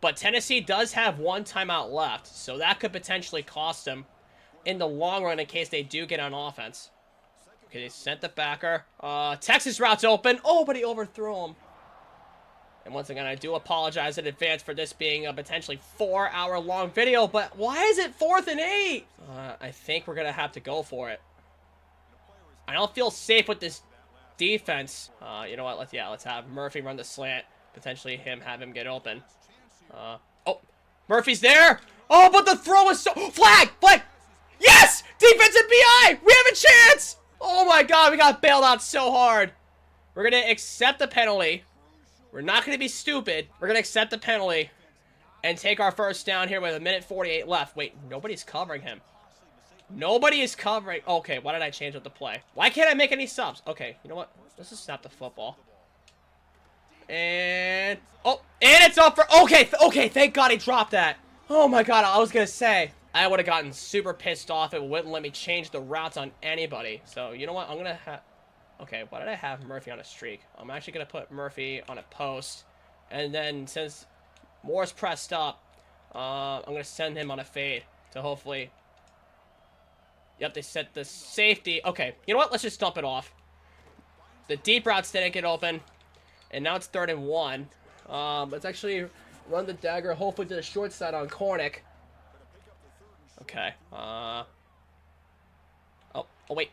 But Tennessee does have 1 timeout left, so that could potentially cost them in the long run in case they do get on offense. Okay, they sent the backer. Texas route's open. Oh, but he overthrew him. And once again, I do apologize in advance for this being a potentially 4-hour-long video, but why is it 4th and 8? I think we're going to have to go for it. I don't feel safe with this defense. You know what? Let's have Murphy run the slant. Potentially have him get open. Oh, Murphy's there. Oh, but the throw is so... Flag! Yes! Defensive BI! We have a chance! Oh my god, we got bailed out so hard. We're going to accept the penalty. We're not going to be stupid. We're going to accept the penalty and take our first down here with 1:48 left. Wait, nobody's covering him. Nobody is covering. Okay, why did I change up the play? Why can't I make any subs? Okay, you know what? Let's just snap the football. And... oh, and it's up for... Okay, okay, thank God he dropped that. Oh my god, I was going to say... I would have gotten super pissed off. It wouldn't let me change the routes on anybody. So, you know what? I'm going to have... Okay, why did I have Murphy on a streak? I'm actually going to put Murphy on a post. And then, since Moore's pressed up, I'm going to send him on a fade to hopefully... Yep, they set the safety. Okay, you know what? Let's just dump it off. The deep routes didn't get open. And now it's 3rd and 1. Let's actually run the dagger, hopefully to the short side on Cornick. Okay. Oh, wait.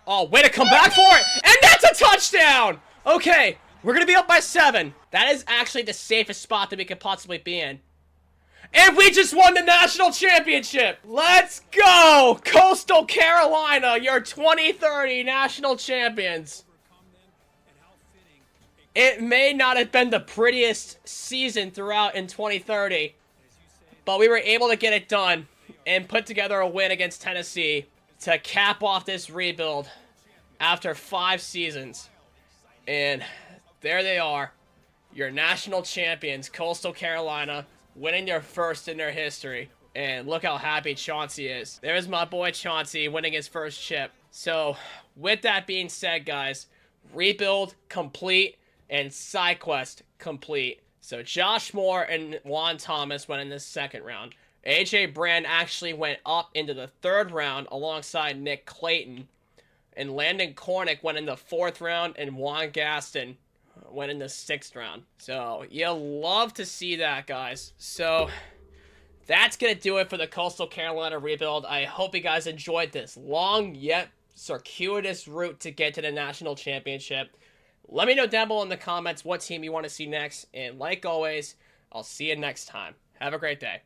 Oh, way to come back for it! And that's a touchdown! Okay, we're going to be up by 7. That is actually the safest spot that we could possibly be in. And we just won the national championship! Let's go! Coastal Carolina, your 2030 national champions. It may not have been the prettiest season throughout in 2030, but we were able to get it done and put together a win against Tennessee to cap off this rebuild after 5 seasons. And there they are, your national champions, Coastal Carolina, winning their first in their history. And look how happy Chauncey is. There's my boy Chauncey winning his first chip. So, with that being said, guys, rebuild complete and side quest complete. So, Josh Moore and Juan Thomas went in the 2nd round. AJ Brand actually went up into the 3rd round alongside Nick Clayton. And Landon Cornick went in the 4th round, and Juan Gaston went in the 6th round. So, you'll love to see that, guys. So, that's going to do it for the Coastal Carolina rebuild. I hope you guys enjoyed this long yet circuitous route to get to the national championship. Let me know down below in the comments what team you want to see next. And like always, I'll see you next time. Have a great day.